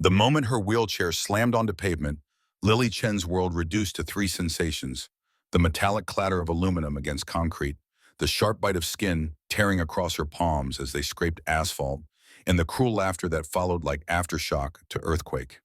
The moment her wheelchair slammed onto pavement, Lily Chen's world reduced to three sensations: the metallic clatter of aluminum against concrete, the sharp bite of skin tearing across her palms as they scraped asphalt, and the cruel laughter that followed like aftershock to earthquake.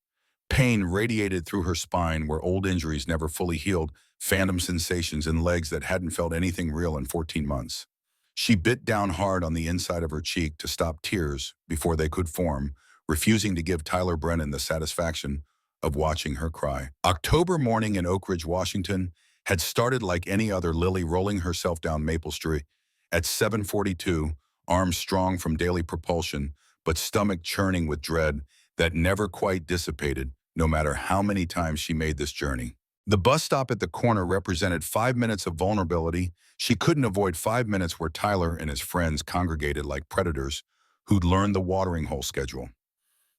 Pain radiated through her spine where old injuries never fully healed, phantom sensations in legs that hadn't felt anything real in 14 months. She bit down hard on the inside of her cheek to stop tears before they could form, refusing to give Tyler Brennan the satisfaction of watching her cry. October morning in Oak Ridge, Washington, had started like any other. Lily rolling herself down Maple Street at 7:42, arms strong from daily propulsion, but stomach churning with dread that never quite dissipated, no matter how many times she made this journey. The bus stop at the corner represented 5 minutes of vulnerability. She couldn't avoid 5 minutes where Tyler and his friends congregated like predators who'd learned the watering hole schedule.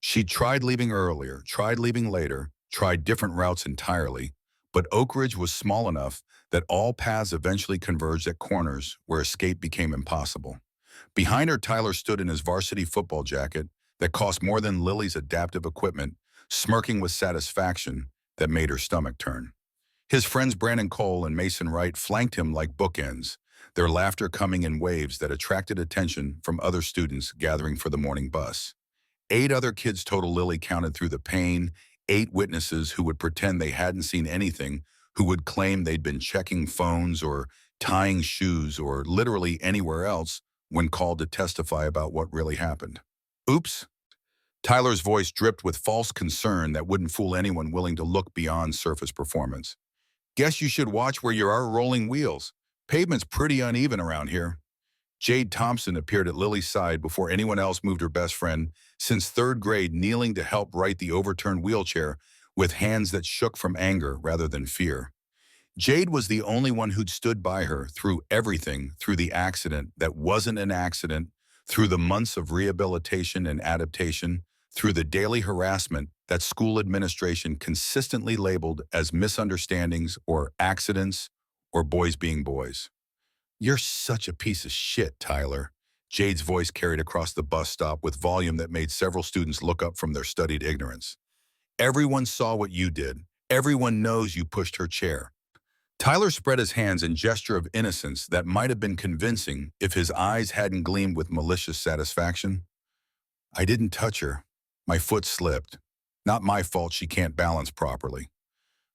She'd tried leaving earlier, tried leaving later, tried different routes entirely, but Oak Ridge was small enough that all paths eventually converged at corners where escape became impossible. Behind her, Tyler stood in his varsity football jacket that cost more than Lily's adaptive equipment, smirking with satisfaction that made her stomach turn. His friends Brandon Cole and Mason Wright flanked him like bookends, their laughter coming in waves that attracted attention from other students gathering for the morning bus. 8 other kids total Lily counted through the pain, 8 witnesses who would pretend they hadn't seen anything, who would claim they'd been checking phones or tying shoes or literally anywhere else when called to testify about what really happened. Oops. Tyler's voice dripped with false concern that wouldn't fool anyone willing to look beyond surface performance. Guess you should watch where you are rolling wheels. Pavement's pretty uneven around here. Jade Thompson appeared at Lily's side before anyone else moved. Her best friend since third grade, kneeling to help right the overturned wheelchair with hands that shook from anger rather than fear. Jade was the only one who'd stood by her through everything, through the accident that wasn't an accident, through the months of rehabilitation and adaptation, through the daily harassment that school administration consistently labeled as misunderstandings or accidents or boys being boys. "You're such a piece of shit, Tyler." Jade's voice carried across the bus stop with volume that made several students look up from their studied ignorance. "Everyone saw what you did. Everyone knows you pushed her chair." Tyler spread his hands in gesture of innocence that might have been convincing if his eyes hadn't gleamed with malicious satisfaction. "I didn't touch her. My foot slipped. Not my fault she can't balance properly."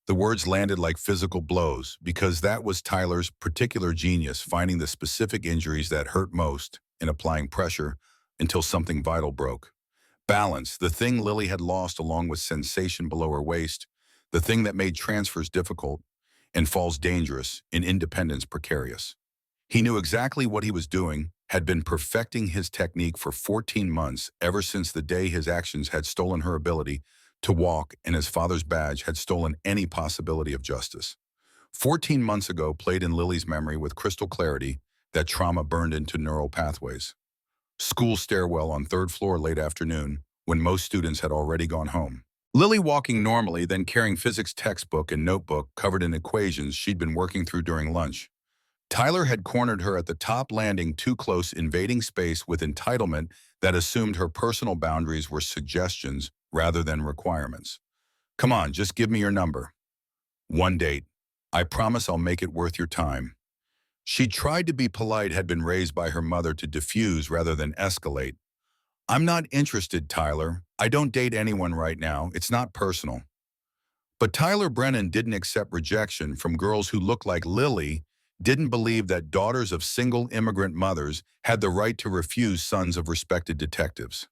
The words landed like physical blows because that was Tyler's particular genius, finding the specific injuries that hurt most and applying pressure until something vital broke. Balance, the thing Lily had lost along with sensation below her waist, the thing that made transfers difficult and falls dangerous and independence precarious. He knew exactly what he was doing, had been perfecting his technique for 14 months, ever since the day his actions had stolen her ability to walk and his father's badge had stolen any possibility of justice. 14 months ago played in Lily's memory with crystal clarity, that trauma burned into neural pathways. School stairwell on third floor late afternoon, when most students had already gone home. Lily walking normally, then carrying physics textbook and notebook covered in equations she'd been working through during lunch. Tyler had cornered her at the top landing, too close, invading space with entitlement that assumed her personal boundaries were suggestions rather than requirements. "Come on, just give me your number. One date. I promise I'll make it worth your time." She tried to be polite, had been raised by her mother to diffuse rather than escalate. "I'm not interested, Tyler. I don't date anyone right now. It's not personal." But Tyler Brennan didn't accept rejection from girls who looked like Lily, didn't believe that daughters of single immigrant mothers had the right to refuse sons of respected detectives.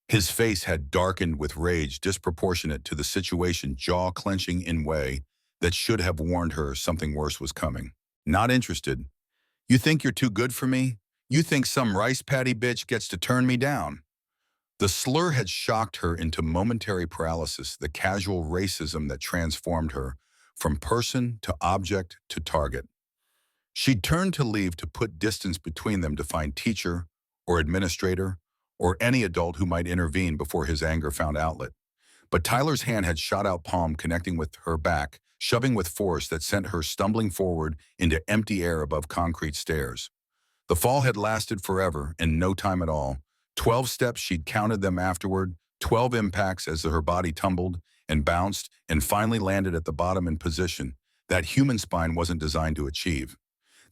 His face had darkened with rage disproportionate to the situation, jaw-clenching in way that should have warned her something worse was coming. "Not interested. You think you're too good for me? You think some rice patty bitch gets to turn me down?" The slur had shocked her into momentary paralysis, the casual racism that transformed her from person to object to target. She turned to leave, to put distance between them, to find teacher or administrator or any adult who might intervene before his anger found outlet. But Tyler's hand had shot out, palm connecting with her back, shoving with force that sent her stumbling forward into empty air above concrete stairs. The fall had lasted forever and no time at all. 12 steps, she'd counted them afterward, 12 impacts as her body tumbled and bounced and finally landed at the bottom in position that human spine wasn't designed to achieve.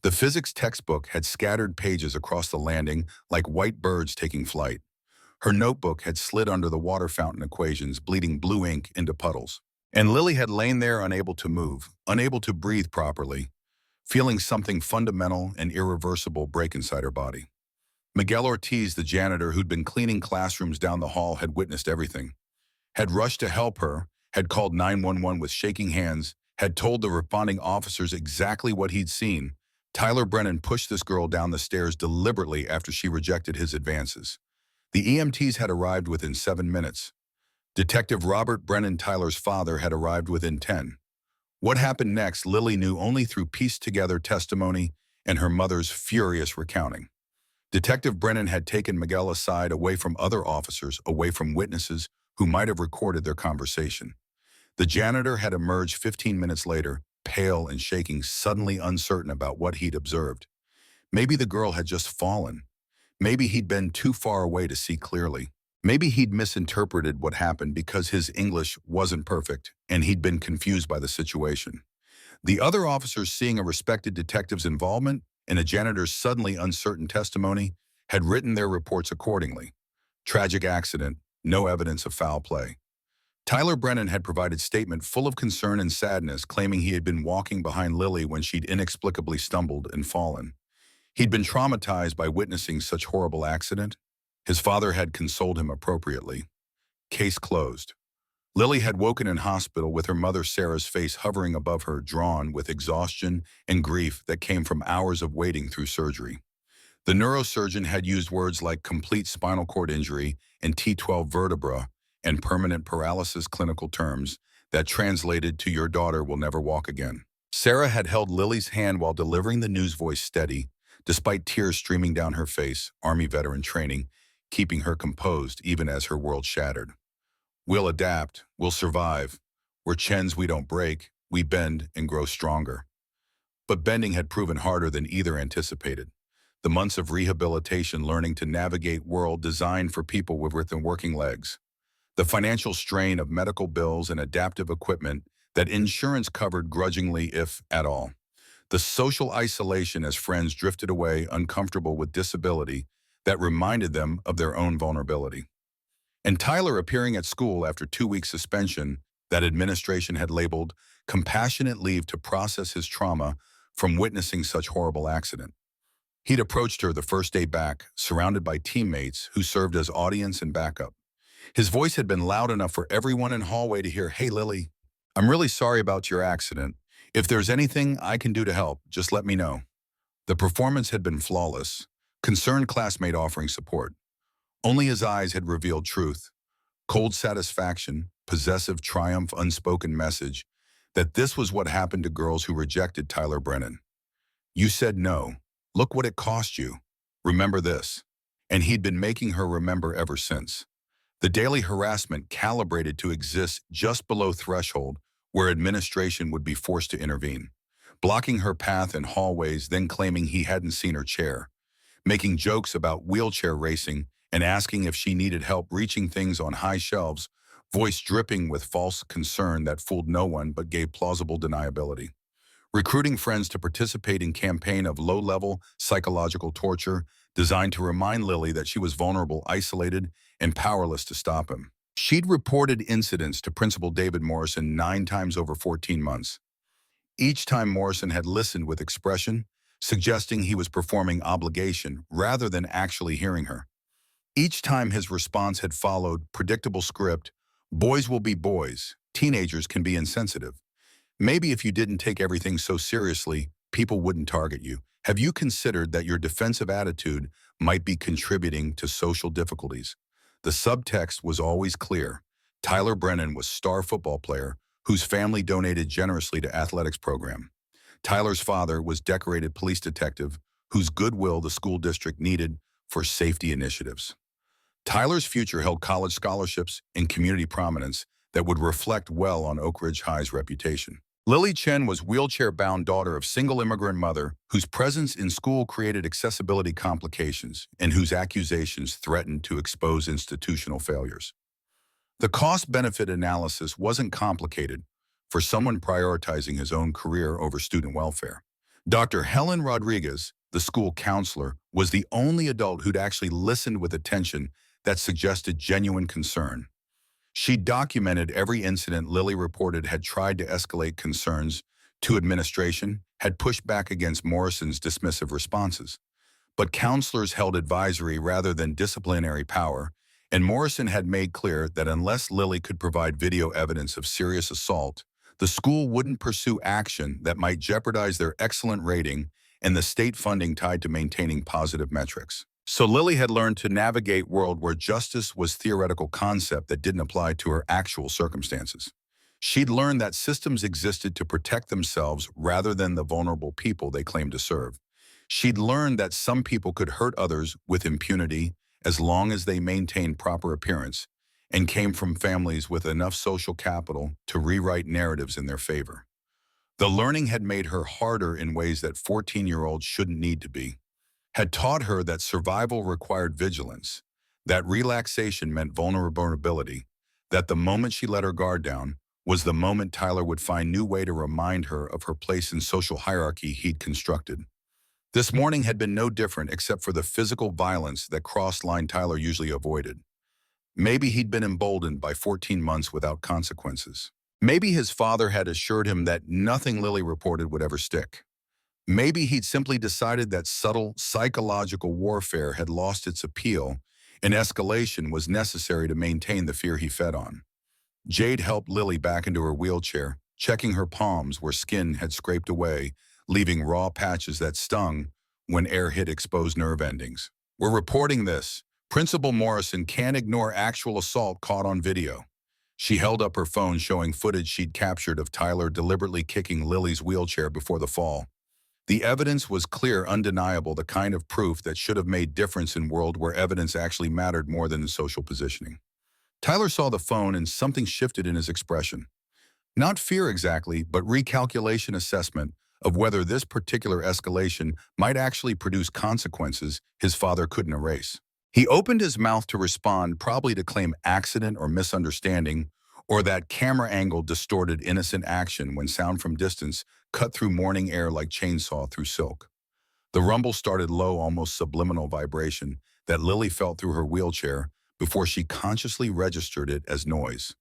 The physics textbook had scattered pages across the landing like white birds taking flight. Her notebook had slid under the water fountain equations, bleeding blue ink into puddles. And Lily had lain there unable to move, unable to breathe properly, feeling something fundamental and irreversible break inside her body. Miguel Ortiz, the janitor who'd been cleaning classrooms down the hall, had witnessed everything, had rushed to help her, had called 911 with shaking hands, had told the responding officers exactly what he'd seen. Tyler Brennan pushed this girl down the stairs deliberately after she rejected his advances. The EMTs had arrived within 7 minutes. Detective Robert Brennan, Tyler's father, had arrived within 10. What happened next, Lily knew only through pieced-together testimony and her mother's furious recounting. Detective Brennan had taken Miguel aside, away from other officers, away from witnesses who might have recorded their conversation. The janitor had emerged 15 minutes later, pale and shaking, suddenly uncertain about what he'd observed. Maybe the girl had just fallen. Maybe he'd been too far away to see clearly. Maybe he'd misinterpreted what happened because his English wasn't perfect and he'd been confused by the situation. The other officers, seeing a respected detective's involvement in a janitor's suddenly uncertain testimony, had written their reports accordingly. Tragic accident, no evidence of foul play. Tyler Brennan had provided statement full of concern and sadness, claiming he had been walking behind Lily when she'd inexplicably stumbled and fallen. He'd been traumatized by witnessing such horrible accident. His father had consoled him appropriately. Case closed. Lily had woken in hospital with her mother Sarah's face hovering above her, drawn with exhaustion and grief that came from hours of waiting through surgery. The neurosurgeon had used words like complete spinal cord injury and T12 vertebra and permanent paralysis, clinical terms that translated to "your daughter will never walk again." Sarah had held Lily's hand while delivering the news, voice steady, despite tears streaming down her face, Army veteran training, keeping her composed even as her world shattered. "We'll adapt, we'll survive. We're Chens, we don't break, we bend and grow stronger." But bending had proven harder than either anticipated. The months of rehabilitation, learning to navigate world designed for people with working legs. The financial strain of medical bills and adaptive equipment that insurance covered grudgingly, if at all. The social isolation as friends drifted away, uncomfortable with disability that reminded them of their own vulnerability. And Tyler appearing at school after 2 weeks suspension that administration had labeled compassionate leave to process his trauma from witnessing such horrible accident. He'd approached her the first day back, surrounded by teammates who served as audience and backup. His voice had been loud enough for everyone in hallway to hear, "Hey, Lily, I'm really sorry about your accident. If there's anything I can do to help, just let me know." The performance had been flawless, concerned classmate offering support. Only his eyes had revealed truth, cold satisfaction, possessive triumph, unspoken message, that this was what happened to girls who rejected Tyler Brennan. "You said no. Look what it cost you. Remember this." And he'd been making her remember ever since. The daily harassment calibrated to exist just below threshold where administration would be forced to intervene, blocking her path in hallways, then claiming he hadn't seen her chair, making jokes about wheelchair racing and asking if she needed help reaching things on high shelves, voice dripping with false concern that fooled no one but gave plausible deniability. Recruiting friends to participate in campaign of low-level psychological torture designed to remind Lily that she was vulnerable, isolated, and powerless to stop him. She'd reported incidents to Principal David Morrison 9 times over 14 months. Each time Morrison had listened with expression, suggesting he was performing obligation rather than actually hearing her. Each time his response had followed predictable script: boys will be boys, teenagers can be insensitive. Maybe if you didn't take everything so seriously, people wouldn't target you. Have you considered that your defensive attitude might be contributing to social difficulties? The subtext was always clear. Tyler Brennan was a star football player whose family donated generously to athletics program. Tyler's father was decorated police detective whose goodwill the school district needed for safety initiatives. Tyler's future held college scholarships and community prominence that would reflect well on Oak Ridge High's reputation. Lily Chen was wheelchair-bound daughter of single immigrant mother whose presence in school created accessibility complications and whose accusations threatened to expose institutional failures. The cost-benefit analysis wasn't complicated for someone prioritizing his own career over student welfare. Dr. Helen Rodriguez, the school counselor, was the only adult who'd actually listened with attention that suggested genuine concern. She documented every incident Lily reported, had tried to escalate concerns to administration, had pushed back against Morrison's dismissive responses. But counselors held advisory rather than disciplinary power, and Morrison had made clear that unless Lily could provide video evidence of serious assault, the school wouldn't pursue action that might jeopardize their excellent rating and the state funding tied to maintaining positive metrics. So Lily had learned to navigate a world where justice was a theoretical concept that didn't apply to her actual circumstances. She'd learned that systems existed to protect themselves rather than the vulnerable people they claimed to serve. She'd learned that some people could hurt others with impunity as long as they maintained proper appearance and came from families with enough social capital to rewrite narratives in their favor. The learning had made her harder in ways that 14-year-olds shouldn't need to be, had taught her that survival required vigilance, that relaxation meant vulnerability, that the moment she let her guard down was the moment Tyler would find new way to remind her of her place in social hierarchy he'd constructed. This morning had been no different except for the physical violence that crossed-line Tyler usually avoided. Maybe he'd been emboldened by 14 months without consequences. Maybe his father had assured him that nothing Lily reported would ever stick. Maybe he'd simply decided that subtle psychological warfare had lost its appeal and escalation was necessary to maintain the fear he fed on. Jade helped Lily back into her wheelchair, checking her palms where skin had scraped away, leaving raw patches that stung when air hit exposed nerve endings. "We're reporting this. Principal Morrison can't ignore actual assault caught on video." She held up her phone showing footage she'd captured of Tyler deliberately kicking Lily's wheelchair before the fall. The evidence was clear, undeniable, the kind of proof that should have made difference in a world where evidence actually mattered more than social positioning. Tyler saw the phone and something shifted in his expression. Not fear exactly, but recalculation, assessment of whether this particular escalation might actually produce consequences his father couldn't erase. He opened his mouth to respond, probably to claim accident or misunderstanding, or that camera angle distorted innocent action when sound from distance cut through morning air like chainsaw through silk. The rumble started low, almost subliminal vibration that Lily felt through her wheelchair before she consciously registered it as noise.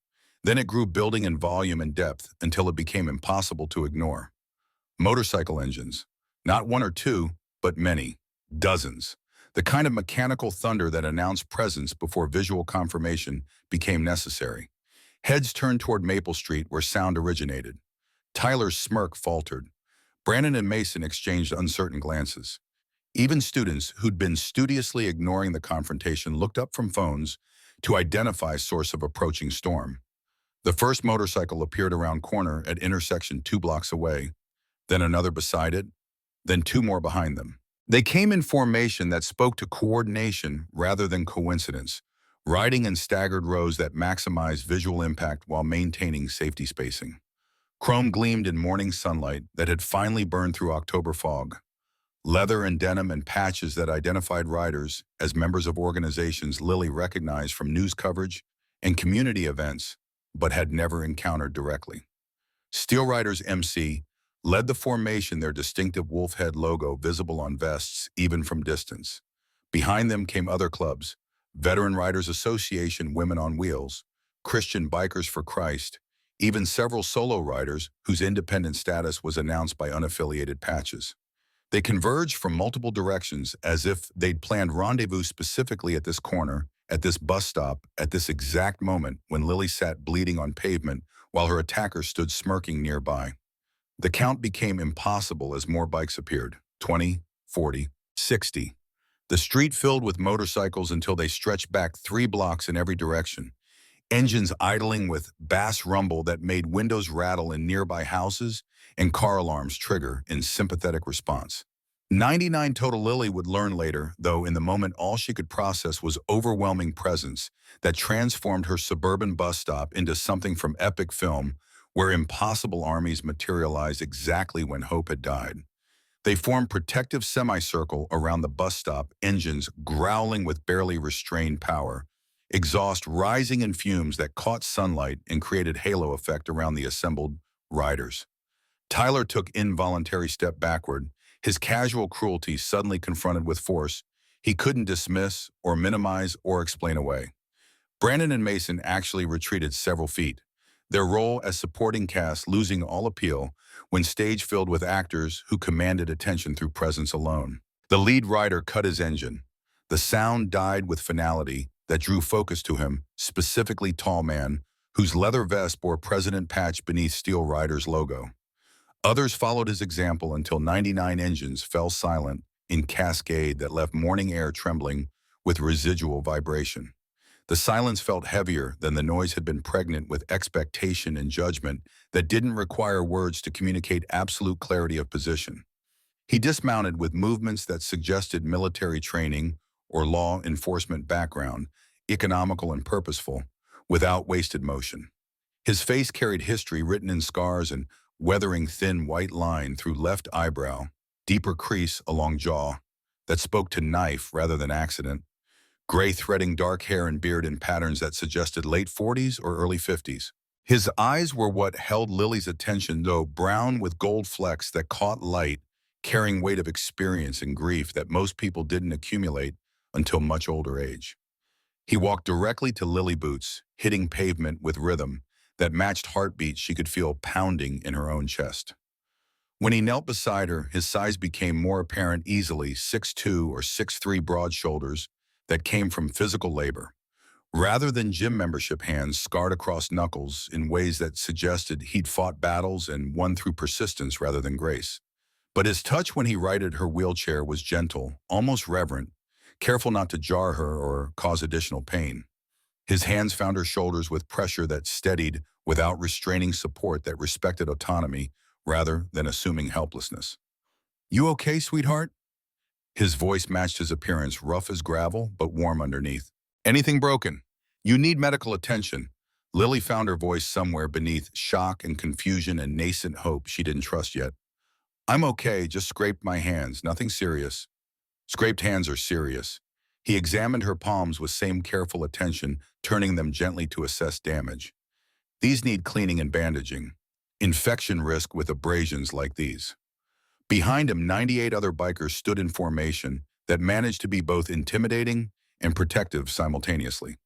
Then it grew, building in volume and depth until it became impossible to ignore. Motorcycle engines. Not one or two, but many. Dozens. The kind of mechanical thunder that announced presence before visual confirmation became necessary. Heads turned toward Maple Street where sound originated. Tyler's smirk faltered. Brandon and Mason exchanged uncertain glances. Even students who'd been studiously ignoring the confrontation looked up from phones to identify source of approaching storm. The first motorcycle appeared around corner at intersection 2 blocks away, then another beside it, then 2 more behind them. They came in formation that spoke to coordination rather than coincidence, riding in staggered rows that maximized visual impact while maintaining safety spacing. Chrome gleamed in morning sunlight that had finally burned through October fog. Leather and denim and patches that identified riders as members of organizations Lily recognized from news coverage and community events, but had never encountered directly. Steel Riders MC led the formation, their distinctive wolf head logo visible on vests even from distance. Behind them came other clubs: Veteran Riders Association, Women on Wheels, Christian Bikers for Christ, even several solo riders whose independent status was announced by unaffiliated patches. They converged from multiple directions as if they'd planned rendezvous specifically at this corner, at this bus stop, at this exact moment when Lily sat bleeding on pavement while her attacker stood smirking nearby. The count became impossible as more bikes appeared. 20, 40, 60. The street filled with motorcycles until they stretched back 3 blocks in every direction. Engines idling with bass rumble that made windows rattle in nearby houses and car alarms trigger in sympathetic response. 99 total. Lily would learn later, though in the moment all she could process was overwhelming presence that transformed her suburban bus stop into something from epic film, where impossible armies materialized exactly when hope had died. They formed protective semicircle around the bus stop, engines growling with barely restrained power. exhaust rising in fumes that caught sunlight and created halo effect around the assembled riders. Tyler took involuntary step backward, his casual cruelty suddenly confronted with force he couldn't dismiss or minimize or explain away. Brandon and Mason actually retreated several feet, their role as supporting cast losing all appeal when stage filled with actors who commanded attention through presence alone. The lead rider cut his engine. The sound died with finality that drew focus to him, specifically tall man, whose leather vest bore President patch beneath Steel Rider's logo. Others followed his example until 99 engines fell silent in cascade that left morning air trembling with residual vibration. The silence felt heavier than the noise had been pregnant with expectation and judgment that didn't require words to communicate absolute clarity of position. He dismounted with movements that suggested military training or law enforcement background, economical and purposeful, without wasted motion. His face carried history written in scars and weathering thin white line through left eyebrow, deeper crease along jaw that spoke to knife rather than accident, gray threading dark hair and beard in patterns that suggested late 40s or early 50s. His eyes were what held Lily's attention, though brown with gold flecks that caught light, carrying weight of experience and grief that most people didn't accumulate until much older age. He walked directly to Lily boots, hitting pavement with rhythm that matched heartbeats she could feel pounding in her own chest. When he knelt beside her, his size became more apparent easily, 6'2" or 6'3" broad shoulders that came from physical labor, rather than gym membership hands scarred across knuckles in ways that suggested he'd fought battles and won through persistence rather than grace. But his touch when he righted her wheelchair was gentle, almost reverent, careful not to jar her or cause additional pain. His hands found her shoulders with pressure that steadied without restraining support that respected autonomy rather than assuming helplessness. "You okay, sweetheart?" His voice matched his appearance, rough as gravel but warm underneath. "Anything broken? You need medical attention." Lily found her voice somewhere beneath shock and confusion and nascent hope she didn't trust yet. "I'm okay, just scraped my hands, nothing serious." Scraped hands are serious. He examined her palms with same careful attention, turning them gently to assess damage. These need cleaning and bandaging. Infection risk with abrasions like these. Behind him, 98 other bikers stood in formation that managed to be both intimidating and protective simultaneously.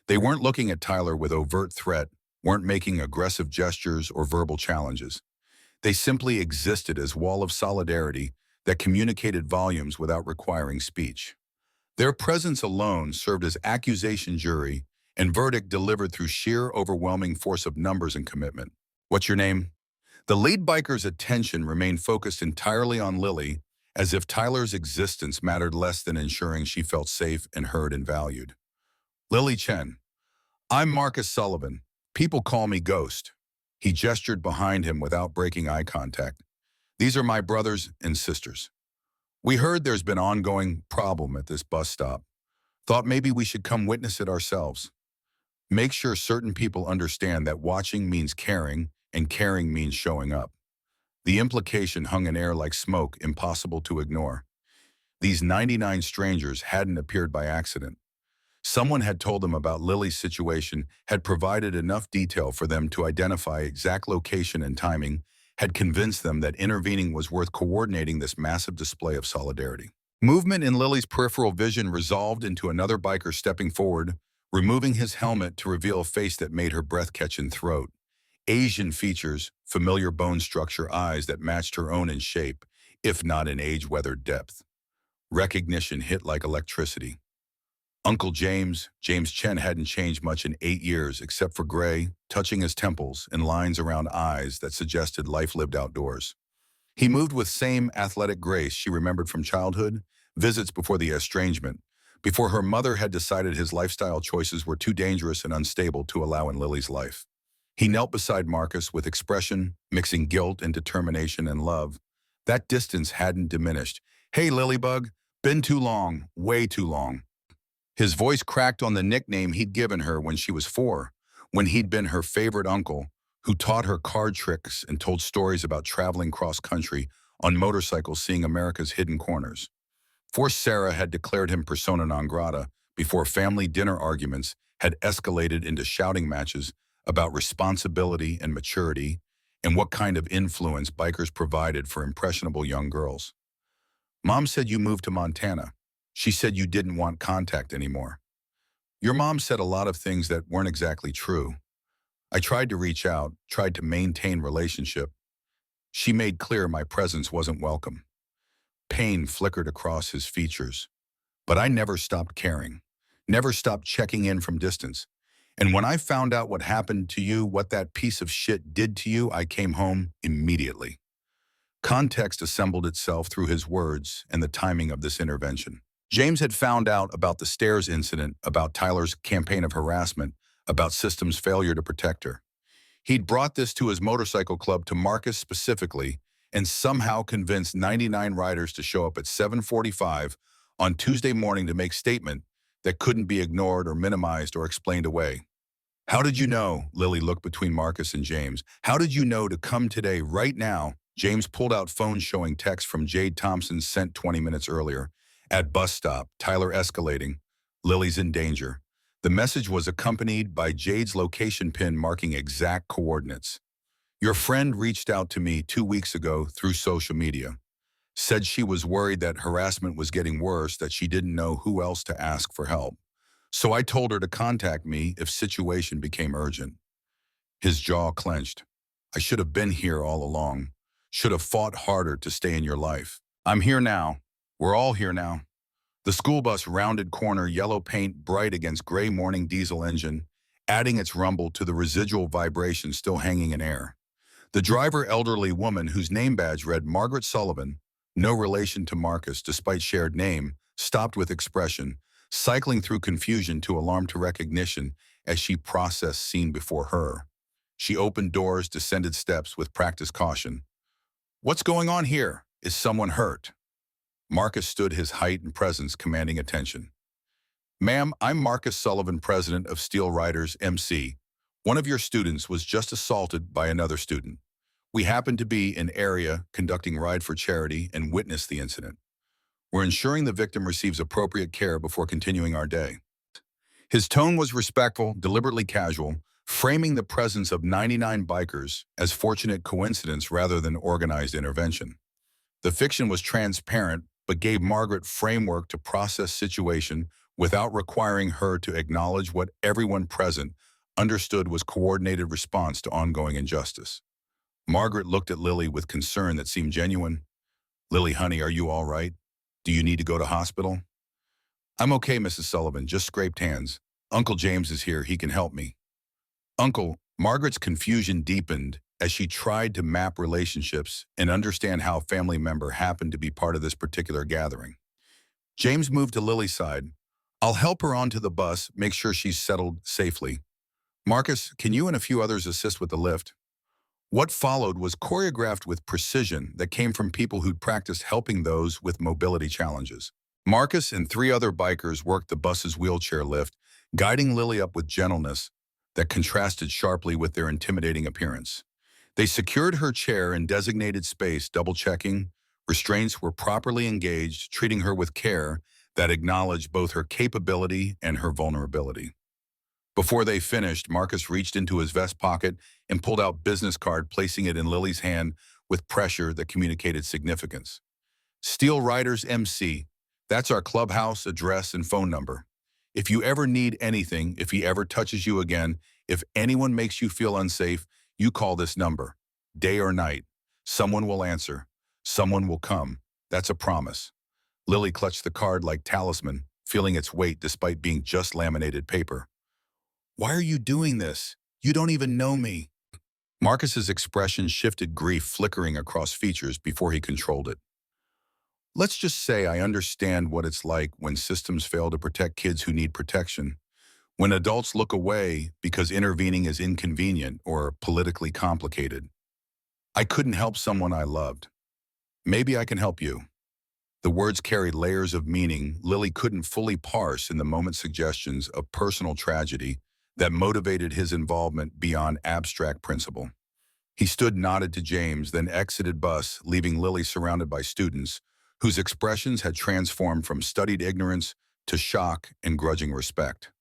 They weren't looking at Tyler with overt threat, weren't making aggressive gestures or verbal challenges. They simply existed as wall of solidarity that communicated volumes without requiring speech. Their presence alone served as accusation jury and verdict delivered through sheer overwhelming force of numbers and commitment. "What's your name?" The lead biker's attention remained focused entirely on Lily, as if Tyler's existence mattered less than ensuring she felt safe and heard and valued. "Lily Chen. I'm Marcus Sullivan. People call me Ghost." He gestured behind him without breaking eye contact. "These are my brothers and sisters. We heard there's been ongoing problem at this bus stop. Thought maybe we should come witness it ourselves. Make sure certain people understand that watching means caring, and caring means showing up." The implication hung in air like smoke, impossible to ignore. These 99 strangers hadn't appeared by accident. Someone had told them about Lily's situation, had provided enough detail for them to identify exact location and timing, had convinced them that intervening was worth coordinating this massive display of solidarity. Movement in Lily's peripheral vision resolved into another biker stepping forward, removing his helmet to reveal a face that made her breath catch in throat. Asian features, familiar bone structure, eyes that matched her own in shape, if not in age-weathered depth. Recognition hit like electricity. Uncle James Chen hadn't changed much in 8 years except for gray, touching his temples and lines around eyes that suggested life lived outdoors. He moved with same athletic grace she remembered from childhood, visits before the estrangement, before her mother had decided his lifestyle choices were too dangerous and unstable to allow in Lily's life. He knelt beside Marcus with expression, mixing guilt and determination and love. That distance hadn't diminished. "Hey, Lilybug, been too long, way too long." His voice cracked on the nickname he'd given her when she was 4, when he'd been her favorite uncle, who taught her card tricks and told stories about traveling cross-country on motorcycles seeing America's hidden corners. For Sarah had declared him persona non grata before family dinner arguments had escalated into shouting matches about responsibility and maturity and what kind of influence bikers provided for impressionable young girls. Mom said you moved to Montana. She said you didn't want contact anymore. Your mom said a lot of things that weren't exactly true. I tried to reach out, tried to maintain relationship. She made clear my presence wasn't welcome. Pain flickered across his features. But I never stopped caring, never stopped checking in from distance. And when I found out what happened to you, what that piece of shit did to you, I came home immediately. Context assembled itself through his words and the timing of this intervention. James had found out about the stairs incident, about Tyler's campaign of harassment, about systems' failure to protect her. He'd brought this to his motorcycle club, to Marcus specifically, and somehow convinced 99 riders to show up at 7:45 on Tuesday morning to make statement that couldn't be ignored or minimized or explained away. How did you know? Lily looked between Marcus and James. How did you know to come today, right now? James pulled out phone showing text from Jade Thompson sent 20 minutes earlier. At bus stop, Tyler escalating. Lily's in danger. The message was accompanied by Jade's location pin marking exact coordinates. Your friend reached out to me 2 weeks ago through social media. Said she was worried that harassment was getting worse, that she didn't know who else to ask for help. So I told her to contact me if situation became urgent. His jaw clenched. I should have been here all along. Should have fought harder to stay in your life. I'm here now. We're all here now. The school bus rounded corner, yellow paint bright against gray morning diesel engine, adding its rumble to the residual vibration still hanging in air. The driver, elderly woman whose name badge read Margaret Sullivan, no relation to Marcus despite shared name, stopped with expression, cycling through confusion to alarm to recognition as she processed scene before her. She opened doors, descended steps with practiced caution. What's going on here? Is someone hurt? Marcus stood, his height and presence commanding attention. Ma'am, I'm Marcus Sullivan, president of Steel Riders, MC. One of your students was just assaulted by another student. We happened to be in area conducting Ride for Charity and witnessed the incident. We're ensuring the victim receives appropriate care before continuing our day. His tone was respectful, deliberately casual, framing the presence of 99 bikers as fortunate coincidence rather than organized intervention. The fiction was transparent, but gave Margaret framework to process situation without requiring her to acknowledge what everyone present understood was coordinated response to ongoing injustice. Margaret looked at Lily with concern that seemed genuine. Lily, honey, are you all right? Do you need to go to hospital? I'm okay, Mrs. Sullivan, just scraped hands. Uncle James is here, he can help me. Uncle, Margaret's confusion deepened as she tried to map relationships and understand how a family member happened to be part of this particular gathering. James moved to Lily's side. I'll help her onto the bus, make sure she's settled safely. Marcus, can you and a few others assist with the lift? What followed was choreographed with precision that came from people who'd practiced helping those with mobility challenges. Marcus and 3 other bikers worked the bus's wheelchair lift, guiding Lily up with gentleness that contrasted sharply with their intimidating appearance. They secured her chair in designated space, double-checking. Restraints were properly engaged, treating her with care that acknowledged both her capability and her vulnerability. Before they finished, Marcus reached into his vest pocket and pulled out business card, placing it in Lily's hand with pressure that communicated significance. Steel Riders MC, that's our clubhouse, address, and phone number. If you ever need anything, if he ever touches you again, if anyone makes you feel unsafe, you call this number. Day or night. Someone will answer. Someone will come. That's a promise. Lily clutched the card like talisman, feeling its weight despite being just laminated paper. Why are you doing this? You don't even know me. Marcus's expression shifted, grief flickering across features before he controlled it. Let's just say I understand what it's like when systems fail to protect kids who need protection. When adults look away because intervening is inconvenient or politically complicated. I couldn't help someone I loved. Maybe I can help you. The words carried layers of meaning Lily couldn't fully parse in the moment, suggestions of personal tragedy that motivated his involvement beyond abstract principle. He stood, nodded to James, then exited bus, leaving Lily surrounded by students whose expressions had transformed from studied ignorance to shock and grudging respect.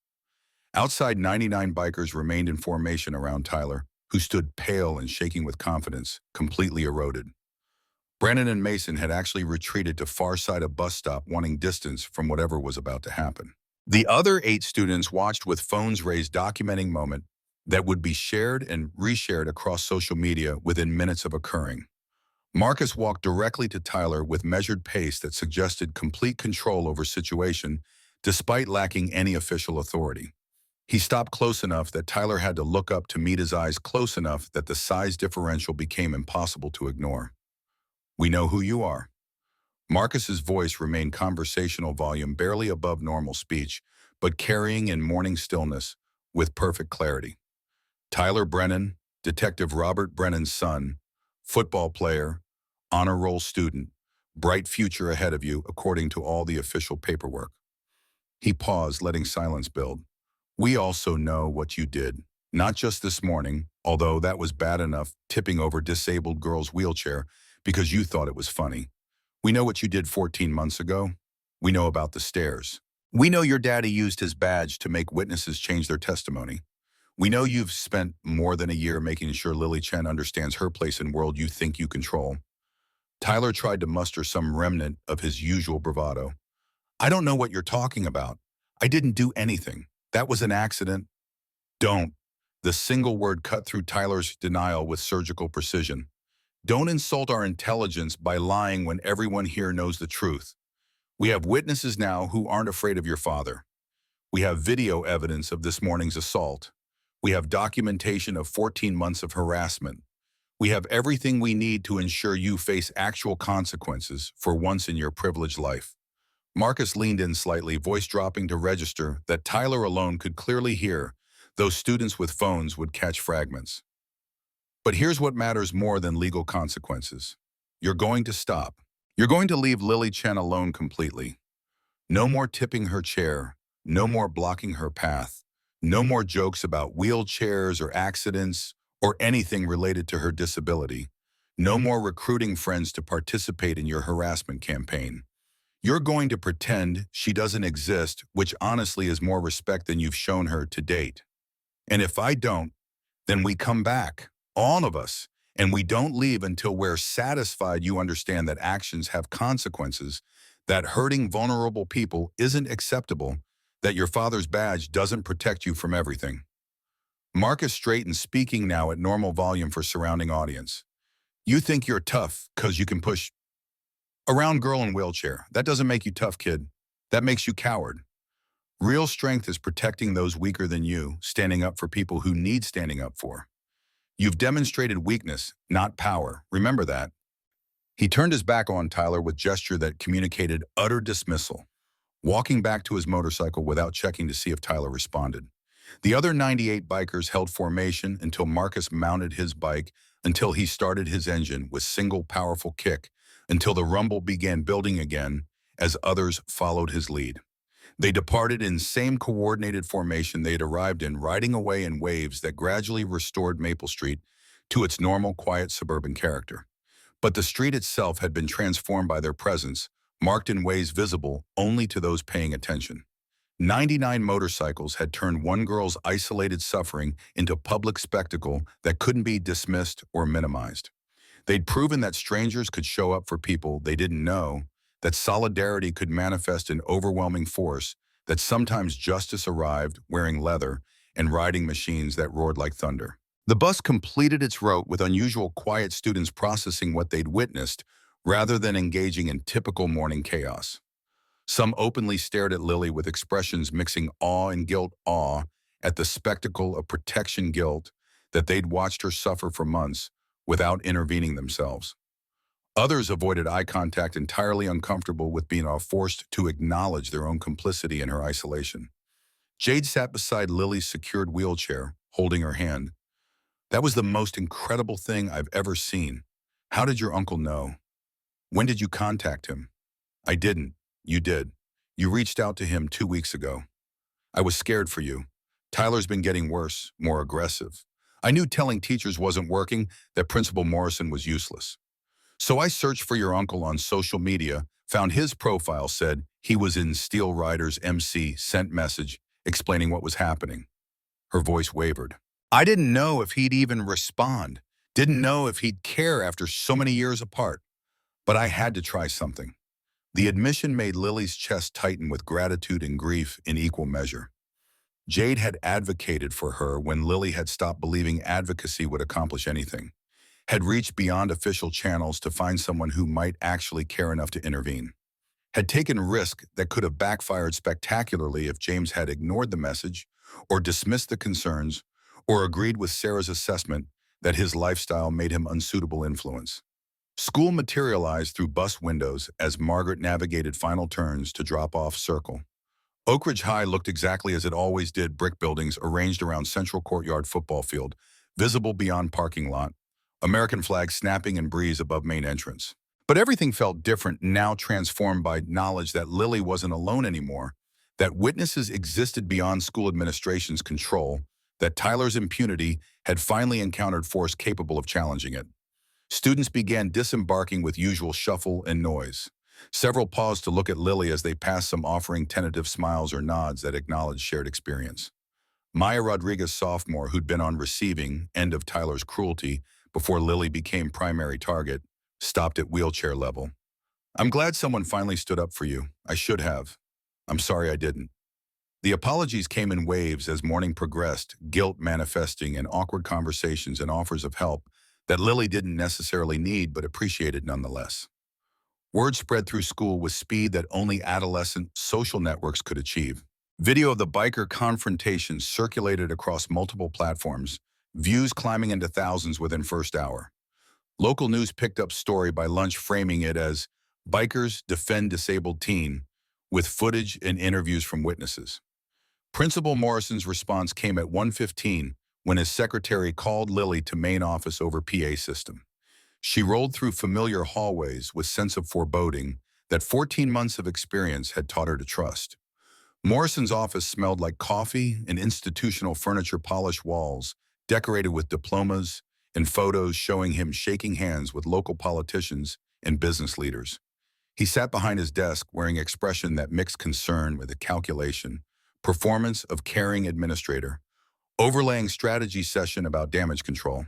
Outside, 99 bikers remained in formation around Tyler, who stood pale and shaking with confidence, completely eroded. Brennan and Mason had actually retreated to far side of bus stop, wanting distance from whatever was about to happen. The other 8 students watched with phones raised, documenting moment that would be shared and reshared across social media within minutes of occurring. Marcus walked directly to Tyler with measured pace that suggested complete control over situation, despite lacking any official authority. He stopped close enough that Tyler had to look up to meet his eyes, close enough that the size differential became impossible to ignore. "We know who you are." Marcus's voice remained conversational volume barely above normal speech, but carrying in morning stillness with perfect clarity. "Tyler Brennan, Detective Robert Brennan's son, football player, honor roll student, bright future ahead of you according to all the official paperwork." He paused, letting silence build. "We also know what you did, not just this morning, although that was bad enough, tipping over disabled girl's wheelchair because you thought it was funny. We know what you did 14 months ago. We know about the stairs. We know your daddy used his badge to make witnesses change their testimony. We know you've spent more than a year making sure Lily Chen understands her place in world you think you control." Tyler tried to muster some remnant of his usual bravado. "I don't know what you're talking about. I didn't do anything. That was an accident." "Don't." The single word cut through Tyler's denial with surgical precision. "Don't insult our intelligence by lying when everyone here knows the truth. We have witnesses now who aren't afraid of your father. We have video evidence of this morning's assault. We have documentation of 14 months of harassment. We have everything we need to ensure you face actual consequences for once in your privileged life." Marcus leaned in slightly, voice dropping to register that Tyler alone could clearly hear, though students with phones would catch fragments. "But here's what matters more than legal consequences. You're going to stop. You're going to leave Lily Chen alone completely. No more tipping her chair. No more blocking her path. No more jokes about wheelchairs or accidents or anything related to her disability. No more recruiting friends to participate in your harassment campaign. You're going to pretend she doesn't exist, which honestly is more respect than you've shown her to date. And if I don't, then we come back, all of us, and we don't leave until we're satisfied you understand that actions have consequences, that hurting vulnerable people isn't acceptable, that your father's badge doesn't protect you from everything." Marcus straightened, speaking now at normal volume for surrounding audience. "You think you're tough because you can push around girl in wheelchair. That doesn't make you tough, kid. That makes you coward. Real strength is protecting those weaker than you, standing up for people who need standing up for. You've demonstrated weakness, not power. Remember that." He turned his back on Tyler with gesture that communicated utter dismissal, walking back to his motorcycle without checking to see if Tyler responded. The other 98 bikers held formation until Marcus mounted his bike, until he started his engine with single powerful kick, until the rumble began building again as others followed his lead. They departed in same coordinated formation they had arrived in, riding away in waves that gradually restored Maple Street to its normal, quiet suburban character. But the street itself had been transformed by their presence, marked in ways visible only to those paying attention. 99 motorcycles had turned one girl's isolated suffering into public spectacle that couldn't be dismissed or minimized. They'd proven that strangers could show up for people they didn't know, that solidarity could manifest in overwhelming force, that sometimes justice arrived wearing leather and riding machines that roared like thunder. The bus completed its route with unusual quiet, students processing what they'd witnessed rather than engaging in typical morning chaos. Some openly stared at Lily with expressions mixing awe and guilt, awe at the spectacle of protection guilt that they'd watched her suffer for months without intervening themselves. Others avoided eye contact, entirely uncomfortable with being forced to acknowledge their own complicity in her isolation. Jade sat beside Lily's secured wheelchair, holding her hand. "That was the most incredible thing I've ever seen. How did your uncle know? When did you contact him?" "I didn't. You did. You reached out to him 2 weeks ago. I was scared for you. Tyler's been getting worse, more aggressive. I knew telling teachers wasn't working, that Principal Morrison was useless. So I searched for your uncle on social media, found his profile said he was in Steel Riders MC, sent message, explaining what was happening. Her voice wavered. I didn't know if he'd even respond, didn't know if he'd care after so many years apart, but I had to try something. The admission made Lily's chest tighten with gratitude and grief in equal measure. Jade had advocated for her when Lily had stopped believing advocacy would accomplish anything, had reached beyond official channels to find someone who might actually care enough to intervene, had taken risk that could have backfired spectacularly if James had ignored the message or dismissed the concerns or agreed with Sarah's assessment that his lifestyle made him unsuitable influence. School materialized through bus windows as Margaret navigated final turns to drop-off Circle. Oak Ridge High looked exactly as it always did, brick buildings arranged around Central Courtyard football field, visible beyond parking lot, American flag snapping in breeze above main entrance. But everything felt different, now transformed by knowledge that Lily wasn't alone anymore, that witnesses existed beyond school administration's control, that Tyler's impunity had finally encountered force capable of challenging it. Students began disembarking with usual shuffle and noise. Several paused to look at Lily as they passed, some offering tentative smiles or nods that acknowledged shared experience. Maya Rodriguez, sophomore, who'd been on receiving end of Tyler's cruelty before Lily became primary target, stopped at wheelchair level. I'm glad someone finally stood up for you. I should have. I'm sorry I didn't. The apologies came in waves as morning progressed, guilt manifesting in awkward conversations and offers of help that Lily didn't necessarily need but appreciated nonetheless. Word spread through school with speed that only adolescent social networks could achieve. Video of the biker confrontation circulated across multiple platforms, views climbing into thousands within first hour. Local news picked up story by lunch, framing it as "Bikers Defend Disabled Teen," with footage and interviews from witnesses. Principal Morrison's response came at 1:15 when his secretary called Lily to main office over PA system. She rolled through familiar hallways with sense of foreboding that 14 months of experience had taught her to trust. Morrison's office smelled like coffee and institutional furniture, polished walls, decorated with diplomas and photos showing him shaking hands with local politicians and business leaders. He sat behind his desk wearing expression that mixed concern with a calculation, performance of caring administrator, overlaying strategy session about damage control.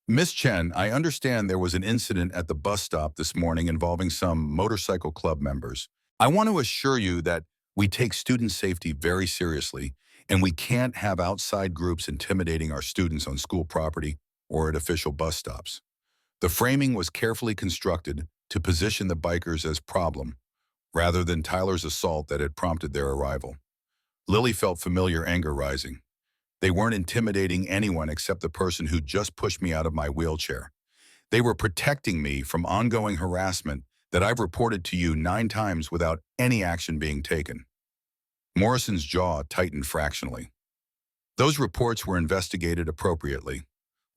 Miss Chen, I understand there was an incident at the bus stop this morning involving some motorcycle club members. I want to assure you that we take student safety very seriously, and we can't have outside groups intimidating our students on school property or at official bus stops. The framing was carefully constructed to position the bikers as problem, rather than Tyler's assault that had prompted their arrival. Lily felt familiar anger rising. They weren't intimidating anyone except the person who just pushed me out of my wheelchair. They were protecting me from ongoing harassment that I've reported to you 9 times without any action being taken. Morrison's jaw tightened fractionally. Those reports were investigated appropriately.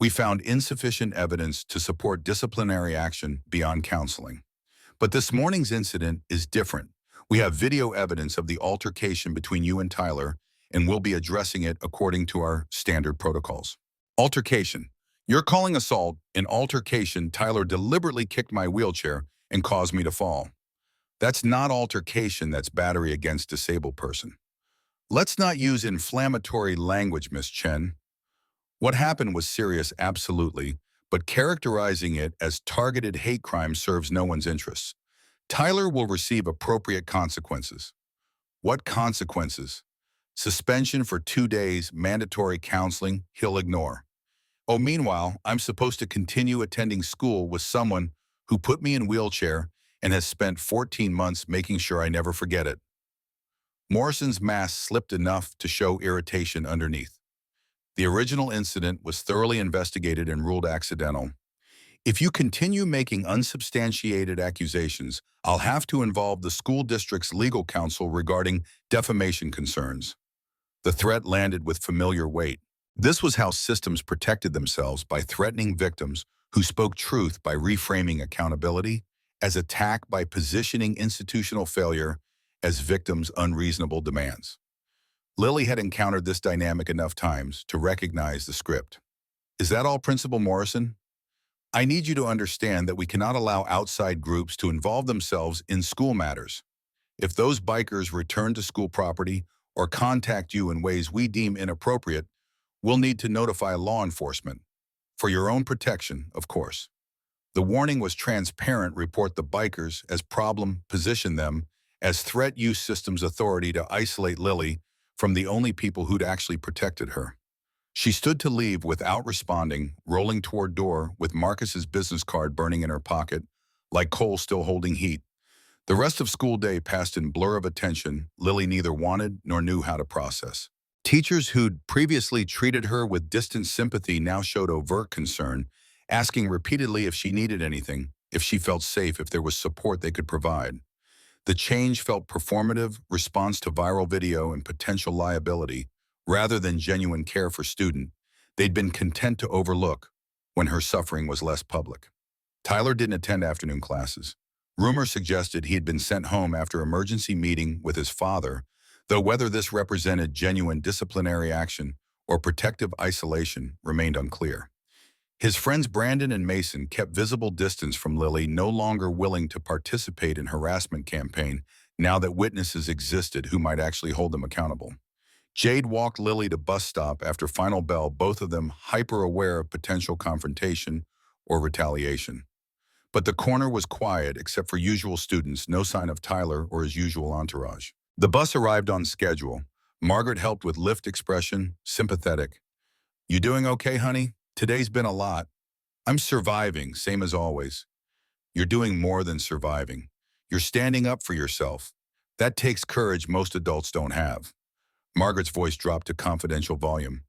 We found insufficient evidence to support disciplinary action beyond counseling. But this morning's incident is different. We have video evidence of the altercation between you and Tyler, and we'll be addressing it according to our standard protocols. Altercation. You're calling assault an altercation. Tyler deliberately kicked my wheelchair and caused me to fall. That's not altercation, that's battery against disabled person. Let's not use inflammatory language, Miss Chen. What happened was serious, absolutely, but characterizing it as targeted hate crime serves no one's interests. Tyler will receive appropriate consequences. What consequences? Suspension for 2 days, mandatory counseling, he'll ignore. Oh, meanwhile, I'm supposed to continue attending school with someone who put me in wheelchair and has spent 14 months making sure I never forget it. Morrison's mask slipped enough to show irritation underneath. The original incident was thoroughly investigated and ruled accidental. If you continue making unsubstantiated accusations, I'll have to involve the school district's legal counsel regarding defamation concerns. The threat landed with familiar weight. This was how systems protected themselves, by threatening victims who spoke truth, by reframing accountability as attack, by positioning institutional failure as victims' unreasonable demands. Lily had encountered this dynamic enough times to recognize the script. Is that all, Principal Morrison? I need you to understand that we cannot allow outside groups to involve themselves in school matters. If those bikers return to school property or contact you in ways we deem inappropriate, we'll need to notify law enforcement. For your own protection, of course. The warning was transparent: report the bikers as problem, position them as threat, use systems authority to isolate Lily from the only people who'd actually protected her. She stood to leave without responding, rolling toward door with Marcus's business card burning in her pocket, like coal still holding heat. The rest of school day passed in blur of attention Lily neither wanted nor knew how to process. Teachers who'd previously treated her with distant sympathy now showed overt concern, asking repeatedly if she needed anything, if she felt safe, if there was support they could provide. The change felt performative, response to viral video and potential liability, rather than genuine care for student they'd been content to overlook when her suffering was less public. Tyler didn't attend afternoon classes. Rumor suggested he had been sent home after emergency meeting with his father, though whether this represented genuine disciplinary action or protective isolation remained unclear. His friends Brandon and Mason kept visible distance from Lily, no longer willing to participate in harassment campaign now that witnesses existed who might actually hold them accountable. Jade walked Lily to bus stop after final bell, both of them hyper-aware of potential confrontation or retaliation. But the corner was quiet except for usual students, no sign of Tyler or his usual entourage. The bus arrived on schedule. Margaret helped with lift expression, sympathetic. "You doing okay, honey? Today's been a lot." "I'm surviving, same as always." "You're doing more than surviving. You're standing up for yourself. That takes courage most adults don't have." Margaret's voice dropped to confidential volume.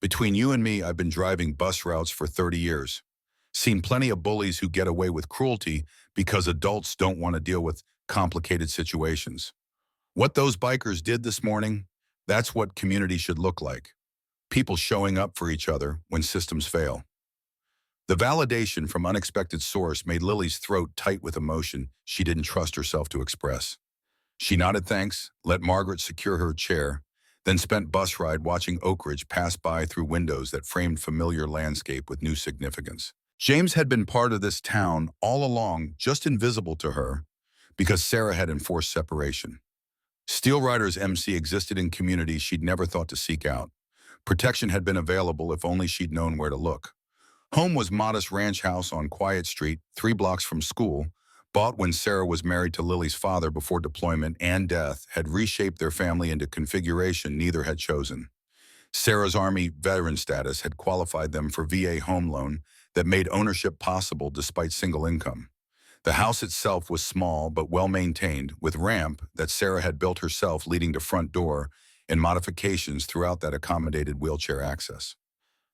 "Between you and me, I've been driving bus routes for 30 years. Seen plenty of bullies who get away with cruelty because adults don't want to deal with complicated situations. What those bikers did this morning, that's what community should look like. People showing up for each other when systems fail." The validation from unexpected source made Lily's throat tight with emotion she didn't trust herself to express. She nodded thanks, let Margaret secure her chair, then spent bus ride watching Oak Ridge pass by through windows that framed familiar landscape with new significance. James had been part of this town all along, just invisible to her, because Sarah had enforced separation. Steel Rider's MC existed in communities she'd never thought to seek out. Protection had been available if only she'd known where to look. Home was modest ranch house on Quiet Street, 3 blocks from school, bought when Sarah was married to Lily's father before deployment and death had reshaped their family into configuration neither had chosen. Sarah's Army veteran status had qualified them for VA home loan that made ownership possible despite single income. The house itself was small but well-maintained, with ramp that Sarah had built herself leading to front door and modifications throughout that accommodated wheelchair access.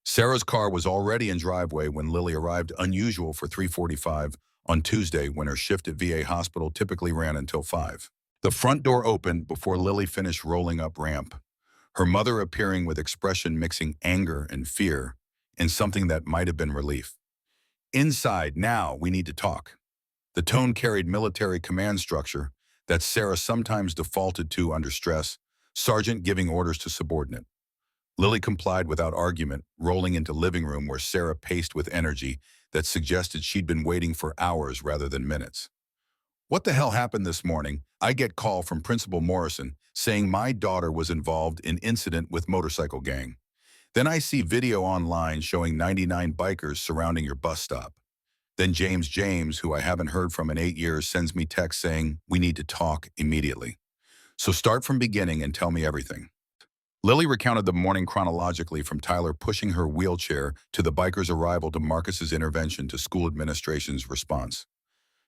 Sarah's car was already in driveway when Lily arrived, unusual for 3:45 on Tuesday when her shift at VA hospital typically ran until 5. The front door opened before Lily finished rolling up ramp, her mother appearing with expression mixing anger and fear in something that might have been relief. "Inside, now, we need to talk." The tone carried military command structure that Sarah sometimes defaulted to under stress, sergeant giving orders to subordinate. Lily complied without argument, rolling into living room where Sarah paced with energy that suggested she'd been waiting for hours rather than minutes. "What the hell happened this morning? I get call from Principal Morrison saying my daughter was involved in incident with motorcycle gang. Then I see video online showing 99 bikers surrounding your bus stop. Then James, who I haven't heard from in 8 years, sends me text saying we need to talk immediately. So start from beginning and tell me everything." Lily recounted the morning chronologically, from Tyler pushing her wheelchair to the biker's arrival to Marcus's intervention to school administration's response.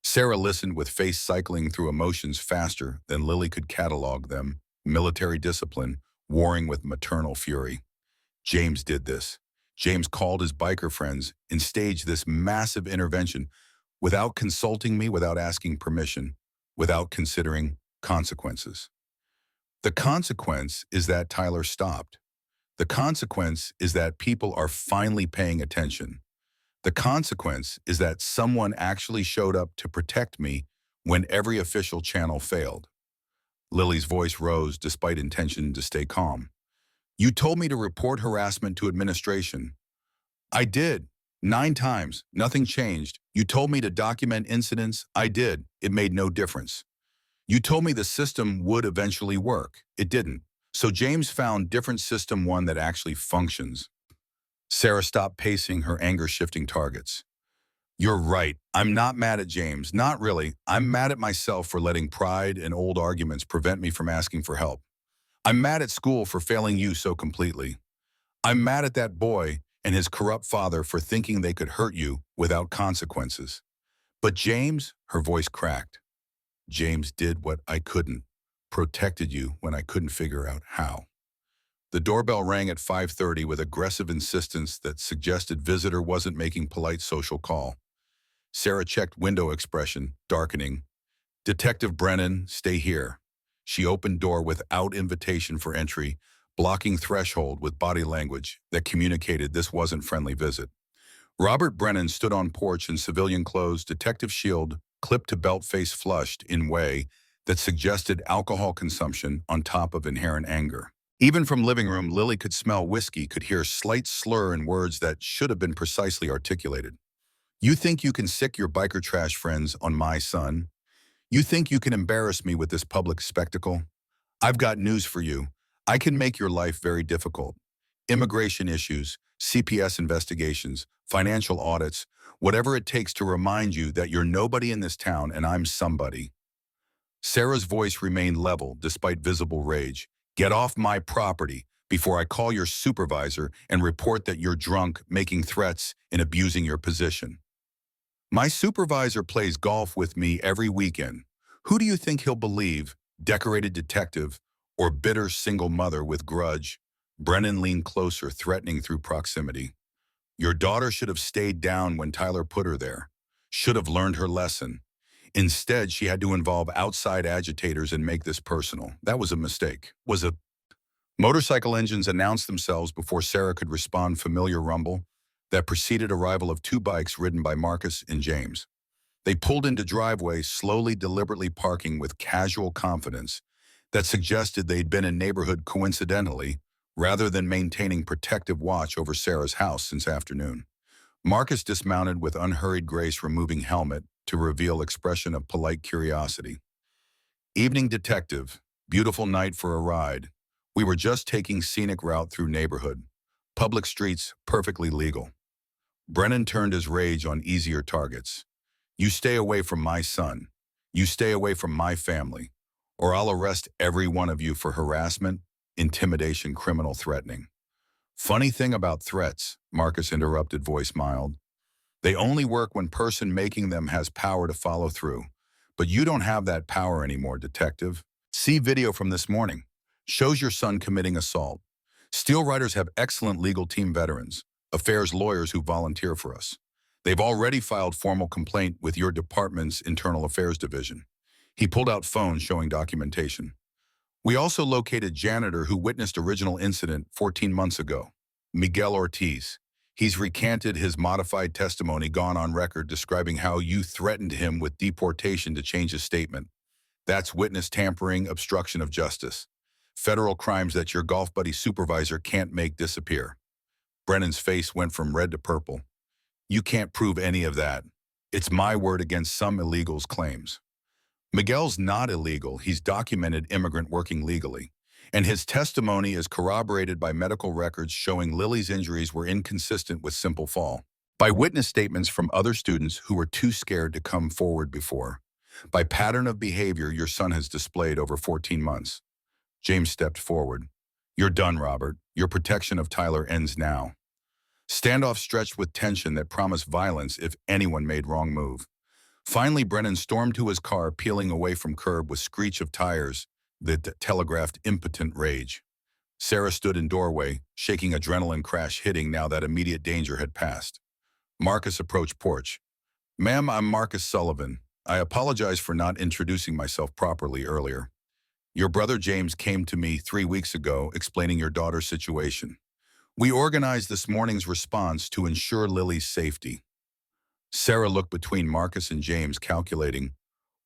Sarah listened with face cycling through emotions faster than Lily could catalog them: military discipline, warring with maternal fury. James did this. James called his biker friends and staged this massive intervention without consulting me, without asking permission, without considering consequences. The consequence is that Tyler stopped. The consequence is that people are finally paying attention. The consequence is that someone actually showed up to protect me when every official channel failed. Lily's voice rose despite intention to stay calm. "You told me to report harassment to administration." "I did. 9 times. Nothing changed. You told me to document incidents. I did. It made no difference. You told me the system would eventually work. It didn't. So James found different system one that actually functions. Sarah stopped pacing, her anger shifting targets. You're right. I'm not mad at James. Not really. I'm mad at myself for letting pride and old arguments prevent me from asking for help. I'm mad at school for failing you so completely. I'm mad at that boy and his corrupt father for thinking they could hurt you without consequences. But James, her voice cracked. James did what I couldn't, protected you when I couldn't figure out how. The doorbell rang at 5:30 with aggressive insistence that suggested visitor wasn't making polite social call. Sarah checked window expression, darkening. Detective Brennan, stay here. She opened door without invitation for entry, blocking threshold with body language that communicated this wasn't friendly visit. Robert Brennan stood on porch in civilian clothes, detective shield, clipped to belt face flushed in way that suggested alcohol consumption on top of inherent anger. Even from living room, Lily could smell whiskey, could hear slight slur in words that should have been precisely articulated. You think you can sick your biker trash friends on my son? You think you can embarrass me with this public spectacle? I've got news for you. I can make your life very difficult. Immigration issues, CPS investigations, financial audits, whatever it takes to remind you that you're nobody in this town and I'm somebody. Sarah's voice remained level despite visible rage. Get off my property before I call your supervisor and report that you're drunk, making threats, and abusing your position. My supervisor plays golf with me every weekend. Who do you think he'll believe, decorated detective or bitter single mother with grudge? Brennan leaned closer, threatening through proximity. Your daughter should have stayed down when Tyler put her there. Should have learned her lesson. Instead, she had to involve outside agitators and make this personal. That was a mistake. Motorcycle engines announced themselves before Sarah could respond. Familiar rumble that preceded arrival of two bikes ridden by Marcus and James. They pulled into driveway, slowly, deliberately parking with casual confidence that suggested they'd been in neighborhood coincidentally, rather than maintaining protective watch over Sarah's house since afternoon. Marcus dismounted with unhurried grace, removing helmet to reveal expression of polite curiosity. Evening detective, beautiful night for a ride. We were just taking scenic route through neighborhood. Public streets, perfectly legal. Brennan turned his rage on easier targets. You stay away from my son. You stay away from my family, or I'll arrest every one of you for harassment, intimidation, criminal threatening. Funny thing about threats, Marcus interrupted, voice mild. They only work when person making them has power to follow through. But you don't have that power anymore, detective. See video from this morning. Shows your son committing assault. Steel Riders have excellent legal team veterans, affairs lawyers who volunteer for us. They've already filed formal complaint with your department's internal affairs division. He pulled out phone showing documentation. We also located janitor who witnessed original incident 14 months ago, Miguel Ortiz. He's recanted his modified testimony, gone on record describing how you threatened him with deportation to change his statement. That's witness tampering, obstruction of justice. Federal crimes that your golf buddy supervisor can't make disappear. Brennan's face went from red to purple. You can't prove any of that. It's my word against some illegals' claims. Miguel's not illegal. He's documented immigrant working legally. And his testimony is corroborated by medical records showing Lily's injuries were inconsistent with simple fall. By witness statements from other students who were too scared to come forward before. By pattern of behavior your son has displayed over 14 months. James stepped forward. You're done, Robert. Your protection of Tyler ends now. Standoff stretched with tension that promised violence if anyone made wrong move. Finally, Brennan stormed to his car, peeling away from curb with screech of tires that telegraphed impotent rage. Sarah stood in doorway, shaking, adrenaline crash hitting now that immediate danger had passed. Marcus approached porch. Ma'am, I'm Marcus Sullivan. I apologize for not introducing myself properly earlier. Your brother James came to me 3 weeks ago explaining your daughter's situation. We organized this morning's response to ensure Lily's safety. Sarah looked between Marcus and James, calculating,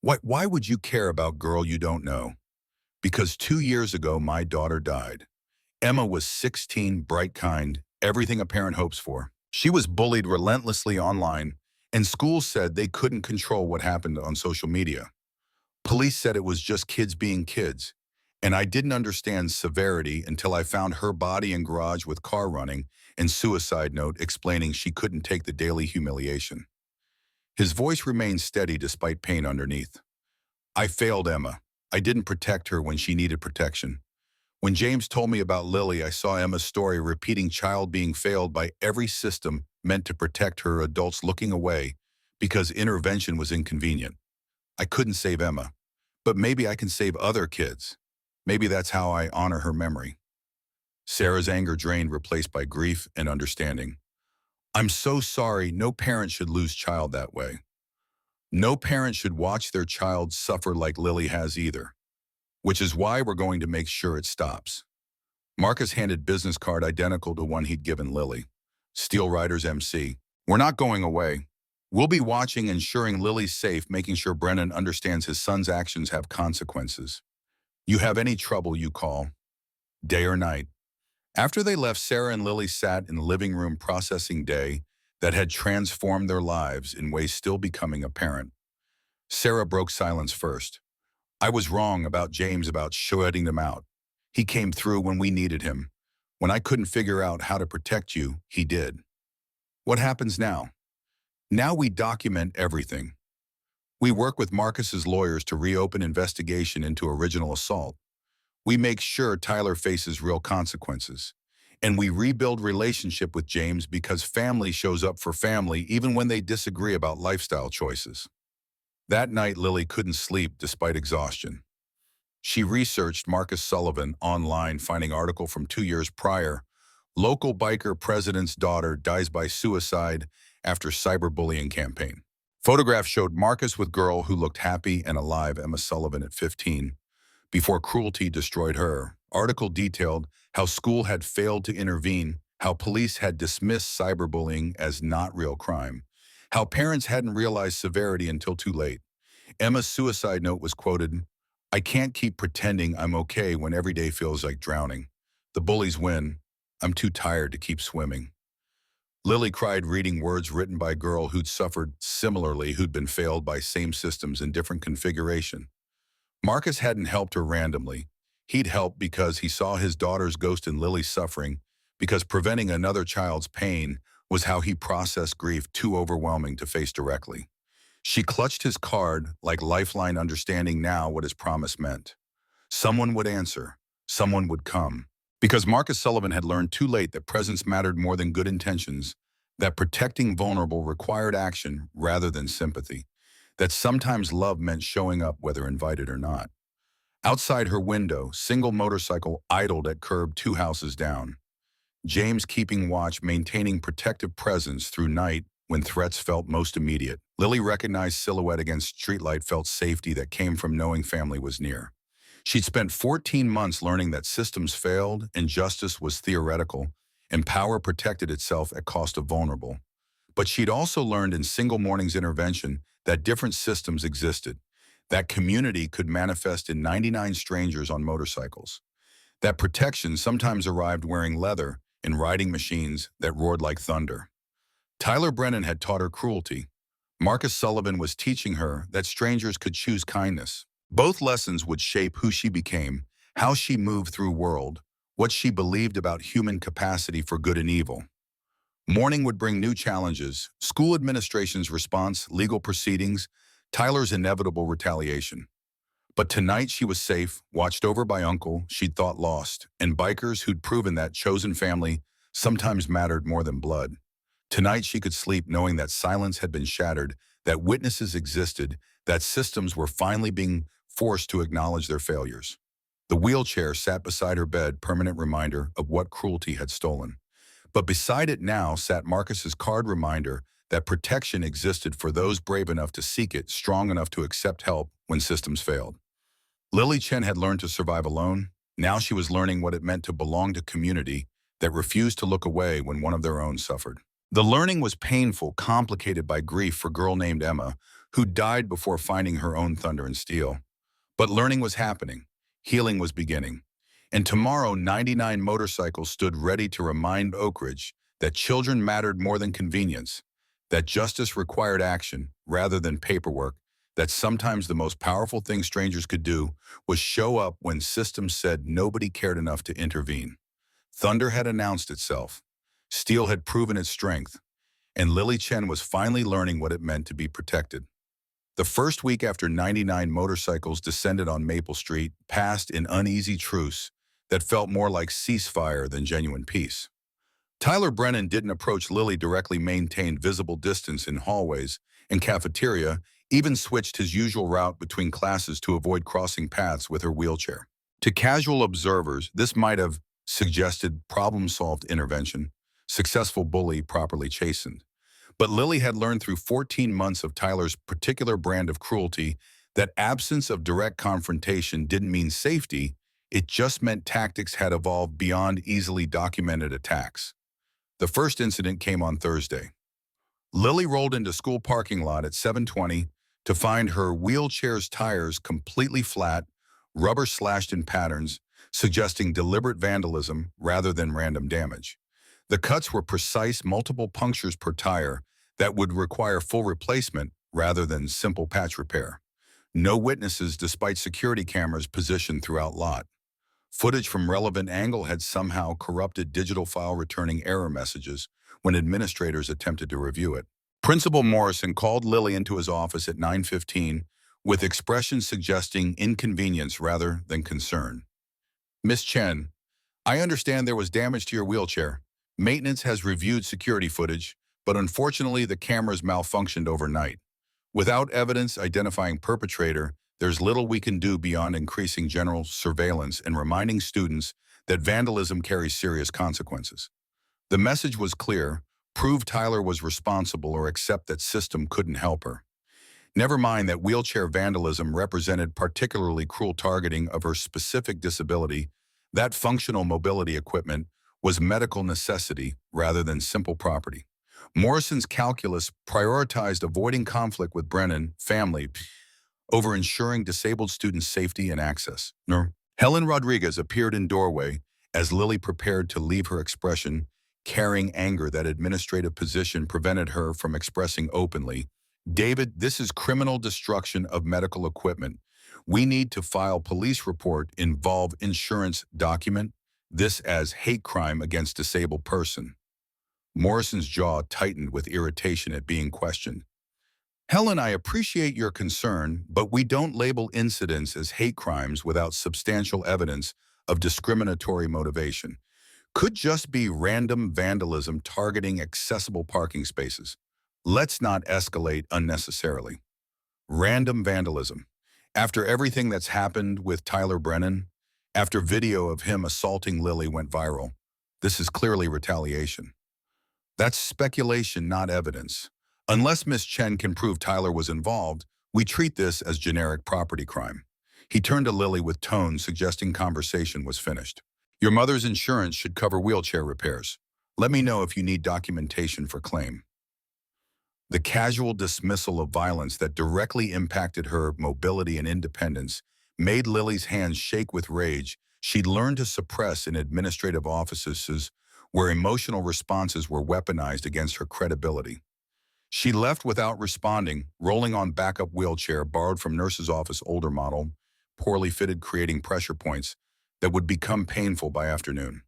why would you care about girl you don't know? Because 2 years ago, my daughter died. Emma was 16, bright, kind, everything a parent hopes for. She was bullied relentlessly online, and schools said they couldn't control what happened on social media. Police said it was just kids being kids, And I didn't understand severity until I found her body in garage with car running and suicide note explaining she couldn't take the daily humiliation. His voice remained steady despite pain underneath. I failed Emma. I didn't protect her when she needed protection. When James told me about Lily, I saw Emma's story repeating child being failed by every system meant to protect her, adults looking away because intervention was inconvenient. I couldn't save Emma, but maybe I can save other kids. Maybe that's how I honor her memory. Sarah's anger drained, replaced by grief and understanding. I'm so sorry. No parent should lose child that way. No parent should watch their child suffer like Lily has either, which is why we're going to make sure it stops. Marcus handed business card identical to one he'd given Lily. Steel Riders MC. We're not going away. We'll be watching, ensuring Lily's safe, making sure Brennan understands his son's actions have consequences. You have any trouble, you call, day or night. After they left, Sarah and Lily sat in the living room processing day that had transformed their lives in ways still becoming apparent. Sarah broke silence first. I was wrong about James, about shutting them out. He came through when we needed him. When I couldn't figure out how to protect you, he did. What happens now? Now we document everything. We work with Marcus's lawyers to reopen investigation into original assault. We make sure Tyler faces real consequences. And we rebuild relationship with James because family shows up for family even when they disagree about lifestyle choices. That night, Lily couldn't sleep despite exhaustion. She researched Marcus Sullivan online, finding article from 2 years prior. Local biker president's daughter dies by suicide after cyberbullying campaign. Photographs showed Marcus with girl who looked happy and alive, Emma Sullivan at 15, before cruelty destroyed her. Article detailed how school had failed to intervene, how police had dismissed cyberbullying as not real crime, how parents hadn't realized severity until too late. Emma's suicide note was quoted, I can't keep pretending I'm okay when every day feels like drowning. The bullies win. I'm too tired to keep swimming. Lily cried reading words written by a girl who'd suffered similarly, who'd been failed by same systems in different configuration. Marcus hadn't helped her randomly. He'd helped because he saw his daughter's ghost in Lily's suffering, because preventing another child's pain was how he processed grief too overwhelming to face directly. She clutched his card like lifeline, understanding now what his promise meant. Someone would answer. Someone would come. Because Marcus Sullivan had learned too late that presence mattered more than good intentions, that protecting vulnerable required action rather than sympathy, that sometimes love meant showing up whether invited or not. Outside her window, single motorcycle idled at curb 2 houses down. James keeping watch, maintaining protective presence through night when threats felt most immediate. Lily recognized silhouette against streetlight, felt safety that came from knowing family was near. She'd spent 14 months learning that systems failed and justice was theoretical, and power protected itself at cost of vulnerable. But she'd also learned in single morning's intervention that different systems existed, that community could manifest in 99 strangers on motorcycles, that protection sometimes arrived wearing leather and riding machines that roared like thunder. Tyler Brennan had taught her cruelty. Marcus Sullivan was teaching her that strangers could choose kindness. Both lessons would shape who she became, how she moved through world, what she believed about human capacity for good and evil. Morning would bring new challenges, school administration's response, legal proceedings, Tyler's inevitable retaliation. But tonight she was safe, watched over by uncle she'd thought lost, and bikers who'd proven that chosen family sometimes mattered more than blood. Tonight she could sleep knowing that silence had been shattered, that witnesses existed, that systems were finally being forced to acknowledge their failures. The wheelchair sat beside her bed, permanent reminder of what cruelty had stolen. But beside it now sat Marcus's card, reminder that protection existed for those brave enough to seek it, strong enough to accept help when systems failed. Lily Chen had learned to survive alone. Now she was learning what it meant to belong to community that refused to look away when one of their own suffered. The learning was painful, complicated by grief for a girl named Emma, who died before finding her own thunder and steel. But learning was happening. Healing was beginning. And tomorrow, 99 motorcycles stood ready to remind Oak Ridge that children mattered more than convenience, that justice required action rather than paperwork, that sometimes the most powerful thing strangers could do was show up when systems said nobody cared enough to intervene. Thunder had announced itself. Steel had proven its strength, and Lily Chen was finally learning what it meant to be protected. The first week after 99 motorcycles descended on Maple Street passed in uneasy truce that felt more like ceasefire than genuine peace. Tyler Brennan didn't approach Lily directly, maintained visible distance in hallways and cafeteria, even switched his usual route between classes to avoid crossing paths with her wheelchair. To casual observers, this might have suggested problem-solved intervention, successful bully properly chastened. But Lily had learned through 14 months of Tyler's particular brand of cruelty that absence of direct confrontation didn't mean safety, it just meant tactics had evolved beyond easily documented attacks. The first incident came on Thursday. Lily rolled into school parking lot at 7:20 to find her wheelchair's tires completely flat, rubber slashed in patterns, suggesting deliberate vandalism rather than random damage. The cuts were precise, multiple punctures per tire that would require full replacement rather than simple patch repair. No witnesses despite security cameras positioned throughout lot. Footage from relevant angle had somehow corrupted digital file returning error messages when administrators attempted to review it. Principal Morrison called Lily into his office at 9:15 with expressions suggesting inconvenience rather than concern. "Miss Chen, I understand there was damage to your wheelchair. Maintenance has reviewed security footage, but unfortunately the cameras malfunctioned overnight. Without evidence identifying perpetrator, there's little we can do beyond increasing general surveillance and reminding students that vandalism carries serious consequences." The message was clear: prove Tyler was responsible or accept that system couldn't help her. Never mind that wheelchair vandalism represented particularly cruel targeting of her specific disability, that functional mobility equipment was medical necessity rather than simple property. Morrison's calculus prioritized avoiding conflict with Brennan family over ensuring disabled students' safety and access. No. Helen Rodriguez appeared in doorway as Lily prepared to leave, her expression carrying anger that administrative position prevented her from expressing openly. "David, this is criminal destruction of medical equipment. We need to file police report, involve insurance, document this as hate crime against disabled person." Morrison's jaw tightened with irritation at being questioned. "Helen, I appreciate your concern, but we don't label incidents as hate crimes without substantial evidence of discriminatory motivation. Could just be random vandalism targeting accessible parking spaces. Let's not escalate unnecessarily." Random vandalism. After everything that's happened with Tyler Brennan, after video of him assaulting Lily went viral, this is clearly retaliation. That's speculation, not evidence. Unless Miss Chen can prove Tyler was involved, we treat this as generic property crime. He turned to Lily with tone suggesting conversation was finished. "Your mother's insurance should cover wheelchair repairs. Let me know if you need documentation for claim." The casual dismissal of violence that directly impacted her mobility and independence made Lily's hands shake with rage she'd learned to suppress in administrative offices where emotional responses were weaponized against her credibility. She left without responding, rolling on backup wheelchair borrowed from nurse's office older model, poorly fitted, creating pressure points that would become painful by afternoon.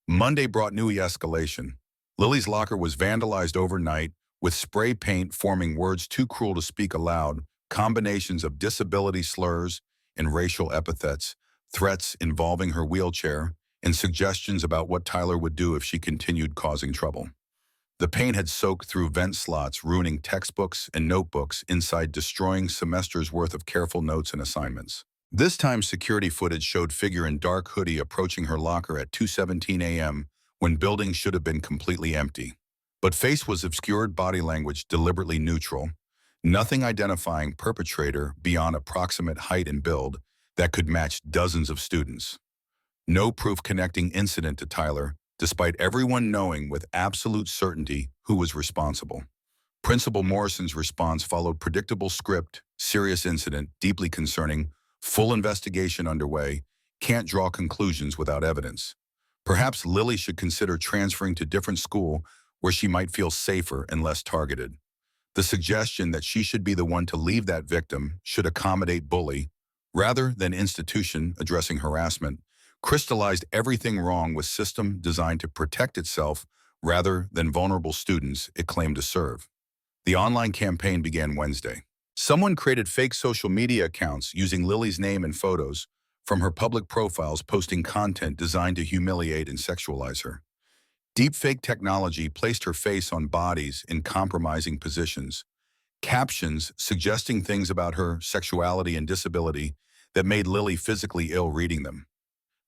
Monday brought new escalation. Lily's locker was vandalized overnight, with spray paint forming words too cruel to speak aloud, combinations of disability slurs and racial epithets, threats involving her wheelchair, and suggestions about what Tyler would do if she continued causing trouble. The paint had soaked through vent slots, ruining textbooks and notebooks inside, destroying semesters' worth of careful notes and assignments. This time, security footage showed figure in dark hoodie approaching her locker at 2:17 a.m. when building should have been completely empty. But face was obscured, body language deliberately neutral, nothing identifying perpetrator beyond approximate height and build that could match dozens of students. No proof connecting incident to Tyler, despite everyone knowing with absolute certainty who was responsible. Principal Morrison's response followed predictable script: serious incident, deeply concerning, full investigation underway, can't draw conclusions without evidence. Perhaps Lily should consider transferring to different school where she might feel safer and less targeted. The suggestion that she should be the one to leave that victim, should accommodate bully, rather than institution addressing harassment, crystallized everything wrong with system designed to protect itself rather than vulnerable students it claimed to serve. The online campaign began Wednesday. Someone created fake social media accounts using Lily's name and photos from her public profiles, posting content designed to humiliate and sexualize her. Deepfake technology placed her face on bodies in compromising positions, captions suggesting things about her sexuality and disability that made Lily physically ill reading them.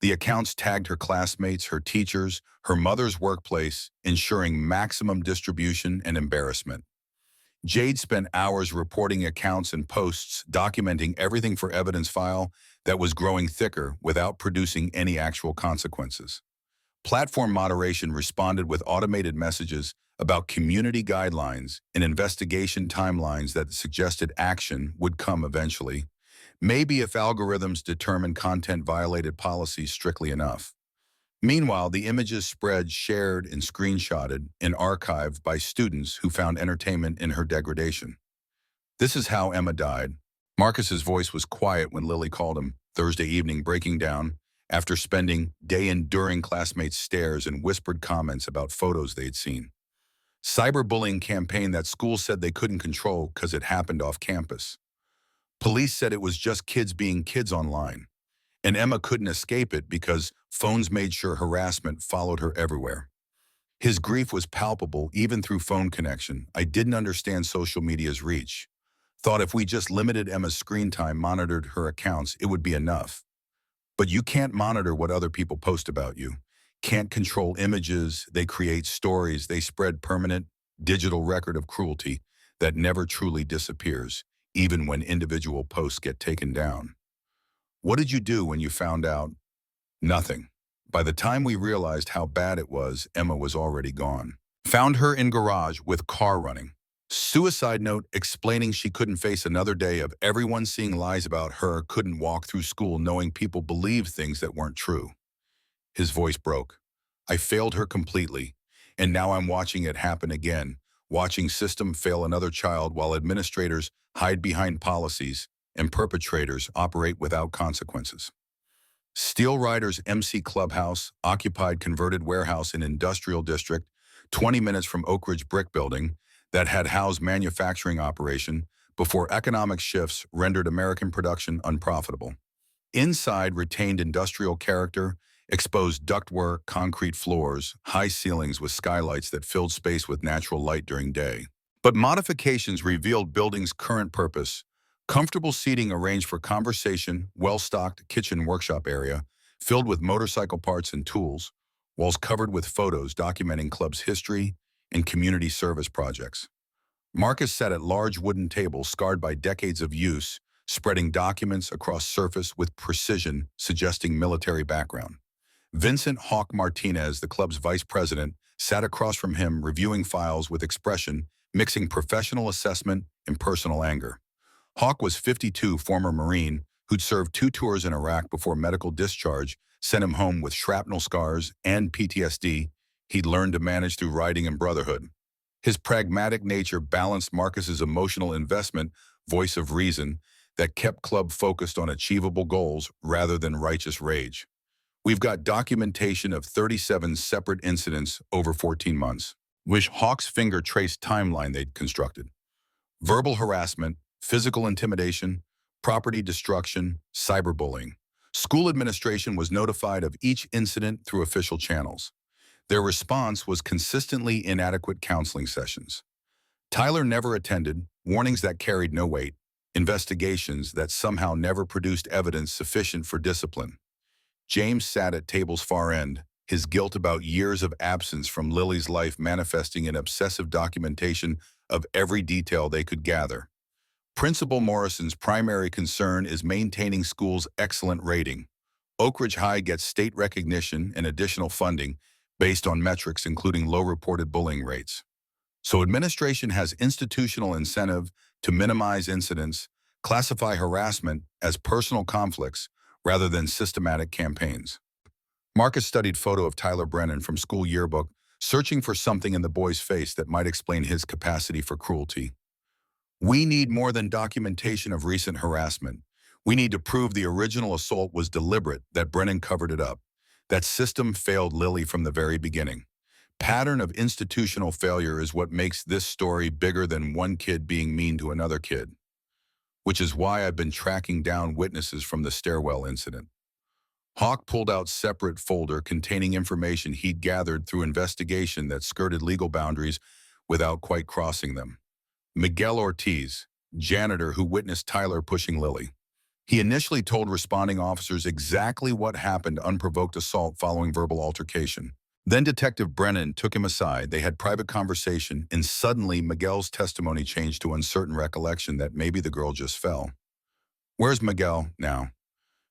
The accounts tagged her classmates, her teachers, her mother's workplace, ensuring maximum distribution and embarrassment. Jade spent hours reporting accounts and posts, documenting everything for evidence file that was growing thicker without producing any actual consequences. Platform moderation responded with automated messages about community guidelines and investigation timelines that suggested action would come eventually, maybe if algorithms determine content violated policies strictly enough. Meanwhile, the images spread, shared, and screenshotted and archived by students who found entertainment in her degradation. This is how Emma died. Marcus's voice was quiet when Lily called him Thursday evening, breaking down after spending day enduring classmates' stares and whispered comments about photos they'd seen. Cyberbullying campaign that schools said they couldn't control because it happened off campus. Police said it was just kids being kids online. And Emma couldn't escape it because phones made sure harassment followed her everywhere. His grief was palpable even through phone connection. I didn't understand social media's reach. Thought if we just limited Emma's screen time, monitored her accounts, it would be enough. But you can't monitor what other people post about you. Can't control images, they create stories, they spread permanent digital record of cruelty that never truly disappears, even when individual posts get taken down. What did you do when you found out? Nothing. By the time we realized how bad it was, Emma was already gone. Found her in garage with car running. Suicide note explaining she couldn't face another day of everyone seeing lies about her, couldn't walk through school knowing people believed things that weren't true. His voice broke. I failed her completely, and now I'm watching it happen again, watching system fail another child while administrators hide behind policies and perpetrators operate without consequences. Steel Riders MC Clubhouse, occupied converted warehouse in industrial district, 20 minutes from Oak Ridge Brick Building, that had housed manufacturing operation before economic shifts rendered American production unprofitable. Inside retained industrial character, exposed ductwork, concrete floors, high ceilings with skylights that filled space with natural light during day. But modifications revealed building's current purpose: comfortable seating arranged for conversation, well-stocked kitchen workshop area, filled with motorcycle parts and tools, walls covered with photos documenting club's history and community service projects. Marcus sat at large wooden tables scarred by decades of use, spreading documents across surface with precision, suggesting military background. Vincent Hawk Martinez, the club's vice president, sat across from him reviewing files with expression, mixing professional assessment and personal anger. Hawk was 52, former Marine, who'd served 2 tours in Iraq before medical discharge sent him home with shrapnel scars and PTSD he'd learned to manage through riding and brotherhood. His pragmatic nature balanced Marcus's emotional investment, voice of reason, that kept club focused on achievable goals rather than righteous rage. We've got documentation of 37 separate incidents over 14 months, which Hawk's finger traced timeline they'd constructed. Verbal harassment, physical intimidation, property destruction, cyberbullying. School administration was notified of each incident through official channels. Their response was consistently inadequate counseling sessions. Tyler never attended, warnings that carried no weight, investigations that somehow never produced evidence sufficient for discipline. James sat at table's far end, his guilt about years of absence from Lily's life manifesting in obsessive documentation of every detail they could gather. Principal Morrison's primary concern is maintaining school's excellent rating. Oak Ridge High gets state recognition and additional funding based on metrics including low reported bullying rates. So administration has institutional incentive to minimize incidents, classify harassment as personal conflicts rather than systematic campaigns. Marcus studied photo of Tyler Brennan from school yearbook, searching for something in the boy's face that might explain his capacity for cruelty. We need more than documentation of recent harassment. We need to prove the original assault was deliberate, that Brennan covered it up. That system failed Lily from the very beginning. Pattern of institutional failure is what makes this story bigger than one kid being mean to another kid, which is why I've been tracking down witnesses from the stairwell incident. Hawk pulled out separate folder containing information he'd gathered through investigation that skirted legal boundaries without quite crossing them. Miguel Ortiz, janitor who witnessed Tyler pushing Lily. He initially told responding officers exactly what happened: unprovoked assault following verbal altercation. Then Detective Brennan took him aside. They had private conversation, and suddenly Miguel's testimony changed to uncertain recollection that maybe the girl just fell. Where's Miguel now?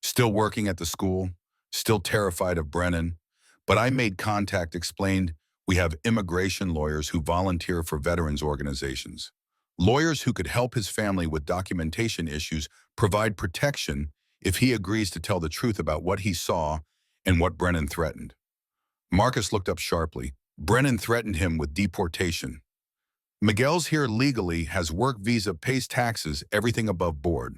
Still working at the school, still terrified of Brennan. But I made contact, explained, we have immigration lawyers who volunteer for veterans organizations. Lawyers who could help his family with documentation issues, provide protection if he agrees to tell the truth about what he saw and what Brennan threatened. Marcus looked up sharply. Brennan threatened him with deportation. Miguel's here legally, has work visa, pays taxes, everything above board.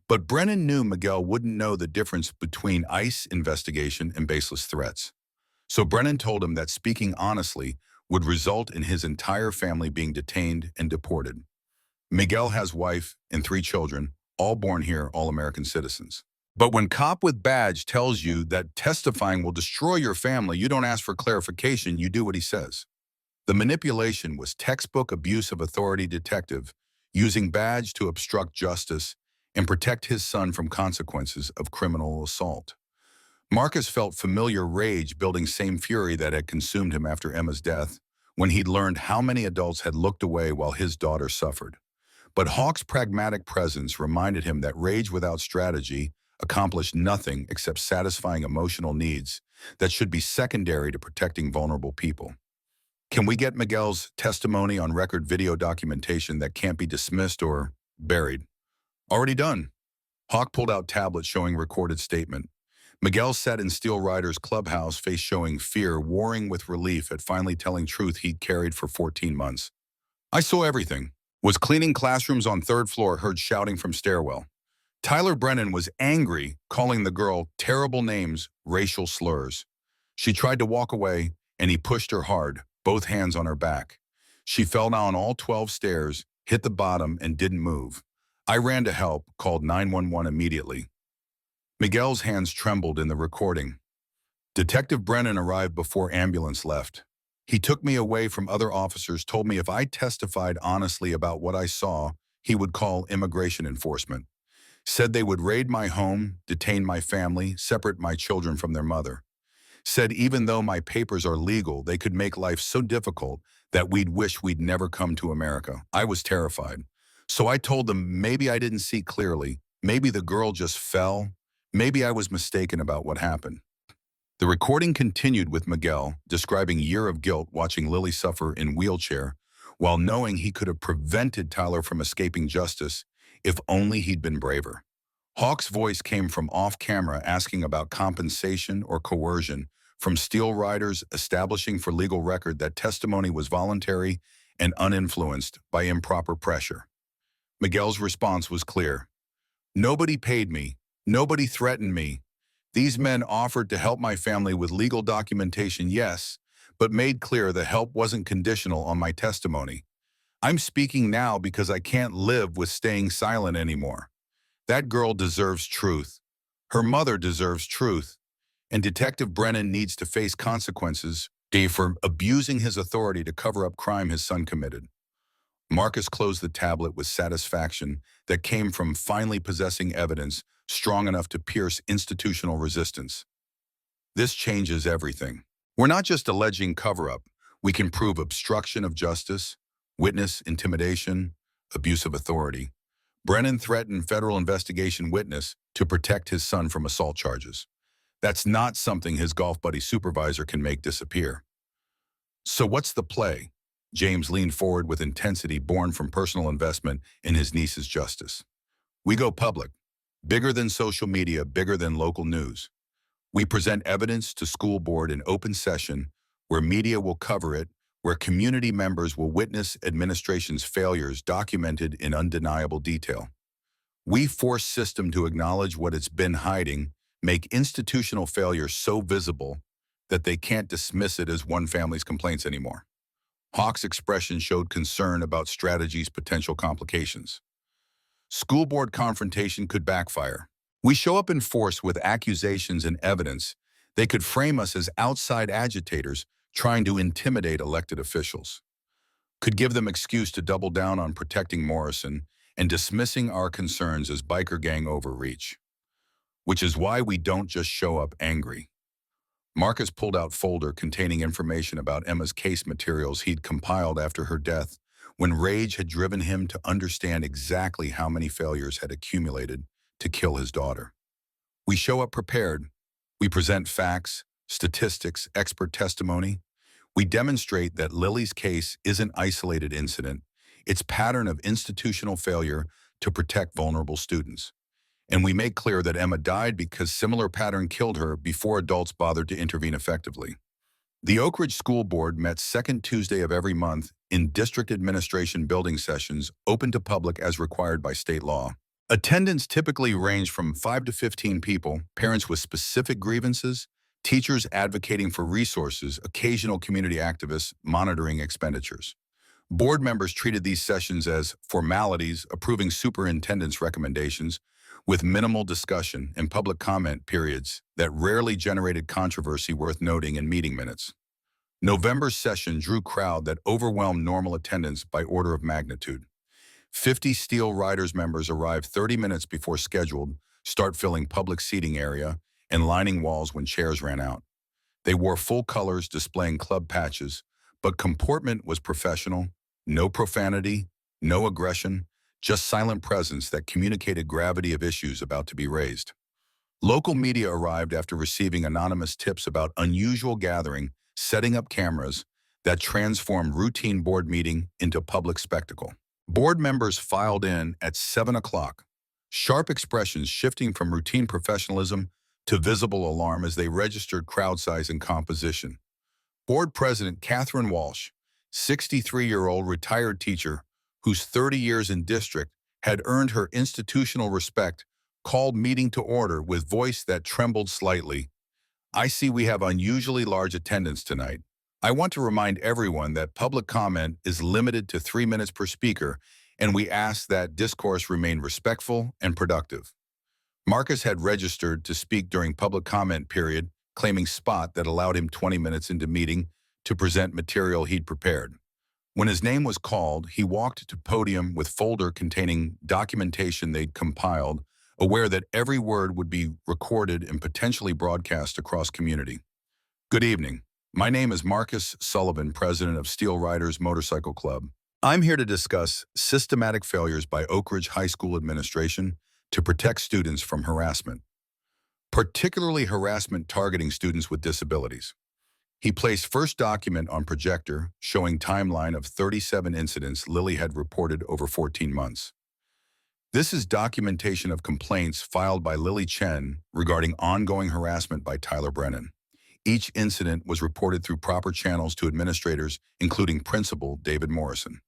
But Brennan knew Miguel wouldn't know the difference between ICE investigation and baseless threats. So Brennan told him that speaking honestly would result in his entire family being detained and deported. Miguel has wife and 3 children, all born here, all American citizens. But when cop with badge tells you that testifying will destroy your family, you don't ask for clarification, you do what he says. The manipulation was textbook abuse of authority. Detective using badge to obstruct justice and protect his son from consequences of criminal assault. Marcus felt familiar rage building, same fury that had consumed him after Emma's death, when he'd learned how many adults had looked away while his daughter suffered. But Hawk's pragmatic presence reminded him that rage without strategy accomplished nothing except satisfying emotional needs that should be secondary to protecting vulnerable people. Can we get Miguel's testimony on record, video documentation that can't be dismissed or buried? Already done. Hawk pulled out tablet showing recorded statement. Miguel sat in Steel Rider's clubhouse, face showing fear, warring with relief at finally telling truth he'd carried for 14 months. I saw everything. Was cleaning classrooms on 3rd floor, heard shouting from stairwell. Tyler Brennan was angry, calling the girl terrible names, racial slurs. She tried to walk away, and he pushed her hard, both hands on her back. She fell down all 12 stairs, hit the bottom, and didn't move. I ran to help, called 911 immediately. Miguel's hands trembled in the recording. Detective Brennan arrived before ambulance left. He took me away from other officers, told me if I testified honestly about what I saw, he would call immigration enforcement. Said they would raid my home, detain my family, separate my children from their mother. Said even though my papers are legal, they could make life so difficult that we'd wish we'd never come to America. I was terrified. So I told them maybe I didn't see clearly, maybe the girl just fell, maybe I was mistaken about what happened. The recording continued with Miguel describing year of guilt watching Lily suffer in wheelchair while knowing he could have prevented Tyler from escaping justice if only he'd been braver. Hawk's voice came from off-camera asking about compensation or coercion from Steel Riders, establishing for legal record that testimony was voluntary and uninfluenced by improper pressure. Miguel's response was clear. Nobody paid me. Nobody threatened me. These men offered to help my family with legal documentation, yes, but made clear the help wasn't conditional on my testimony. I'm speaking now because I can't live with staying silent anymore. That girl deserves truth. Her mother deserves truth. And Detective Brennan needs to face consequences for abusing his authority to cover up crime his son committed. Marcus closed the tablet with satisfaction that came from finally possessing evidence strong enough to pierce institutional resistance. This changes everything. We're not just alleging cover-up. We can prove obstruction of justice, witness intimidation, abuse of authority. Brennan threatened federal investigation witness to protect his son from assault charges. That's not something his golf buddy supervisor can make disappear. So what's the play? James leaned forward with intensity born from personal investment in his niece's justice. We go public. Bigger than social media, bigger than local news. We present evidence to school board in open session where media will cover it, where community members will witness administration's failures documented in undeniable detail. We force system to acknowledge what it's been hiding, make institutional failure so visible that they can't dismiss it as one family's complaints anymore. Hawk's expression showed concern about strategy's potential complications. School board confrontation could backfire. We show up in force with accusations and evidence. They could frame us as outside agitators trying to intimidate elected officials. Could give them excuse to double down on protecting Morrison and dismissing our concerns as biker gang overreach. Which is why we don't just show up angry. Marcus pulled out folder containing information about Emma's case materials he'd compiled after her death, when rage had driven him to understand exactly how many failures had accumulated to kill his daughter. We show up prepared. We present facts, statistics, expert testimony. We demonstrate that Lily's case isn't an isolated incident. It's a pattern of institutional failure to protect vulnerable students. And we make clear that Emma died because similar pattern killed her before adults bothered to intervene effectively. The Oak Ridge School Board met second Tuesday of every month in district administration building sessions open to public as required by state law. Attendance typically ranged from 5 to 15 people, parents with specific grievances, teachers advocating for resources, occasional community activists monitoring expenditures. Board members treated these sessions as formalities, approving superintendent's recommendations, with minimal discussion and public comment periods that rarely generated controversy worth noting in meeting minutes. November's session drew crowd that overwhelmed normal attendance by order of magnitude. 50 Steel Riders members arrived 30 minutes before scheduled, start filling public seating area and lining walls when chairs ran out. They wore full colors displaying club patches, but comportment was professional, no profanity, no aggression, just silent presence that communicated gravity of issues about to be raised. Local media arrived after receiving anonymous tips about unusual gathering, setting up cameras that transformed routine board meeting into public spectacle. Board members filed in at 7 o'clock, sharp expressions shifting from routine professionalism to visible alarm as they registered crowd size and composition. Board President Catherine Walsh, 63-year-old retired teacher, whose 30 years in district had earned her institutional respect, called meeting to order with voice that trembled slightly. I see we have unusually large attendance tonight. I want to remind everyone that public comment is limited to 3 minutes per speaker, and we ask that discourse remain respectful and productive. Marcus had registered to speak during public comment period, claiming spot that allowed him 20 minutes into meeting to present material he'd prepared. When his name was called, he walked to podium with folder containing documentation they'd compiled, aware that every word would be recorded and potentially broadcast across community. Good evening. My name is Marcus Sullivan, president of Steel Riders Motorcycle Club. I'm here to discuss systematic failures by Oak Ridge High School administration to protect students from harassment, particularly harassment targeting students with disabilities. He placed first document on projector showing timeline of 37 incidents Lily had reported over 14 months. This is documentation of complaints filed by Lily Chen regarding ongoing harassment by Tyler Brennan. Each incident was reported through proper channels to administrators, including Principal David Morrison.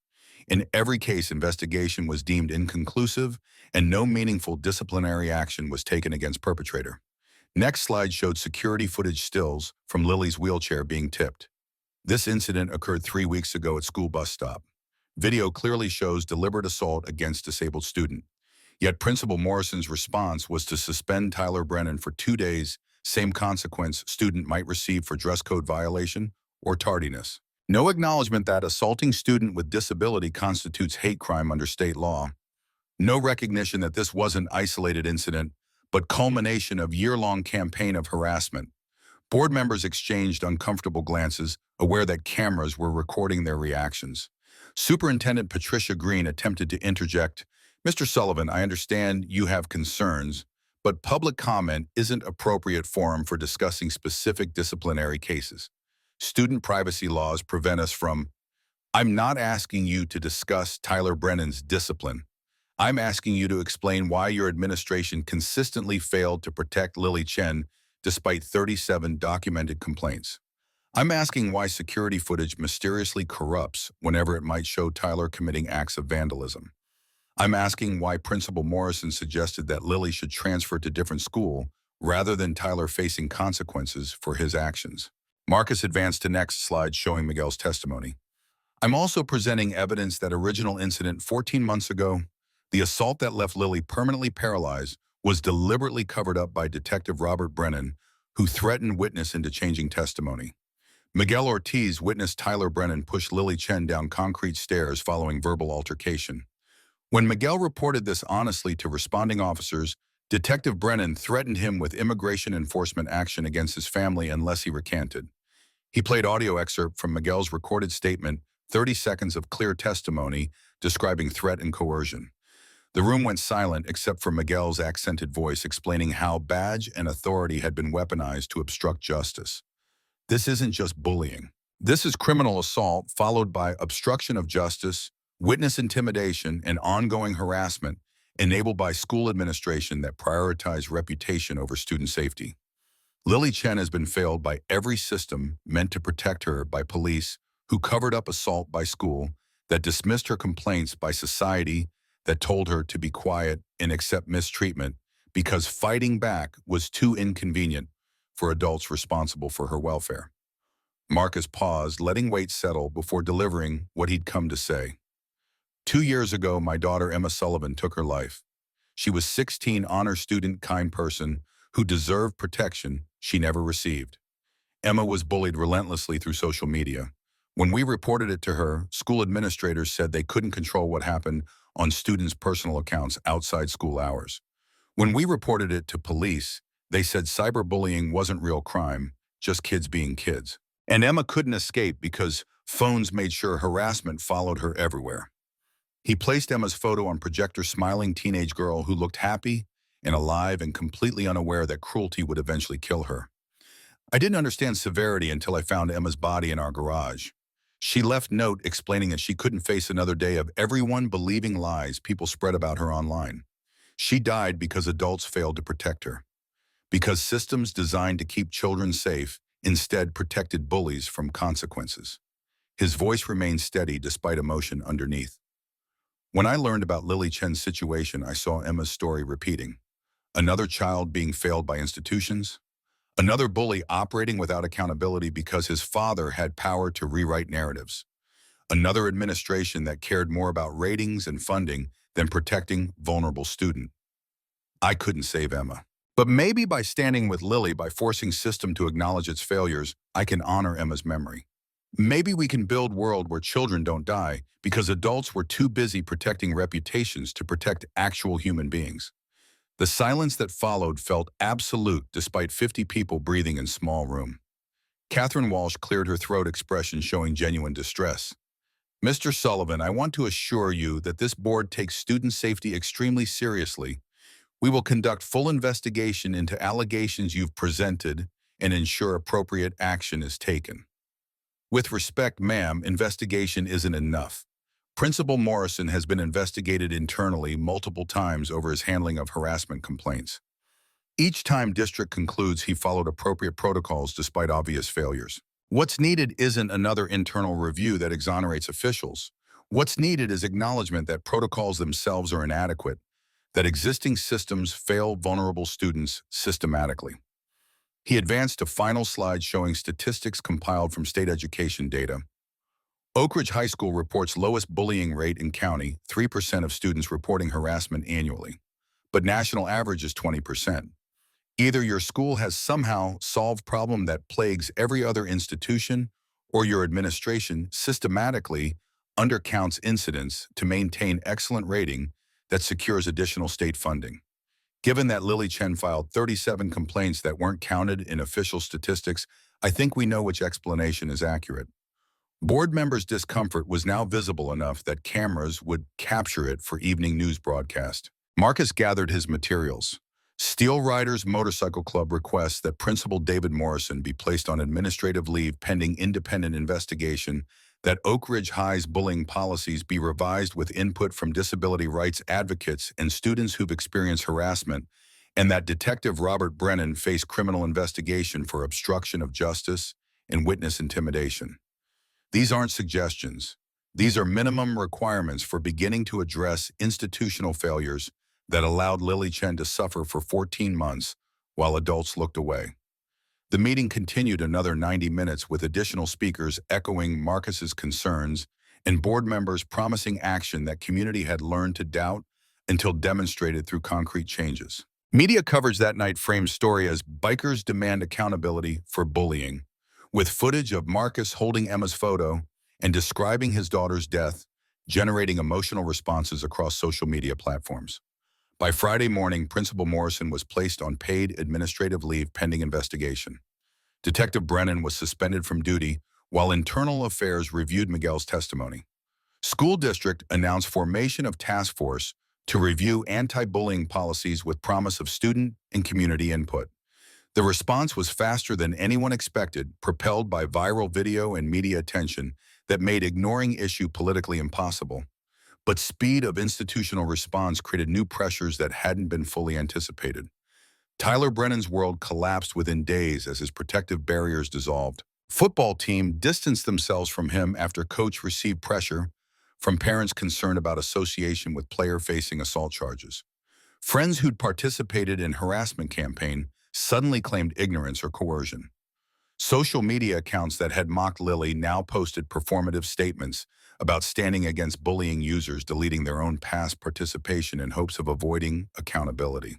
In every case, investigation was deemed inconclusive and no meaningful disciplinary action was taken against perpetrator. Next slide showed security footage stills from Lily's wheelchair being tipped. This incident occurred 3 weeks ago at school bus stop. Video clearly shows deliberate assault against disabled student. Yet Principal Morrison's response was to suspend Tyler Brennan for 2 days, same consequence student might receive for dress code violation or tardiness. No acknowledgement that assaulting student with disability constitutes hate crime under state law. No recognition that this wasn't an isolated incident, but culmination of year-long campaign of harassment. Board members exchanged uncomfortable glances, aware that cameras were recording their reactions. Superintendent Patricia Green attempted to interject, "Mr. Sullivan, I understand you have concerns, but public comment isn't appropriate forum for discussing specific disciplinary cases. Student privacy laws prevent us from." "I'm not asking you to discuss Tyler Brennan's discipline. I'm asking you to explain why your administration consistently failed to protect Lily Chen despite 37 documented complaints." I'm asking why security footage mysteriously corrupts whenever it might show Tyler committing acts of vandalism. I'm asking why Principal Morrison suggested that Lily should transfer to different school rather than Tyler facing consequences for his actions. Marcus advanced to next slide showing Miguel's testimony. I'm also presenting evidence that original incident 14 months ago, the assault that left Lily permanently paralyzed, was deliberately covered up by Detective Robert Brennan, who threatened witness into changing testimony. Miguel Ortiz witnessed Tyler Brennan push Lily Chen down concrete stairs following verbal altercation. When Miguel reported this honestly to responding officers, Detective Brennan threatened him with immigration enforcement action against his family unless he recanted. He played audio excerpt from Miguel's recorded statement, 30 seconds of clear testimony describing threat and coercion. The room went silent except for Miguel's accented voice explaining how badge and authority had been weaponized to obstruct justice. This isn't just bullying. This is criminal assault followed by obstruction of justice, witness intimidation, and ongoing harassment enabled by school administration that prioritize reputation over student safety. Lily Chen has been failed by every system meant to protect her by police who covered up assault by school, that dismissed her complaints by society, that told her to be quiet and accept mistreatment because fighting back was too inconvenient for adults responsible for her welfare. Marcus paused, letting weight settle before delivering what he'd come to say. 2 years ago, my daughter Emma Sullivan took her life. She was 16, honor student, kind person who deserved protection she never received. Emma was bullied relentlessly through social media. When we reported it to her, school administrators said they couldn't control what happened on students' personal accounts outside school hours. When we reported it to police, they said cyberbullying wasn't real crime, just kids being kids. And Emma couldn't escape because phones made sure harassment followed her everywhere. He placed Emma's photo on projector, smiling teenage girl who looked happy and alive and completely unaware that cruelty would eventually kill her. I didn't understand severity until I found Emma's body in our garage. She left note explaining that she couldn't face another day of everyone believing lies people spread about her online. She died because adults failed to protect her. Because systems designed to keep children safe instead protected bullies from consequences. His voice remained steady despite emotion underneath. When I learned about Lily Chen's situation, I saw Emma's story repeating. Another child being failed by institutions. Another bully operating without accountability because his father had power to rewrite narratives. Another administration that cared more about ratings and funding than protecting vulnerable students. I couldn't save Emma. But maybe by standing with Lily, by forcing system to acknowledge its failures, I can honor Emma's memory. Maybe we can build a world where children don't die because adults were too busy protecting reputations to protect actual human beings. The silence that followed felt absolute despite 50 people breathing in small room. Catherine Walsh cleared her throat, expression showing genuine distress. Mr. Sullivan, I want to assure you that this board takes student safety extremely seriously. We will conduct full investigation into allegations you've presented and ensure appropriate action is taken. With respect, ma'am, investigation isn't enough. Principal Morrison has been investigated internally multiple times over his handling of harassment complaints. Each time district concludes he followed appropriate protocols despite obvious failures. What's needed isn't another internal review that exonerates officials. What's needed is acknowledgement that protocols themselves are inadequate, that existing systems fail vulnerable students systematically. He advanced to final slide showing statistics compiled from state education data. Oak Ridge High School reports lowest bullying rate in county, 3% of students reporting harassment annually. But national average is 20%. Either your school has somehow solved problem that plagues every other institution, or your administration systematically undercounts incidents to maintain excellent rating that secures additional state funding. Given that Lily Chen filed 37 complaints that weren't counted in official statistics, I think we know which explanation is accurate. Board members' discomfort was now visible enough that cameras would capture it for evening news broadcast. Marcus gathered his materials. Steel Riders Motorcycle Club requests that Principal David Morrison be placed on administrative leave pending independent investigation, that Oak Ridge High's bullying policies be revised with input from disability rights advocates and students who've experienced harassment, and that Detective Robert Brennan face criminal investigation for obstruction of justice and witness intimidation. These aren't suggestions. These are minimum requirements for beginning to address institutional failures that allowed Lily Chen to suffer for 14 months while adults looked away. The meeting continued another 90 minutes with additional speakers echoing Marcus's concerns and board members promising action that community had learned to doubt until demonstrated through concrete changes. Media coverage that night framed story as bikers demand accountability for bullying, with footage of Marcus holding Emma's photo and describing his daughter's death, generating emotional responses across social media platforms. By Friday morning, Principal Morrison was placed on paid administrative leave pending investigation. Detective Brennan was suspended from duty while Internal Affairs reviewed Miguel's testimony. School district announced formation of task force to review anti-bullying policies with promise of student and community input. The response was faster than anyone expected, propelled by viral video and media attention that made ignoring issue politically impossible. But speed of institutional response created new pressures that hadn't been fully anticipated. Tyler Brennan's world collapsed within days as his protective barriers dissolved. Football team distanced themselves from him after coach received pressure from parents concerned about association with player facing assault charges. Friends who'd participated in harassment campaign suddenly claimed ignorance or coercion. Social media accounts that had mocked Lily now posted performative statements about standing against bullying users, deleting their own past participation in hopes of avoiding accountability.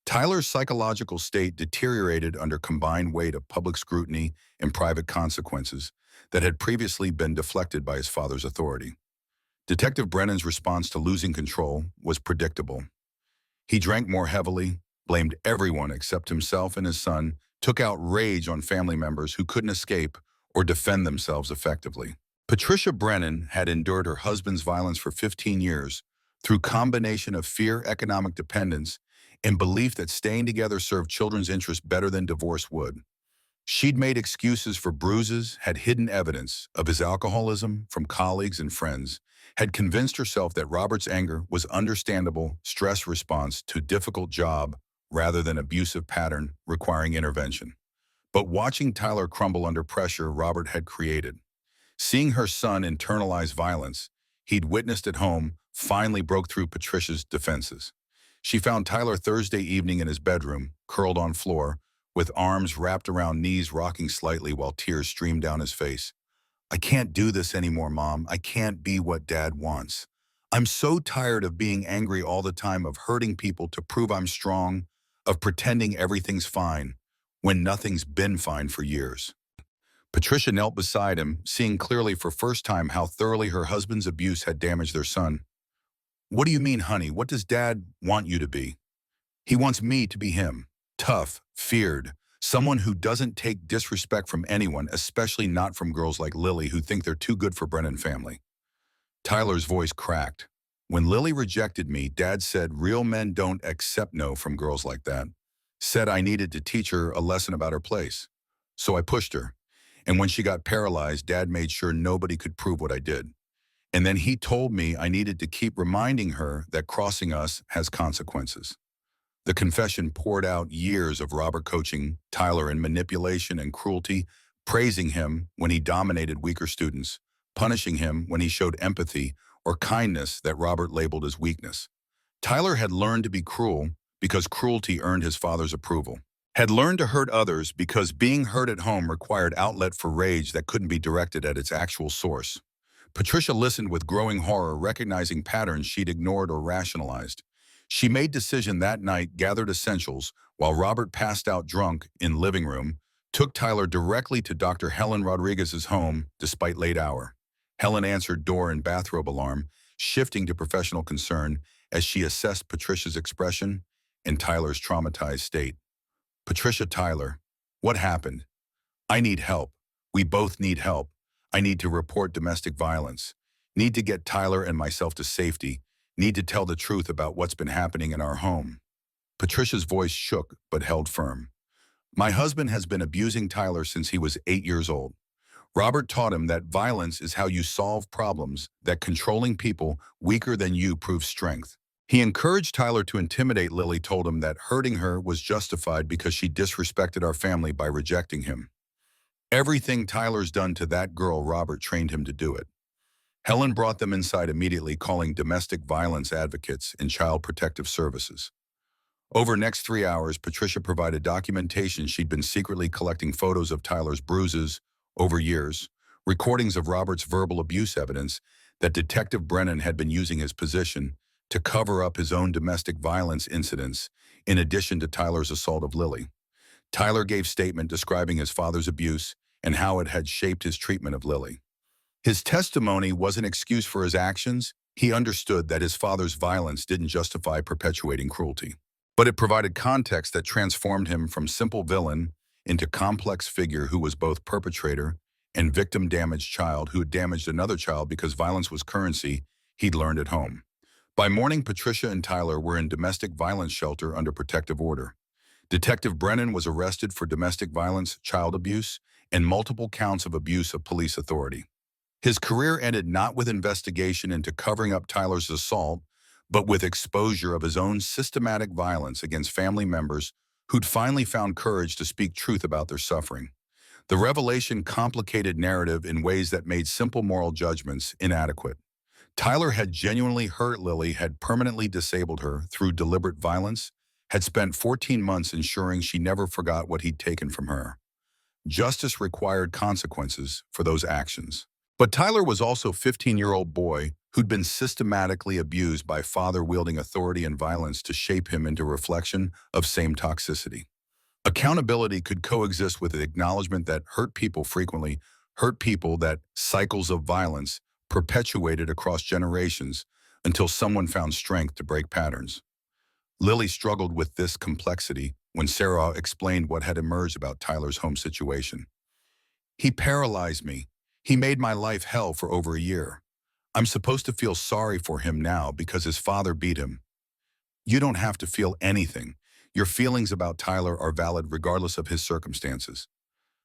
Tyler's psychological state deteriorated under combined weight of public scrutiny and private consequences that had previously been deflected by his father's authority. Detective Brennan's response to losing control was predictable. He drank more heavily, blamed everyone except himself and his son, took out rage on family members who couldn't escape or defend themselves effectively. Patricia Brennan had endured her husband's violence for 15 years through combination of fear, economic dependence, and belief that staying together served children's interests better than divorce would. She'd made excuses for bruises, had hidden evidence of his alcoholism from colleagues and friends, had convinced herself that Robert's anger was understandable stress response to a difficult job rather than abusive pattern requiring intervention. But watching Tyler crumble under pressure Robert had created, seeing her son internalize violence he'd witnessed at home, finally broke through Patricia's defenses. She found Tyler Thursday evening in his bedroom, curled on floor, with arms wrapped around knees rocking slightly while tears streamed down his face. "I can't do this anymore, Mom. I can't be what Dad wants. I'm so tired of being angry all the time, of hurting people to prove I'm strong, of pretending everything's fine, when nothing's been fine for years." Patricia knelt beside him, seeing clearly for first time how thoroughly her husband's abuse had damaged their son. "What do you mean, honey? What does Dad want you to be?" "He wants me to be him. Tough, feared, someone who doesn't take disrespect from anyone, especially not from girls like Lily who think they're too good for Brennan family." Tyler's voice cracked. "When Lily rejected me, Dad said real men don't accept no from girls like that. Said I needed to teach her a lesson about her place. So I pushed her. And when she got paralyzed, Dad made sure nobody could prove what I did. And then he told me I needed to keep reminding her that crossing us has consequences." The confession poured out years of Robert coaching Tyler in manipulation and cruelty, praising him when he dominated weaker students, punishing him when he showed empathy or kindness that Robert labeled as weakness. Tyler had learned to be cruel because cruelty earned his father's approval. Had learned to hurt others because being hurt at home required outlet for rage that couldn't be directed at its actual source. Patricia listened with growing horror, recognizing patterns she'd ignored or rationalized. She made decision that night, gathered essentials, while Robert passed out drunk in living room, took Tyler directly to Dr. Helen Rodriguez's home despite late hour. Helen answered door and bathrobe alarm, shifting to professional concern as she assessed Patricia's expression and Tyler's traumatized state. "Patricia, Tyler, what happened? I need help. We both need help. I need to report domestic violence. Need to get Tyler and myself to safety. Need to tell the truth about what's been happening in our home." Patricia's voice shook but held firm. "My husband has been abusing Tyler since he was 8 years old. Robert taught him that violence is how you solve problems, that controlling people weaker than you proves strength. He encouraged Tyler to intimidate Lily, told him that hurting her was justified because she disrespected our family by rejecting him. Everything Tyler's done to that girl, Robert trained him to do it. Helen brought them inside immediately, calling domestic violence advocates and child protective services. Over next 3 hours, Patricia provided documentation she'd been secretly collecting photos of Tyler's bruises over years, recordings of Robert's verbal abuse evidence that Detective Brennan had been using his position to cover up his own domestic violence incidents, in addition to Tyler's assault of Lily. Tyler gave statement describing his father's abuse and how it had shaped his treatment of Lily. His testimony was an excuse for his actions. He understood that his father's violence didn't justify perpetuating cruelty, but it provided context that transformed him from simple villain into complex figure who was both perpetrator and victim-damaged child who had damaged another child because violence was currency he'd learned at home. By morning, Patricia and Tyler were in domestic violence shelter under protective order. Detective Brennan was arrested for domestic violence, child abuse, and multiple counts of abuse of police authority. His career ended not with investigation into covering up Tyler's assault, but with exposure of his own systematic violence against family members who'd finally found courage to speak truth about their suffering. The revelation complicated narrative in ways that made simple moral judgments inadequate. Tyler had genuinely hurt Lily, had permanently disabled her through deliberate violence, had spent 14 months ensuring she never forgot what he'd taken from her. Justice required consequences for those actions. But Tyler was also a 15-year-old boy who'd been systematically abused by father wielding authority and violence to shape him into a reflection of same toxicity. Accountability could coexist with the acknowledgement that hurt people frequently hurt people, that cycles of violence perpetuated across generations until someone found strength to break patterns. Lily struggled with this complexity when Sarah explained what had emerged about Tyler's home situation. "He paralyzed me. He made my life hell for over a year. I'm supposed to feel sorry for him now because his father beat him." "You don't have to feel anything. Your feelings about Tyler are valid regardless of his circumstances."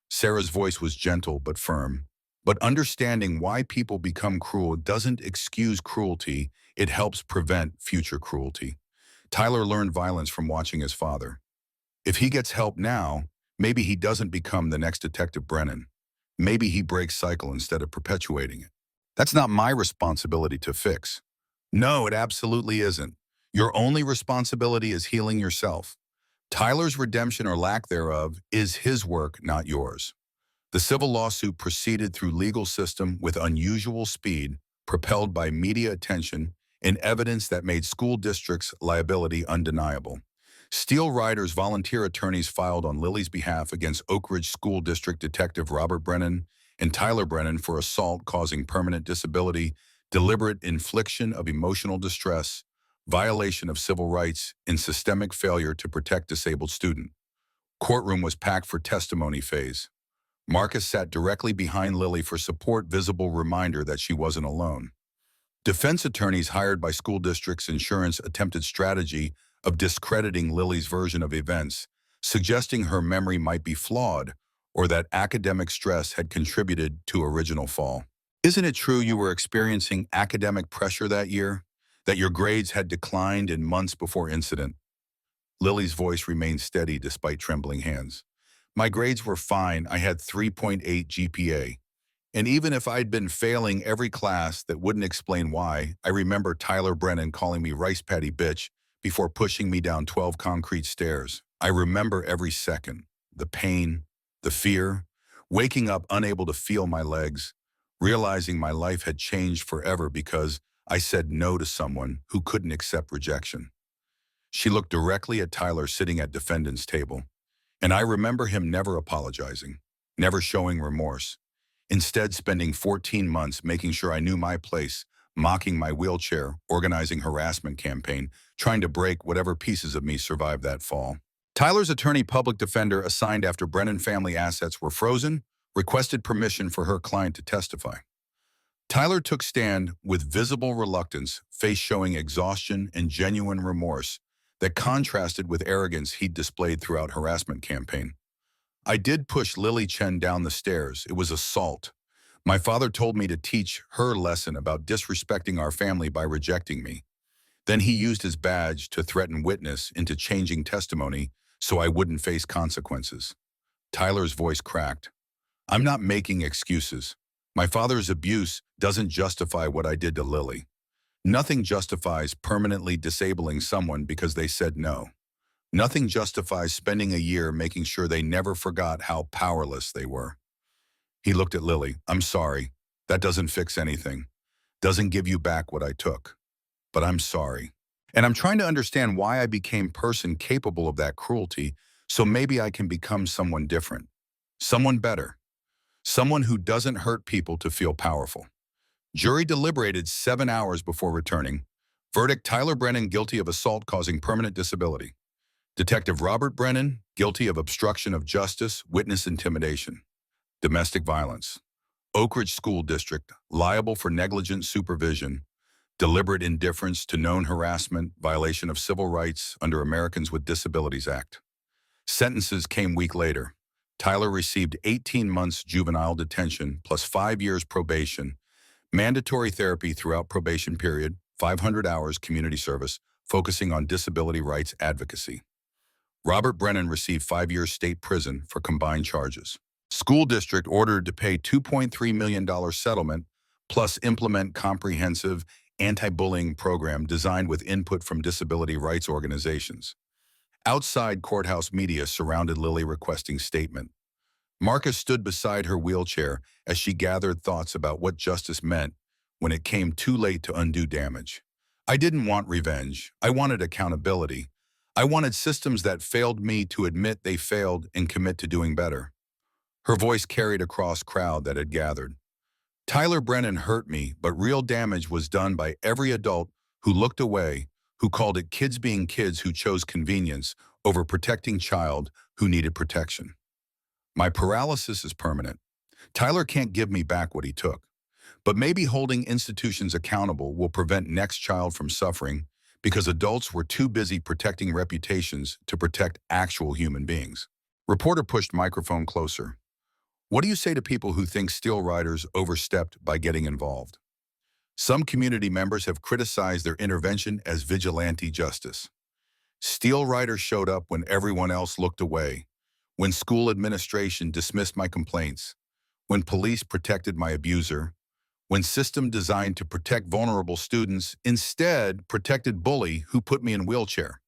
Sarah's voice was gentle but firm. "But understanding why people become cruel doesn't excuse cruelty, it helps prevent future cruelty." Tyler learned violence from watching his father. If he gets help now, maybe he doesn't become the next Detective Brennan. Maybe he breaks cycle instead of perpetuating it. "That's not my responsibility to fix." "No, it absolutely isn't. Your only responsibility is healing yourself. Tyler's redemption or lack thereof is his work, not yours." The civil lawsuit proceeded through legal system with unusual speed, propelled by media attention and evidence that made school districts' liability undeniable. Steel Riders volunteer attorneys filed on Lily's behalf against Oak Ridge School District Detective Robert Brennan and Tyler Brennan for assault causing permanent disability, deliberate infliction of emotional distress, violation of civil rights, and systemic failure to protect disabled student. Courtroom was packed for testimony phase. Marcus sat directly behind Lily for support, visible reminder that she wasn't alone. Defense attorneys hired by school districts' insurance attempted strategy of discrediting Lily's version of events, suggesting her memory might be flawed or that academic stress had contributed to original fall. "Isn't it true you were experiencing academic pressure that year? That your grades had declined in months before incident?" Lily's voice remained steady despite trembling hands. "My grades were fine. I had 3.8 GPA. And even if I'd been failing every class, that wouldn't explain why." I remember Tyler Brennan calling me rice patty bitch before pushing me down 12 concrete stairs. I remember every second. The pain, the fear, waking up unable to feel my legs, realizing my life had changed forever because I said no to someone who couldn't accept rejection. She looked directly at Tyler sitting at defendant's table, and I remember him never apologizing, never showing remorse. Instead, spending 14 months making sure I knew my place, mocking my wheelchair, organizing harassment campaign, trying to break whatever pieces of me survived that fall. Tyler's attorney, public defender assigned after Brennan family assets were frozen, requested permission for her client to testify. Tyler took stand with visible reluctance, face showing exhaustion and genuine remorse that contrasted with arrogance he'd displayed throughout harassment campaign. "I did push Lily Chen down the stairs. It was assault. My father told me to teach her lesson about disrespecting our family by rejecting me. Then he used his badge to threaten witness into changing testimony so I wouldn't face consequences." Tyler's voice cracked. I'm not making excuses. My father's abuse doesn't justify what I did to Lily. Nothing justifies permanently disabling someone because they said no. Nothing justifies spending a year making sure they never forgot how powerless they were. He looked at Lily. I'm sorry. That doesn't fix anything. Doesn't give you back what I took. But I'm sorry. And I'm trying to understand why I became person capable of that cruelty, so maybe I can become someone different. Someone better. Someone who doesn't hurt people to feel powerful. Jury deliberated 7 hours before returning. Verdict: Tyler Brennan guilty of assault causing permanent disability. Detective Robert Brennan guilty of obstruction of justice, witness intimidation. Domestic violence. Oak Ridge School District liable for negligent supervision, deliberate indifference to known harassment, violation of civil rights under Americans with Disabilities Act. Sentences came week later. Tyler received 18 months juvenile detention plus 5 years probation, mandatory therapy throughout probation period, 500 hours community service, focusing on disability rights advocacy. Robert Brennan received 5 years state prison for combined charges. School district ordered to pay $2.3 million settlement plus implement comprehensive anti-bullying program designed with input from disability rights organizations. Outside courthouse media surrounded Lily requesting statement. Marcus stood beside her wheelchair as she gathered thoughts about what justice meant when it came too late to undo damage. I didn't want revenge. I wanted accountability. I wanted systems that failed me to admit they failed and commit to doing better. Her voice carried across crowd that had gathered. Tyler Brennan hurt me, but real damage was done by every adult who looked away, who called it kids being kids, who chose convenience over protecting child who needed protection. My paralysis is permanent. Tyler can't give me back what he took. But maybe holding institutions accountable will prevent next child from suffering because adults were too busy protecting reputations to protect actual human beings. Reporter pushed microphone closer. What do you say to people who think steel riders overstepped by getting involved? Some community members have criticized their intervention as vigilante justice. Steel riders showed up when everyone else looked away, when school administration dismissed my complaints, when police protected my abuser, when system designed to protect vulnerable students instead protected bully who put me in wheelchair.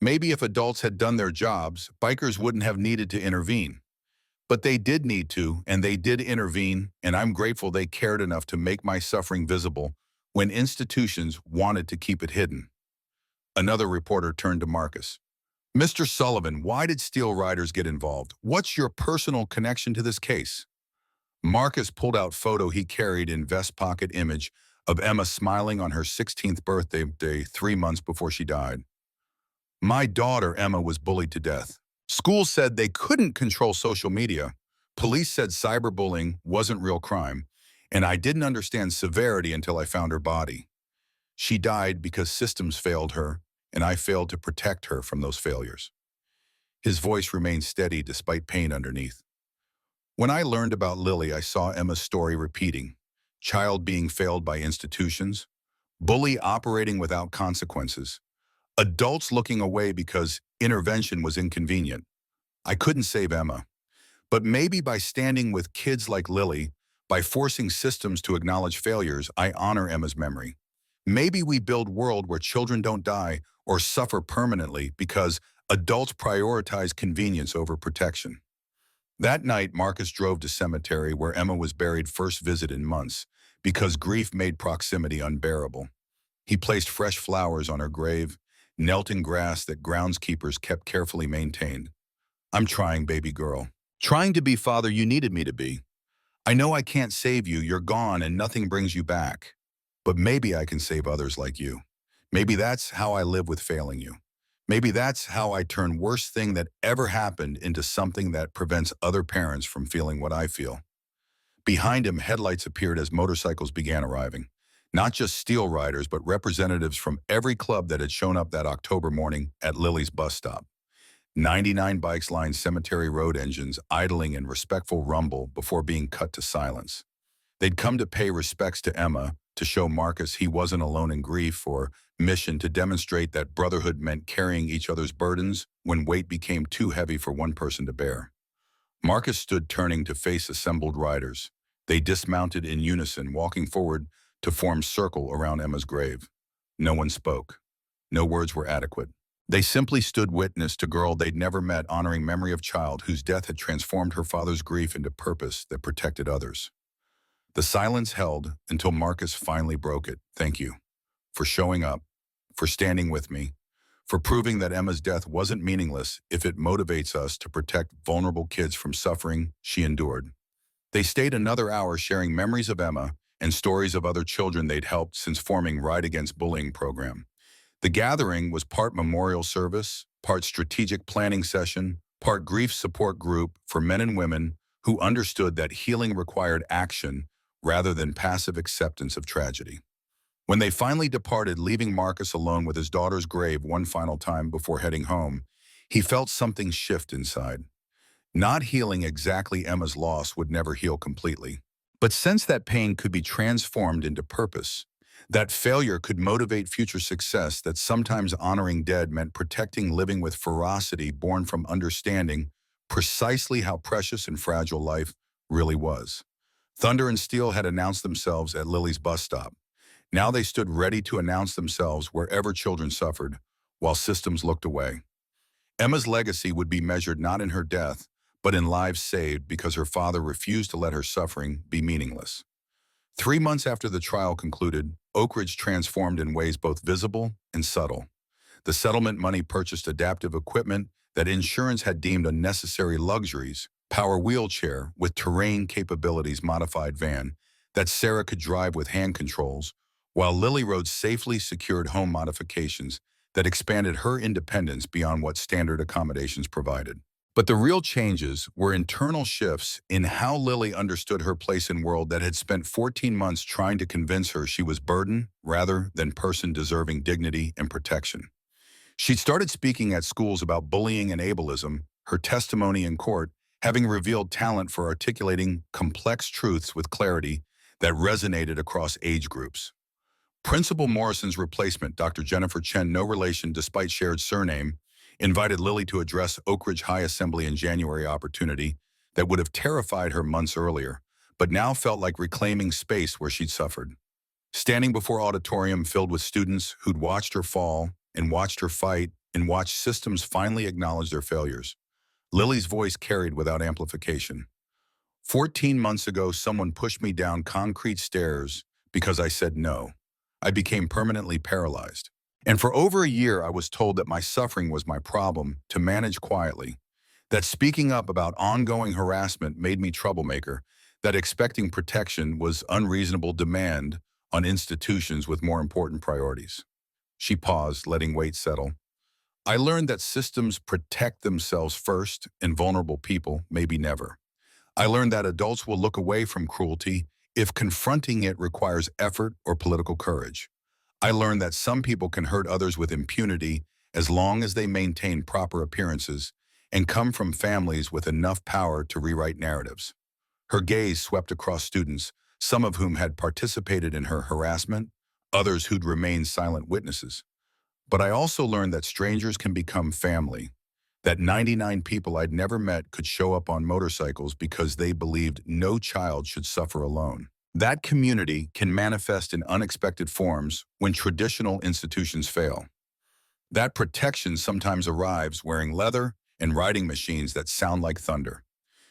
Maybe if adults had done their jobs, bikers wouldn't have needed to intervene. But they did need to, and they did intervene, and I'm grateful they cared enough to make my suffering visible when institutions wanted to keep it hidden. Another reporter turned to Marcus. Mr. Sullivan, why did steel riders get involved? What's your personal connection to this case? Marcus pulled out photo he carried in vest pocket image of Emma smiling on her 16th birthday 3 months before she died. My daughter Emma was bullied to death. Schools said they couldn't control social media. Police said cyberbullying wasn't real crime, and I didn't understand severity until I found her body. She died because systems failed her, and I failed to protect her from those failures. His voice remained steady despite pain underneath. When I learned about Lily, I saw Emma's story repeating. Child being failed by institutions, bully operating without consequences, adults looking away because intervention was inconvenient. I couldn't save Emma, but maybe by standing with kids like Lily, by forcing systems to acknowledge failures, I honor Emma's memory. Maybe we build a world where children don't die or suffer permanently because adults prioritize convenience over protection. That night, Marcus drove to cemetery where Emma was buried, first visit in months, because grief made proximity unbearable. He placed fresh flowers on her grave, knelt in grass that groundskeepers kept carefully maintained. I'm trying, baby girl. Trying to be father you needed me to be. I know I can't save you, you're gone and nothing brings you back. But maybe I can save others like you. Maybe that's how I live with failing you. Maybe that's how I turn worst thing that ever happened into something that prevents other parents from feeling what I feel. Behind him, headlights appeared as motorcycles began arriving. Not just steel riders, but representatives from every club that had shown up that October morning at Lily's bus stop. 99 bikes lined Cemetery Road, engines idling in respectful rumble before being cut to silence. They'd come to pay respects to Emma, to show Marcus he wasn't alone in grief, or mission to demonstrate that brotherhood meant carrying each other's burdens when weight became too heavy for one person to bear. Marcus stood turning to face assembled riders. They dismounted in unison, walking forward to form circle around Emma's grave. No one spoke. No words were adequate. They simply stood witness to girl they'd never met, honoring memory of child whose death had transformed her father's grief into purpose that protected others. The silence held until Marcus finally broke it. Thank you for showing up, for standing with me, for proving that Emma's death wasn't meaningless if it motivates us to protect vulnerable kids from suffering she endured. They stayed another hour sharing memories of Emma and stories of other children they'd helped since forming Ride Against Bullying program. The gathering was part memorial service, part strategic planning session, part grief support group for men and women who understood that healing required action rather than passive acceptance of tragedy. When they finally departed, leaving Marcus alone with his daughter's grave one final time before heading home, he felt something shift inside. Not healing exactly Emma's loss would never heal completely, but since that pain could be transformed into purpose, that failure could motivate future success, that sometimes honoring dead meant protecting living with ferocity born from understanding precisely how precious and fragile life really was. Thunder and Steel had announced themselves at Lily's bus stop. Now they stood ready to announce themselves wherever children suffered, while systems looked away. Emma's legacy would be measured not in her death, but in lives saved because her father refused to let her suffering be meaningless. 3 months after the trial concluded, Oak Ridge transformed in ways both visible and subtle. The settlement money purchased adaptive equipment that insurance had deemed unnecessary luxuries, power wheelchair with terrain capabilities modified van that Sarah could drive with hand controls, while Lily Road safely secured home modifications that expanded her independence beyond what standard accommodations provided. But the real changes were internal shifts in how Lily understood her place in a world that had spent 14 months trying to convince her she was burden rather than person deserving dignity and protection. She'd started speaking at schools about bullying and ableism, her testimony in court having revealed talent for articulating complex truths with clarity that resonated across age groups. Principal Morrison's replacement, Dr. Jennifer Chen, no relation despite shared surname, invited Lily to address Oak Ridge High Assembly in January, opportunity that would have terrified her months earlier, but now felt like reclaiming space where she'd suffered. Standing before auditorium filled with students who'd watched her fall and watched her fight and watched systems finally acknowledge their failures, Lily's voice carried without amplification. 14 months ago, someone pushed me down concrete stairs because I said no. I became permanently paralyzed. And for over a year, I was told that my suffering was my problem to manage quietly, that speaking up about ongoing harassment made me troublemaker, that expecting protection was unreasonable demand on institutions with more important priorities. She paused, letting weight settle. I learned that systems protect themselves first and vulnerable people maybe never. I learned that adults will look away from cruelty if confronting it requires effort or political courage. I learned that some people can hurt others with impunity as long as they maintain proper appearances and come from families with enough power to rewrite narratives. Her gaze swept across students, some of whom had participated in her harassment, others who'd remained silent witnesses. But I also learned that strangers can become family, that 99 people I'd never met could show up on motorcycles because they believed no child should suffer alone. That community can manifest in unexpected forms when traditional institutions fail. That protection sometimes arrives wearing leather and riding machines that sound like thunder.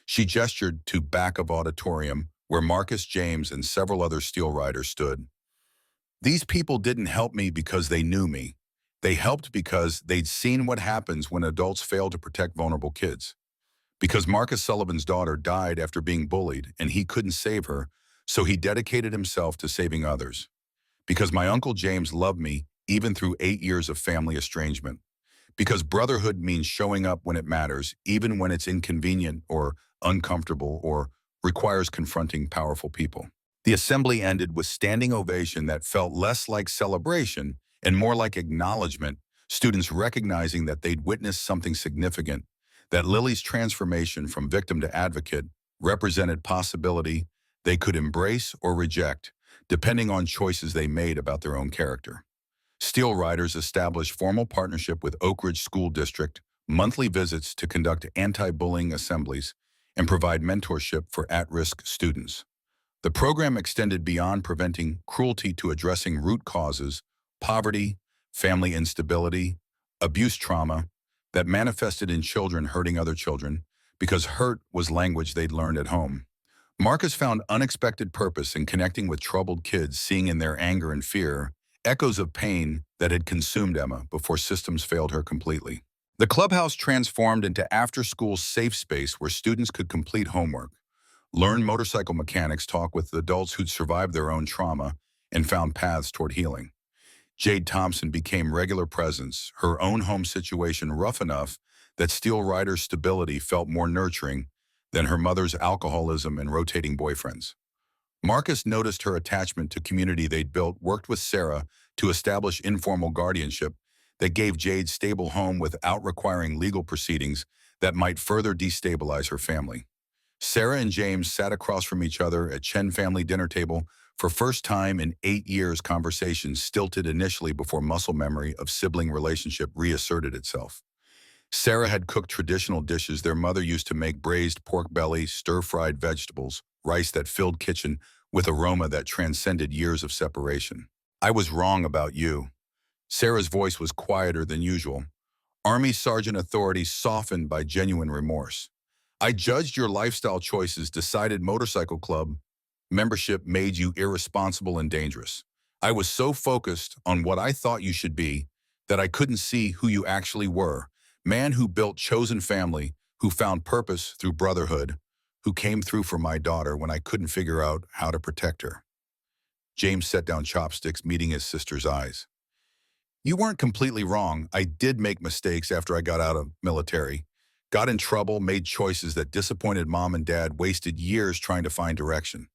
She gestured to back of auditorium where Marcus James and several other steel riders stood. These people didn't help me because they knew me. They helped because they'd seen what happens when adults fail to protect vulnerable kids. Because Marcus Sullivan's daughter died after being bullied and he couldn't save her, so he dedicated himself to saving others. Because my Uncle James loved me even through 8 years of family estrangement. Because brotherhood means showing up when it matters, even when it's inconvenient or uncomfortable or requires confronting powerful people. The assembly ended with standing ovation that felt less like celebration and more like acknowledgement, students recognizing that they'd witnessed something significant, that Lily's transformation from victim to advocate represented possibility they could embrace or reject, depending on choices they made about their own character. Steel Riders established formal partnership with Oak Ridge School District, monthly visits to conduct anti-bullying assemblies, and provide mentorship for at-risk students. The program extended beyond preventing cruelty to addressing root causes, poverty, family instability, abuse trauma that manifested in children hurting other children because hurt was language they'd learned at home. Marcus found unexpected purpose in connecting with troubled kids, seeing in their anger and fear echoes of pain that had consumed Emma before systems failed her completely. The clubhouse transformed into after-school safe space where students could complete homework, learn motorcycle mechanics, talk with adults who'd survived their own trauma, and found paths toward healing. Jade Thompson became regular presence, her own home situation rough enough that Steel Rider's stability felt more nurturing than her mother's alcoholism and rotating boyfriends. Marcus noticed her attachment to community they'd built, worked with Sarah to establish informal guardianship that gave Jade stable home without requiring legal proceedings that might further destabilize her family. Sarah and James sat across from each other at Chen family dinner table for first time in 8 years. Conversations stilted initially before muscle memory of sibling relationship reasserted itself. Sarah had cooked traditional dishes their mother used to make: braised pork belly, stir-fried vegetables, rice that filled kitchen with aroma that transcended years of separation. "I was wrong about you." Sarah's voice was quieter than usual. Army Sergeant authority softened by genuine remorse. "I judged your lifestyle choices, decided motorcycle club membership made you irresponsible and dangerous. I was so focused on what I thought you should be that I couldn't see who you actually were. Man who built chosen family, who found purpose through brotherhood, who came through for my daughter when I couldn't figure out how to protect her." James set down chopsticks, meeting his sister's eyes. "You weren't completely wrong. I did make mistakes after I got out of military. Got in trouble, made choices that disappointed mom and dad, wasted years trying to find direction.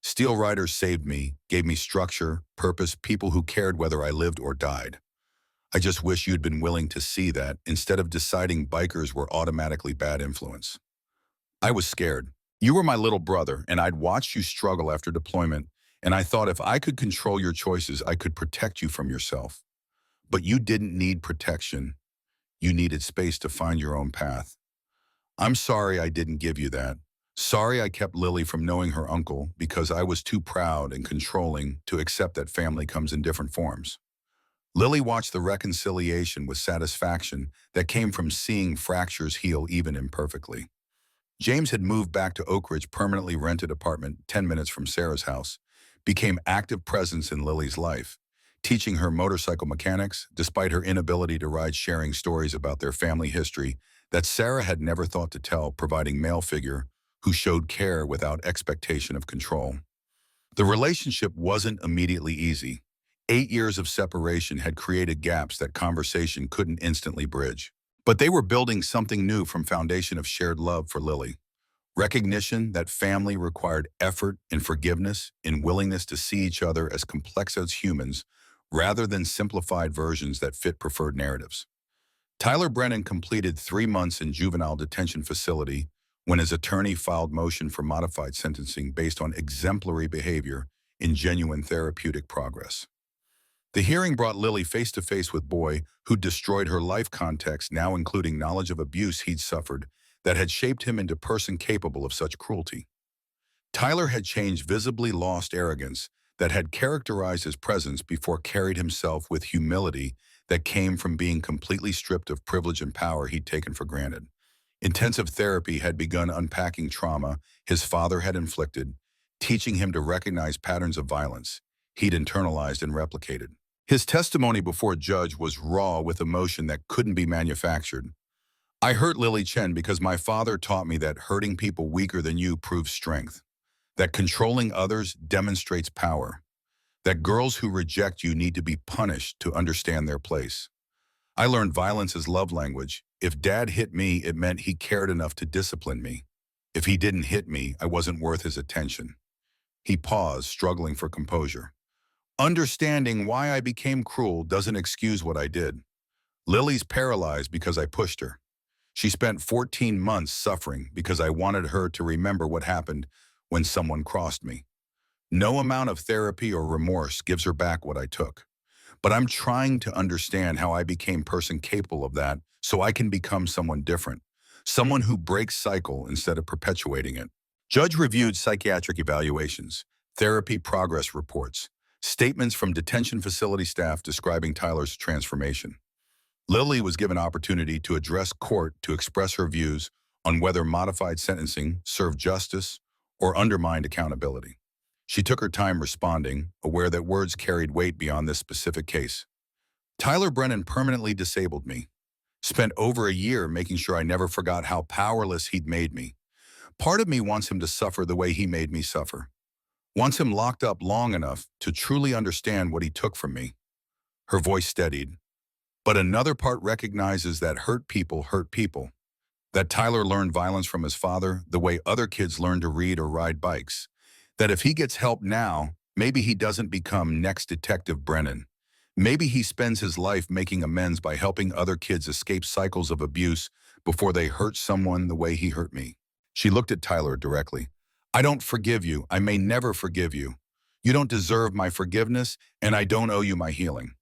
Steel Riders saved me, gave me structure, purpose, people who cared whether I lived or died. I just wish you'd been willing to see that instead of deciding bikers were automatically bad influence. I was scared. You were my little brother, and I'd watched you struggle after deployment, and I thought if I could control your choices, I could protect you from yourself. But you didn't need protection. You needed space to find your own path. I'm sorry I didn't give you that. Sorry I kept Lily from knowing her uncle because I was too proud and controlling to accept that family comes in different forms." Lily watched the reconciliation with satisfaction that came from seeing fractures heal even imperfectly. James had moved back to Oak Ridge, permanently rented apartment 10 minutes from Sarah's house, became active presence in Lily's life, teaching her motorcycle mechanics despite her inability to ride, sharing stories about their family history that Sarah had never thought to tell, providing male figure who showed care without expectation of control. The relationship wasn't immediately easy. 8 years of separation had created gaps that conversation couldn't instantly bridge. But they were building something new from foundation of shared love for Lily. Recognition that family required effort and forgiveness and willingness to see each other as complex as humans rather than simplified versions that fit preferred narratives. Tyler Brennan completed 3 months in juvenile detention facility when his attorney filed motion for modified sentencing based on exemplary behavior and genuine therapeutic progress. The hearing brought Lily face-to-face with boy who destroyed her life context, now including knowledge of abuse he'd suffered that had shaped him into person capable of such cruelty. Tyler had changed, visibly lost arrogance that had characterized his presence before, carried himself with humility that came from being completely stripped of privilege and power he'd taken for granted. Intensive therapy had begun unpacking trauma his father had inflicted, teaching him to recognize patterns of violence he'd internalized and replicated. His testimony before a judge was raw with emotion that couldn't be manufactured. "I hurt Lily Chen because my father taught me that hurting people weaker than you proves strength, that controlling others demonstrates power, that girls who reject you need to be punished to understand their place. I learned violence is love language. If Dad hit me, it meant he cared enough to discipline me. If he didn't hit me, I wasn't worth his attention." He paused, struggling for composure. "Understanding why I became cruel doesn't excuse what I did. Lily's paralyzed because I pushed her. She spent 14 months suffering because I wanted her to remember what happened when someone crossed me. No amount of therapy or remorse gives her back what I took. But I'm trying to understand how I became person capable of that so I can become someone different, someone who breaks cycle instead of perpetuating it. Judge reviewed psychiatric evaluations, therapy progress reports, statements from detention facility staff describing Tyler's transformation. Lily was given opportunity to address court to express her views on whether modified sentencing served justice or undermined accountability. She took her time responding, aware that words carried weight beyond this specific case. Tyler Brennan permanently disabled me. Spent over a year making sure I never forgot how powerless he'd made me. Part of me wants him to suffer the way he made me suffer. Wants him locked up long enough to truly understand what he took from me. Her voice steadied. But another part recognizes that hurt people hurt people. That Tyler learned violence from his father the way other kids learn to read or ride bikes. That if he gets help now, maybe he doesn't become next Detective Brennan. Maybe he spends his life making amends by helping other kids escape cycles of abuse before they hurt someone the way he hurt me. She looked at Tyler directly. I don't forgive you. I may never forgive you. You don't deserve my forgiveness, and I don't owe you my healing.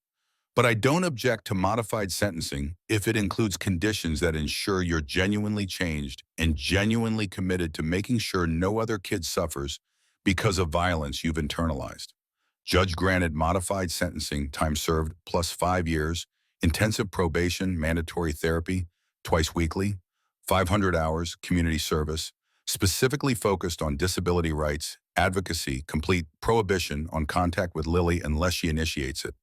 But I don't object to modified sentencing if it includes conditions that ensure you're genuinely changed and genuinely committed to making sure no other kid suffers because of violence you've internalized. Judge granted modified sentencing, time served plus 5 years, intensive probation, mandatory therapy, twice weekly, 500 hours, community service, specifically focused on disability rights, advocacy, complete prohibition on contact with Lily unless she initiates it.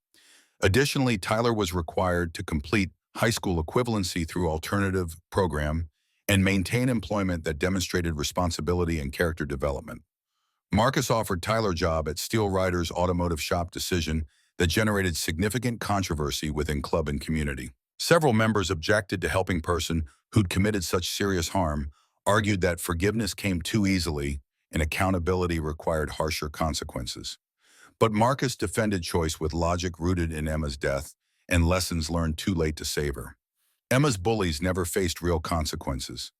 Additionally, Tyler was required to complete high school equivalency through alternative program and maintain employment that demonstrated responsibility and character development. Marcus offered Tyler a job at Steel Rider's automotive shop decision that generated significant controversy within club and community. Several members objected to helping person who'd committed such serious harm, argued that forgiveness came too easily and accountability required harsher consequences. But Marcus defended choice with logic rooted in Emma's death and lessons learned too late to save her. Emma's bullies never faced real consequences.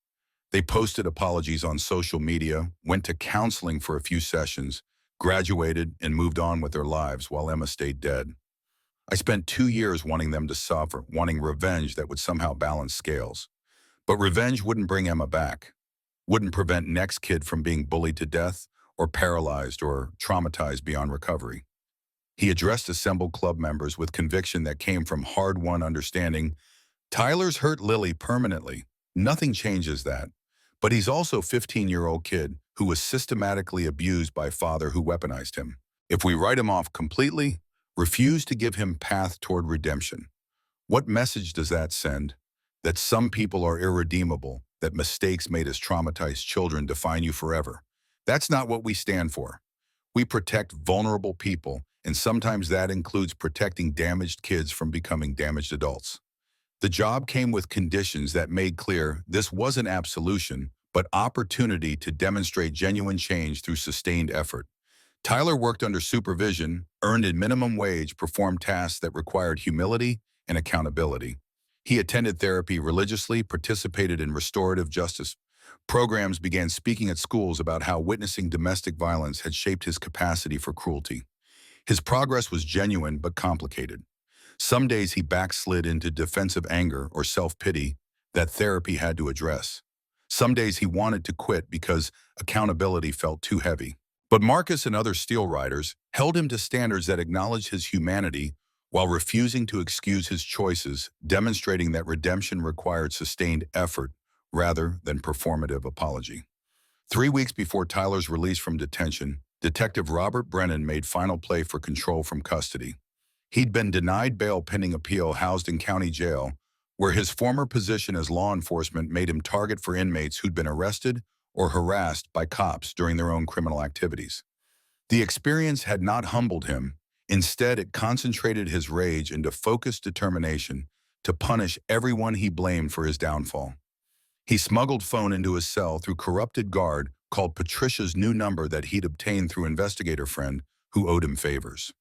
They posted apologies on social media, went to counseling for a few sessions, graduated, and moved on with their lives while Emma stayed dead. I spent 2 years wanting them to suffer, wanting revenge that would somehow balance scales. But revenge wouldn't bring Emma back, wouldn't prevent next kid from being bullied to death or paralyzed or traumatized beyond recovery. He addressed assembled club members with conviction that came from hard-won understanding. Tyler's hurt Lily permanently. Nothing changes that. But he's also a 15-year-old kid who was systematically abused by father who weaponized him. If we write him off completely, refuse to give him path toward redemption, what message does that send? That some people are irredeemable, that mistakes made as traumatized children define you forever. That's not what we stand for. We protect vulnerable people, and sometimes that includes protecting damaged kids from becoming damaged adults. The job came with conditions that made clear this wasn't absolution, but opportunity to demonstrate genuine change through sustained effort. Tyler worked under supervision, earned a minimum wage, performed tasks that required humility and accountability. He attended therapy religiously, participated in restorative justice programs, began speaking at schools about how witnessing domestic violence had shaped his capacity for cruelty. His progress was genuine but complicated. Some days he backslid into defensive anger or self-pity that therapy had to address. Some days he wanted to quit because accountability felt too heavy. But Marcus and other Steel Riders held him to standards that acknowledged his humanity while refusing to excuse his choices, demonstrating that redemption required sustained effort rather than performative apology. 3 weeks before Tyler's release from detention, Detective Robert Brennan made final play for control from custody. He'd been denied bail pending appeal, housed in county jail, where his former position as law enforcement made him target for inmates who'd been arrested or harassed by cops during their own criminal activities. The experience had not humbled him. Instead, it concentrated his rage into focused determination to punish everyone he blamed for his downfall. He smuggled phone into his cell through corrupted guard, called Patricia's new number that he'd obtained through investigator friend who owed him favors.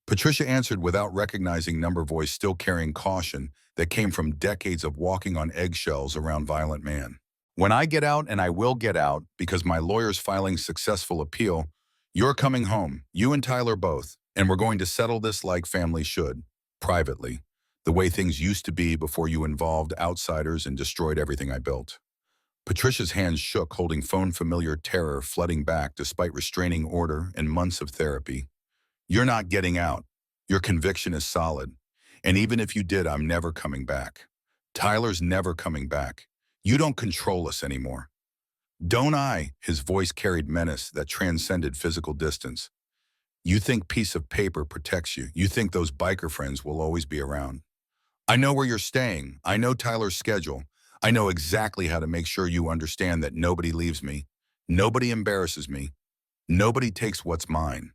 Patricia answered without recognizing number voice, still carrying caution that came from decades of walking on eggshells around violent man. When I get out, and I will get out because my lawyer's filing successful appeal, you're coming home, you and Tyler both, and we're going to settle this like family should, privately. The way things used to be before you involved outsiders and destroyed everything I built. Patricia's hands shook, holding phone familiar terror flooding back despite restraining order and months of therapy. You're not getting out. Your conviction is solid. And even if you did, I'm never coming back. Tyler's never coming back. You don't control us anymore. Don't I? His voice carried menace that transcended physical distance. You think piece of paper protects you. You think those biker friends will always be around. I know where you're staying. I know Tyler's schedule. I know exactly how to make sure you understand that nobody leaves me. Nobody embarrasses me. Nobody takes what's mine.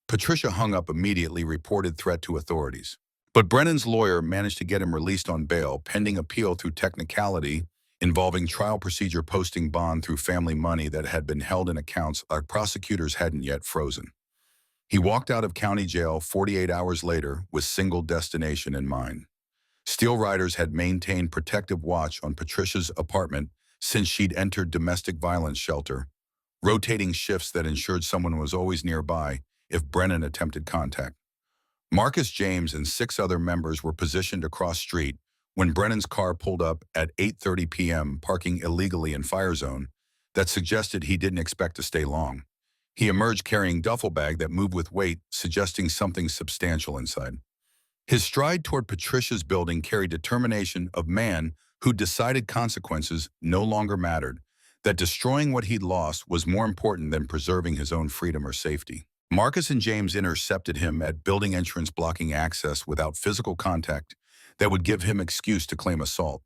Patricia hung up immediately, reported threat to authorities. But Brennan's lawyer managed to get him released on bail, pending appeal through technicality involving trial procedure, posting bond through family money that had been held in accounts our prosecutors hadn't yet frozen. He walked out of county jail 48 hours later with single destination in mind. Steel Riders had maintained protective watch on Patricia's apartment since she'd entered domestic violence shelter, rotating shifts that ensured someone was always nearby if Brennan attempted contact. Marcus James and 6 other members were positioned across street when Brennan's car pulled up at 8:30 p.m., parking illegally in fire zone that suggested he didn't expect to stay long. He emerged carrying duffel bag that moved with weight, suggesting something substantial inside. His stride toward Patricia's building carried determination of man who decided consequences no longer mattered, that destroying what he'd lost was more important than preserving his own freedom or safety. Marcus and James intercepted him at building entrance, blocking access without physical contact that would give him excuse to claim assault.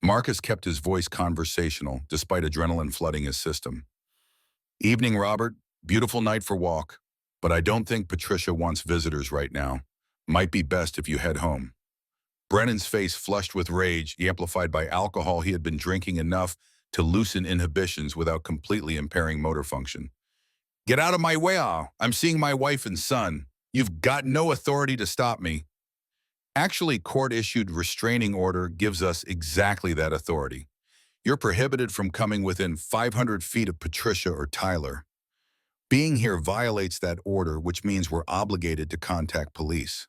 Marcus kept his voice conversational despite adrenaline flooding his system. Evening, Robert. Beautiful night for walk, but I don't think Patricia wants visitors right now. Might be best if you head home. Brennan's face flushed with rage, amplified by alcohol. He had been drinking enough to loosen inhibitions without completely impairing motor function. Get out of my way. I'm seeing my wife and son. You've got no authority to stop me. Actually, court-issued restraining order gives us exactly that authority. You're prohibited from coming within 500 feet of Patricia or Tyler. Being here violates that order, which means we're obligated to contact police.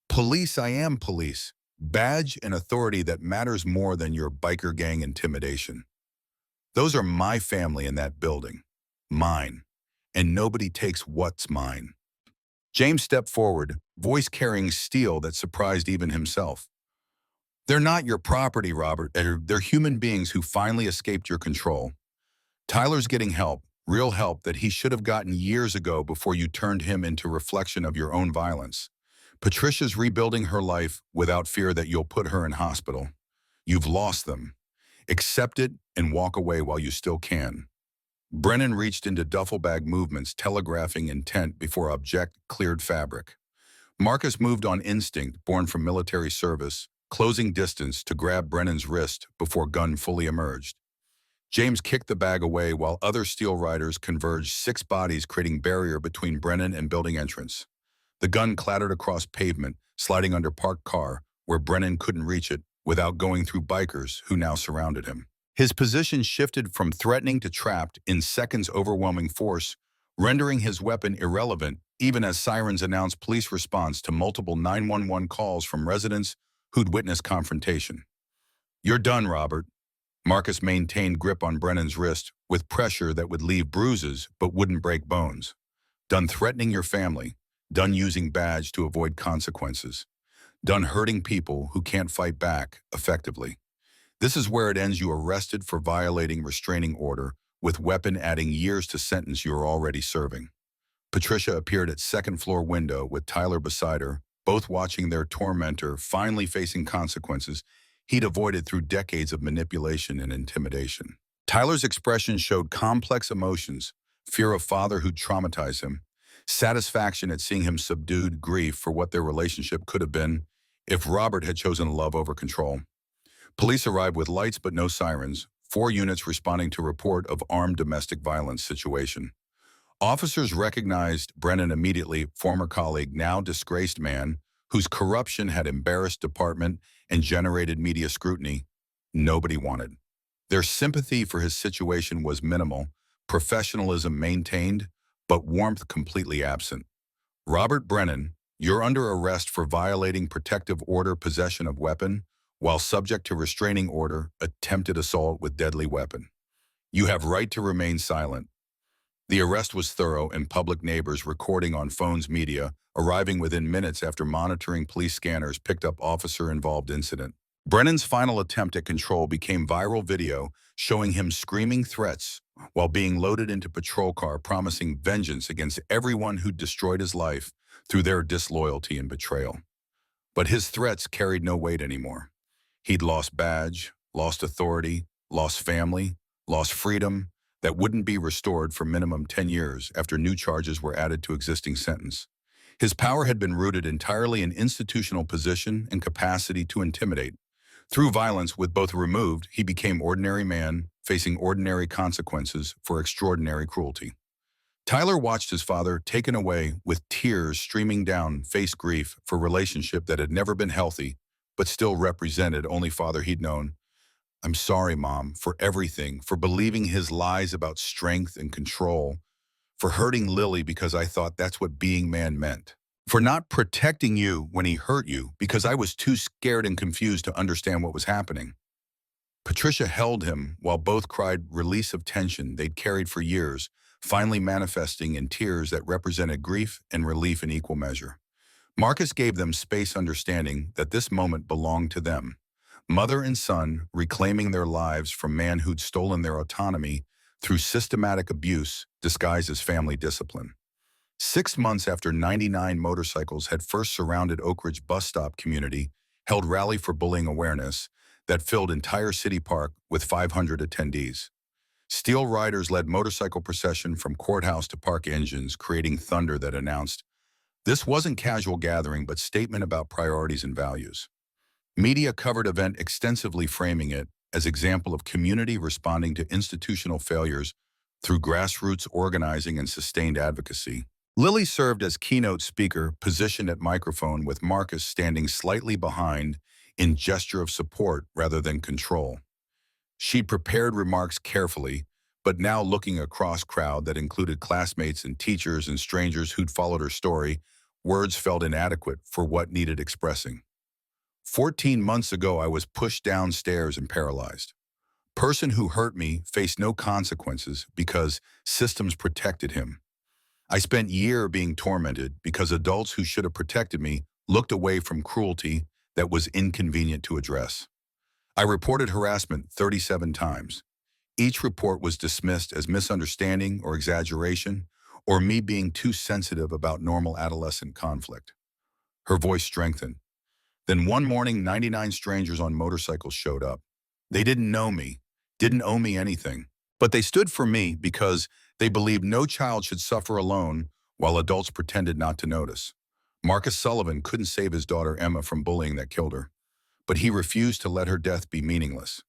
Police, I am police. Badge and authority that matters more than your biker gang intimidation. Those are my family in that building. Mine. And nobody takes what's mine. James stepped forward, voice carrying steel that surprised even himself. They're not your property, Robert. They're human beings who finally escaped your control. Tyler's getting help, real help that he should have gotten years ago before you turned him into reflection of your own violence. Patricia's rebuilding her life without fear that you'll put her in hospital. You've lost them. Accept it and walk away while you still can. Brennan reached into duffel bag movements, telegraphing intent before object cleared fabric. Marcus moved on instinct, born from military service, closing distance to grab Brennan's wrist before gun fully emerged. James kicked the bag away while other Steel Riders converged, 6 bodies creating barrier between Brennan and building entrance. The gun clattered across pavement, sliding under parked car, where Brennan couldn't reach it without going through bikers who now surrounded him. His position shifted from threatening to trapped in seconds, overwhelming force, rendering his weapon irrelevant even as sirens announced police response to multiple 911 calls from residents who'd witnessed confrontation. You're done, Robert. Marcus maintained grip on Brennan's wrist with pressure that would leave bruises but wouldn't break bones. Done threatening your family. Done using badge to avoid consequences. Done hurting people who can't fight back effectively. This is where it ends. You arrested for violating restraining order, with weapon adding years to sentence you're already serving. Patricia appeared at second-floor window with Tyler beside her, both watching their tormentor finally facing consequences he'd avoided through decades of manipulation and intimidation. Tyler's expression showed complex emotions, fear of father who'd traumatized him, satisfaction at seeing him subdued, grief for what their relationship could have been if Robert had chosen love over control. Police arrived with lights but no sirens, 4 units responding to report of armed domestic violence situation. Officers recognized Brennan immediately, former colleague, now disgraced man, whose corruption had embarrassed department and generated media scrutiny nobody wanted. Their sympathy for his situation was minimal, professionalism maintained, but warmth completely absent. Robert Brennan, You're under arrest for violating protective order possession of weapon while subject to restraining order, attempted assault with deadly weapon. You have right to remain silent. The arrest was thorough and public neighbors recording on phones media, arriving within minutes after monitoring police scanners picked up officer-involved incident. Brennan's final attempt at control became viral video showing him screaming threats while being loaded into patrol car promising vengeance against everyone who destroyed his life through their disloyalty and betrayal. But his threats carried no weight anymore. He'd lost badge, lost authority, lost family, lost freedom that wouldn't be restored for minimum 10 years after new charges were added to existing sentence. His power had been rooted entirely in institutional position and capacity to intimidate. Through violence with both removed, he became ordinary man, facing ordinary consequences for extraordinary cruelty. Tyler watched his father taken away with tears streaming down, face grief for relationship that had never been healthy, but still represented only father he'd known. I'm sorry, Mom, for everything, for believing his lies about strength and control, for hurting Lily because I thought that's what being man meant, for not protecting you when he hurt you because I was too scared and confused to understand what was happening. Patricia held him while both cried release of tension they'd carried for years, finally manifesting in tears that represented grief and relief in equal measure. Marcus gave them space, understanding that this moment belonged to them. Mother and son reclaiming their lives from man who'd stolen their autonomy through systematic abuse disguised as family discipline. 6 months after 99 motorcycles had first surrounded Oak Ridge bus stop community, held Rally for Bullying awareness that filled entire City Park with 500 attendees. Steel Riders led motorcycle procession from courthouse to park engines, creating thunder that announced, this wasn't casual gathering, but statement about priorities and values. Media covered event extensively, framing it as example of community responding to institutional failures through grassroots organizing and sustained advocacy. Lily served as keynote speaker, positioned at microphone with Marcus standing slightly behind in gesture of support rather than control. She'd prepared remarks carefully, but now looking across crowd that included classmates and teachers and strangers who'd followed her story, words felt inadequate for what needed expressing. 14 months ago, I was pushed downstairs and paralyzed. Person who hurt me faced no consequences because systems protected him. I spent years being tormented because adults who should have protected me looked away from cruelty that was inconvenient to address. I reported harassment 37 times. Each report was dismissed as misunderstanding or exaggeration, or me being too sensitive about normal adolescent conflict. Her voice strengthened. Then one morning, 99 strangers on motorcycles showed up. They didn't know me, didn't owe me anything, but they stood for me because they believed no child should suffer alone while adults pretended not to notice. Marcus Sullivan couldn't save his daughter Emma from bullying that killed her, but he refused to let her death be meaningless.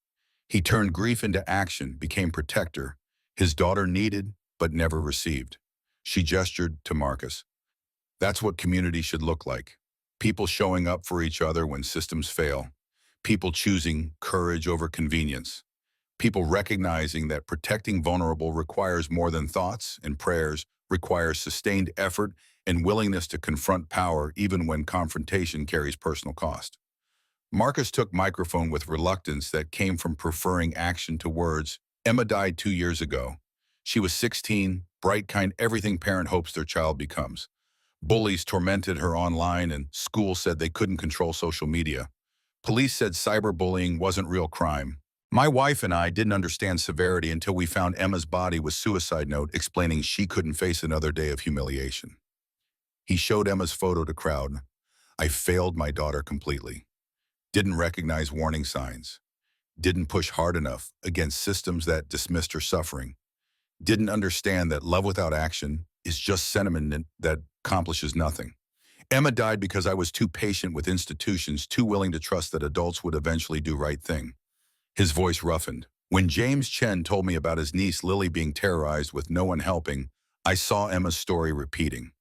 He turned grief into action, became protector. His daughter needed, but never received. She gestured to Marcus. That's what community should look like. People showing up for each other when systems fail. People choosing courage over convenience. People recognizing that protecting vulnerable requires more than thoughts and prayers, requires sustained effort and willingness to confront power even when confrontation carries personal cost. Marcus took microphone with reluctance that came from preferring action to words. Emma died 2 years ago. She was 16, bright, kind, everything parent hopes their child becomes. Bullies tormented her online and school said they couldn't control social media. Police said cyberbullying wasn't real crime. My wife and I didn't understand severity until we found Emma's body with suicide note explaining she couldn't face another day of humiliation. He showed Emma's photo to crowd. I failed my daughter completely. Didn't recognize warning signs. Didn't push hard enough against systems that dismissed her suffering. Didn't understand that love without action is just sentiment that accomplishes nothing. Emma died because I was too patient with institutions, too willing to trust that adults would eventually do right thing. His voice roughened. When James Chen told me about his niece Lily being terrorized with no one helping, I saw Emma's story repeating.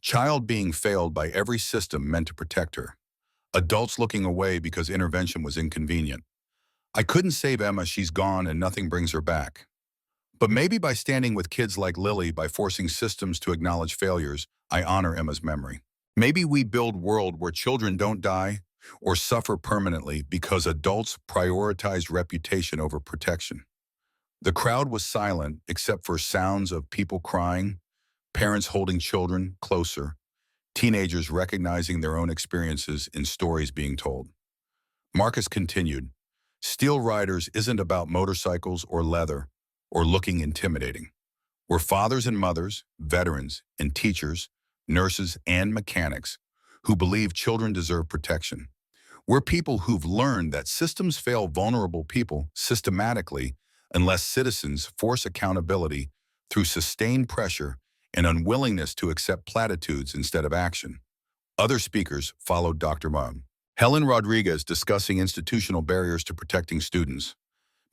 Child being failed by every system meant to protect her. Adults looking away because intervention was inconvenient. I couldn't save Emma, she's gone and nothing brings her back. But maybe by standing with kids like Lily, by forcing systems to acknowledge failures, I honor Emma's memory. Maybe we build a world where children don't die or suffer permanently because adults prioritize reputation over protection. The crowd was silent except for sounds of people crying, parents holding children closer, teenagers recognizing their own experiences in stories being told. Marcus continued, "Steel Riders isn't about motorcycles or leather or looking intimidating. We're fathers and mothers, veterans and teachers, nurses and mechanics who believe children deserve protection. We're people who've learned that systems fail vulnerable people systematically unless citizens force accountability through sustained pressure and unwillingness to accept platitudes instead of action." Other speakers followed Dr. Mom. Helen Rodriguez discussing institutional barriers to protecting students.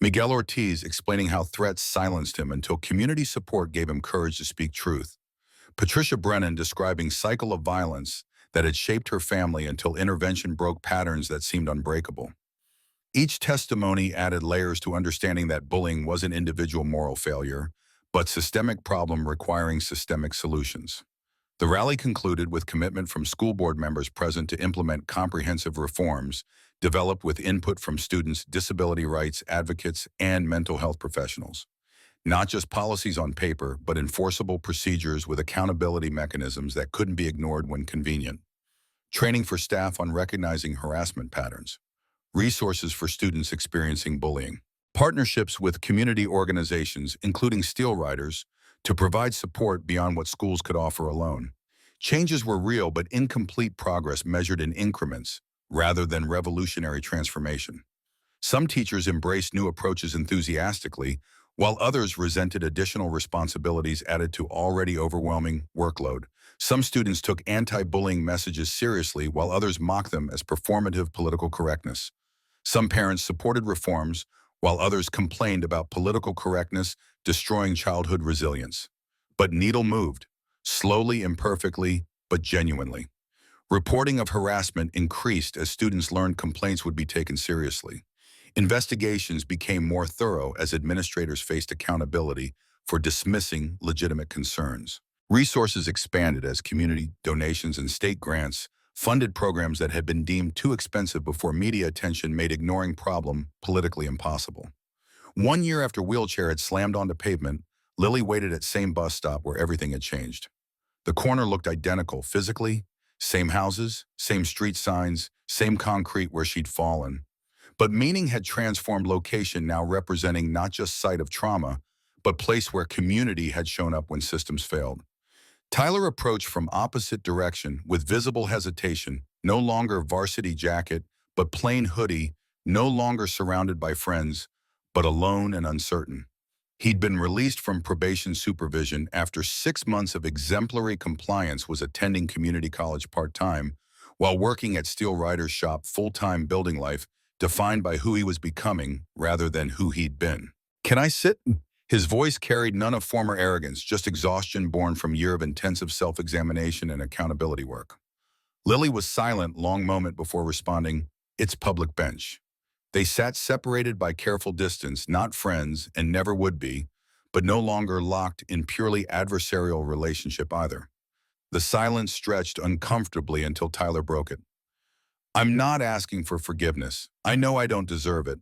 Miguel Ortiz explaining how threats silenced him until community support gave him courage to speak truth. Patricia Brennan describing cycle of violence that had shaped her family until intervention broke patterns that seemed unbreakable. Each testimony added layers to understanding that bullying wasn't individual moral failure, but systemic problem requiring systemic solutions. The rally concluded with commitment from school board members present to implement comprehensive reforms developed with input from students, disability rights advocates, and mental health professionals. Not just policies on paper, but enforceable procedures with accountability mechanisms that couldn't be ignored when convenient. Training for staff on recognizing harassment patterns. Resources for students experiencing bullying. Partnerships with community organizations, including Steel Riders, to provide support beyond what schools could offer alone. Changes were real but incomplete progress measured in increments rather than revolutionary transformation. Some teachers embraced new approaches enthusiastically, while others resented additional responsibilities added to already overwhelming workload. Some students took anti-bullying messages seriously, while others mocked them as performative political correctness. Some parents supported reforms, while others complained about political correctness destroying childhood resilience. But needle moved, slowly, imperfectly, but genuinely. Reporting of harassment increased as students learned complaints would be taken seriously. Investigations became more thorough as administrators faced accountability for dismissing legitimate concerns. Resources expanded as community donations and state grants funded programs that had been deemed too expensive before media attention made ignoring problem politically impossible. 1 year after Wheelchair had slammed onto pavement, Lily waited at same bus stop where everything had changed. The corner looked identical physically, same houses, same street signs, same concrete where she'd fallen. But meaning had transformed location, now representing not just site of trauma, but place where community had shown up when systems failed. Tyler approached from opposite direction with visible hesitation, no longer varsity jacket, but plain hoodie, no longer surrounded by friends, but alone and uncertain. He'd been released from probation supervision after 6 months of exemplary compliance, was attending community college part-time, while working at Steel Rider's shop full-time, building life defined by who he was becoming rather than who he'd been. "Can I sit?" His voice carried none of former arrogance, just exhaustion born from a year of intensive self-examination and accountability work. Lily was silent long moment before responding, "It's public bench." They sat separated by careful distance, not friends and never would be, but no longer locked in purely adversarial relationship either. The silence stretched uncomfortably until Tyler broke it. "I'm not asking for forgiveness. I know I don't deserve it.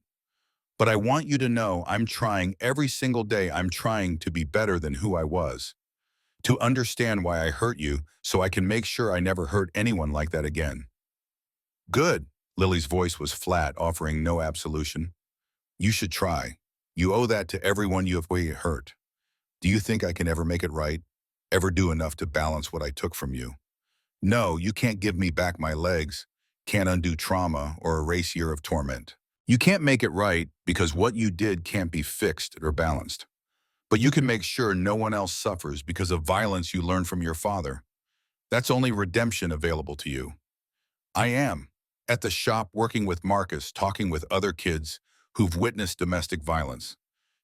But I want you to know I'm trying every single day. I'm trying to be better than who I was. To understand why I hurt you so I can make sure I never hurt anyone like that again." "Good." Lily's voice was flat, offering no absolution. "You should try. You owe that to everyone you have hurt. Do you think I can ever make it right? Ever do enough to balance what I took from you? No, you can't give me back my legs, can't undo trauma or erase a year of torment. You can't make it right because what you did can't be fixed or balanced. But you can make sure no one else suffers because of violence you learned from your father. That's only redemption available to you." I am. At the shop, working with Marcus, talking with other kids who've witnessed domestic violence.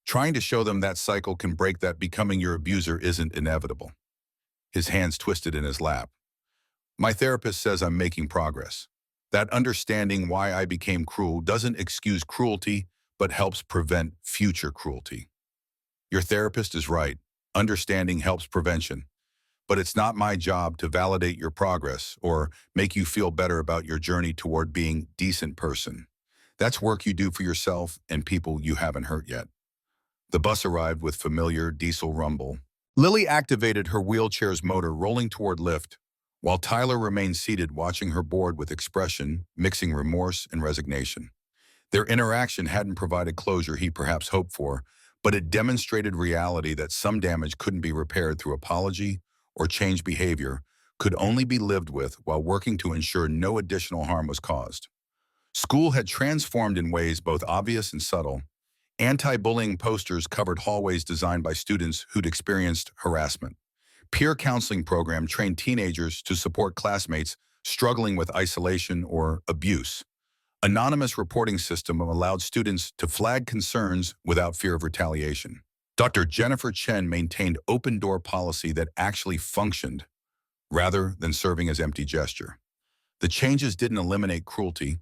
Trying to show them that cycle can break, that becoming your abuser isn't inevitable. His hands twisted in his lap. "My therapist says I'm making progress. That understanding why I became cruel doesn't excuse cruelty, but helps prevent future cruelty." "Your therapist is right. Understanding helps prevention. but it's not my job to validate your progress or make you feel better about your journey toward being a decent person. That's work you do for yourself and people you haven't hurt yet. The bus arrived with familiar diesel rumble. Lily activated her wheelchair's motor, rolling toward lift, while Tyler remained seated watching her board with expression, mixing remorse and resignation. Their interaction hadn't provided closure he perhaps hoped for, but it demonstrated reality that some damage couldn't be repaired through apology or changed behavior, could only be lived with while working to ensure no additional harm was caused. School had transformed in ways both obvious and subtle. Anti-bullying posters covered hallways designed by students who'd experienced harassment. Peer counseling program trained teenagers to support classmates struggling with isolation or abuse. Anonymous reporting system allowed students to flag concerns without fear of retaliation. Dr. Jennifer Chen maintained open-door policy that actually functioned, rather than serving as empty gesture. The changes didn't eliminate cruelty.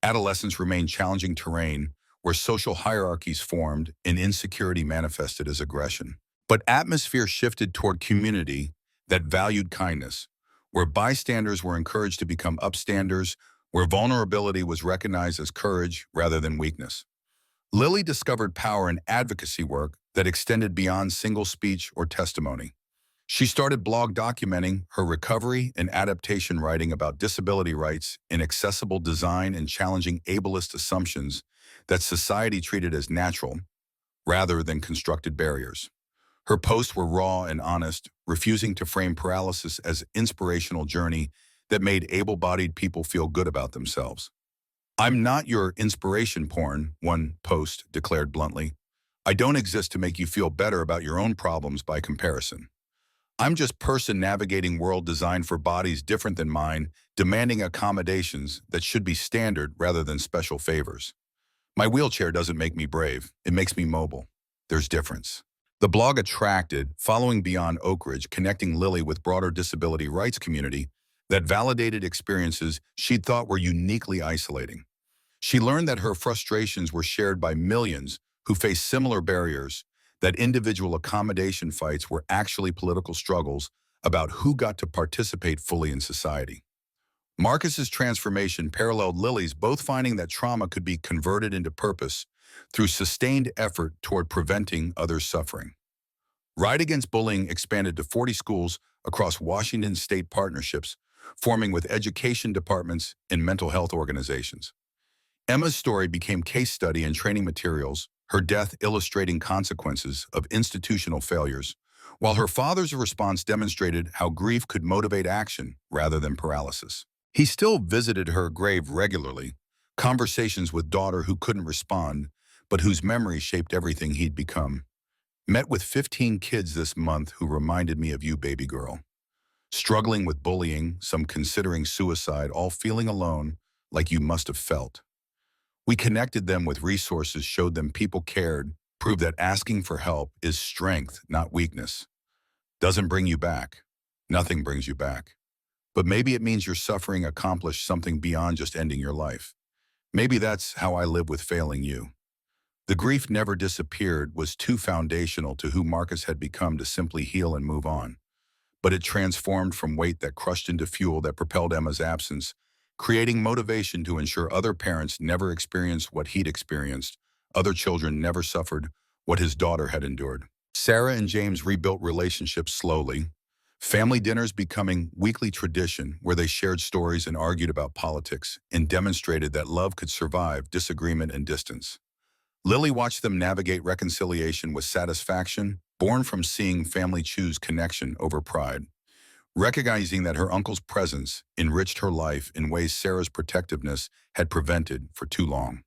Adolescence remained challenging terrain where social hierarchies formed and insecurity manifested as aggression. But atmosphere shifted toward community that valued kindness, where bystanders were encouraged to become upstanders, where vulnerability was recognized as courage rather than weakness. Lily discovered power in advocacy work that extended beyond single speech or testimony. She started blog documenting her recovery and adaptation, writing about disability rights in accessible design and challenging ableist assumptions that society treated as natural rather than constructed barriers. Her posts were raw and honest, refusing to frame paralysis as an inspirational journey that made able-bodied people feel good about themselves. "I'm not your inspiration porn," one post declared bluntly. "I don't exist to make you feel better about your own problems by comparison. I'm just person navigating world designed for bodies different than mine, demanding accommodations that should be standard rather than special favors. My wheelchair doesn't make me brave, it makes me mobile. There's difference." The blog attracted, following beyond Oak Ridge, connecting Lily with broader disability rights community that validated experiences she'd thought were uniquely isolating. She learned that her frustrations were shared by millions who faced similar barriers, that individual accommodation fights were actually political struggles about who got to participate fully in society. Marcus's transformation paralleled Lily's, both finding that trauma could be converted into purpose through sustained effort toward preventing others' suffering. Ride Against Bullying expanded to 40 schools across Washington state, partnerships forming with education departments and mental health organizations. Emma's story became case study and training materials, her death illustrating consequences of institutional failures, while her father's response demonstrated how grief could motivate action rather than paralysis. He still visited her grave regularly, conversations with daughter who couldn't respond, but whose memory shaped everything he'd become. "Met with 15 kids this month who reminded me of you, baby girl. Struggling with bullying, some considering suicide, all feeling alone like you must have felt. We connected them with resources, showed them people cared, proved that asking for help is strength, not weakness. Doesn't bring you back. Nothing brings you back. But maybe it means your suffering accomplished something beyond just ending your life. Maybe that's how I live with failing you." The grief never disappeared, was too foundational to who Marcus had become to simply heal and move on. But it transformed from weight that crushed into fuel that propelled Emma's absence, creating motivation to ensure other parents never experienced what he'd experienced, other children never suffered what his daughter had endured. Sarah and James rebuilt relationships slowly, family dinners becoming weekly tradition where they shared stories and argued about politics and demonstrated that love could survive disagreement and distance. Lily watched them navigate reconciliation with satisfaction, born from seeing family choose connection over pride, recognizing that her uncle's presence enriched her life in ways Sarah's protectiveness had prevented for too long.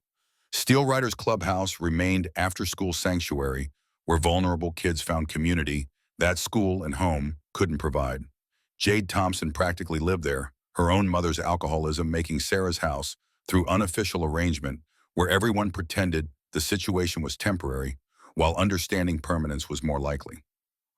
Steel Riders Clubhouse remained after-school sanctuary where vulnerable kids found community that school and home couldn't provide. Jade Thompson practically lived there, her own mother's alcoholism making Sarah's house, through unofficial arrangement, where everyone pretended the situation was temporary, while understanding permanence was more likely.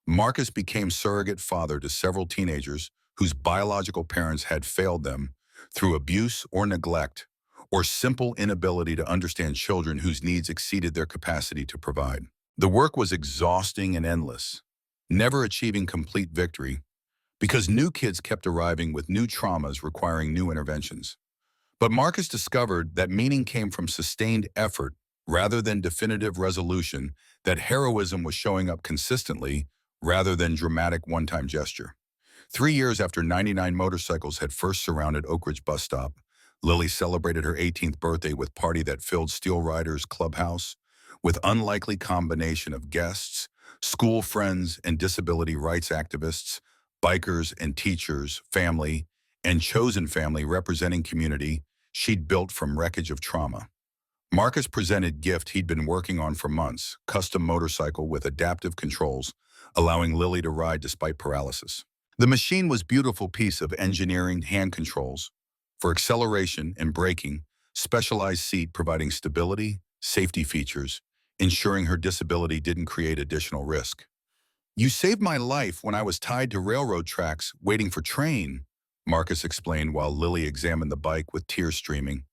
Marcus became surrogate father to several teenagers whose biological parents had failed them through abuse or neglect, or simple inability to understand children whose needs exceeded their capacity to provide. The work was exhausting and endless, never achieving complete victory, because new kids kept arriving with new traumas requiring new interventions. But Marcus discovered that meaning came from sustained effort rather than definitive resolution, that heroism was showing up consistently rather than dramatic one-time gesture. 3 years after 99 motorcycles had first surrounded Oak Ridge bus stop, Lily celebrated her 18th birthday with party that filled Steel Riders Clubhouse with unlikely combination of guests, school friends and disability rights activists, bikers and teachers, family, and chosen family representing community she'd built from wreckage of trauma. Marcus presented gift he'd been working on for months, custom motorcycle with adaptive controls, allowing Lily to ride despite paralysis. The machine was a beautiful piece of engineering hand controls for acceleration and braking, specialized seat providing stability, safety features, ensuring her disability didn't create additional risk. "You saved my life when I was tied to railroad tracks waiting for train," Marcus explained while Lily examined the bike with tears streaming.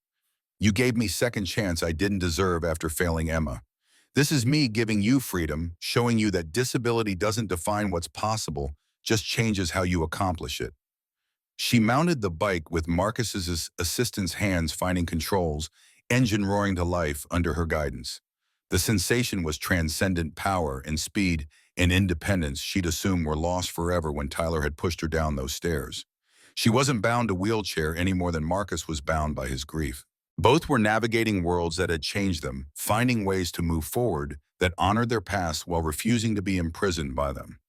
"You gave me second chance I didn't deserve after failing Emma. This is me giving you freedom, showing you that disability doesn't define what's possible, just changes how you accomplish it." She mounted the bike with Marcus's assistant's hands finding controls, engine roaring to life under her guidance. The sensation was transcendent power and speed and independence she'd assumed were lost forever when Tyler had pushed her down those stairs. She wasn't bound to wheelchair any more than Marcus was bound by his grief. Both were navigating worlds that had changed them, finding ways to move forward that honored their past while refusing to be imprisoned by them.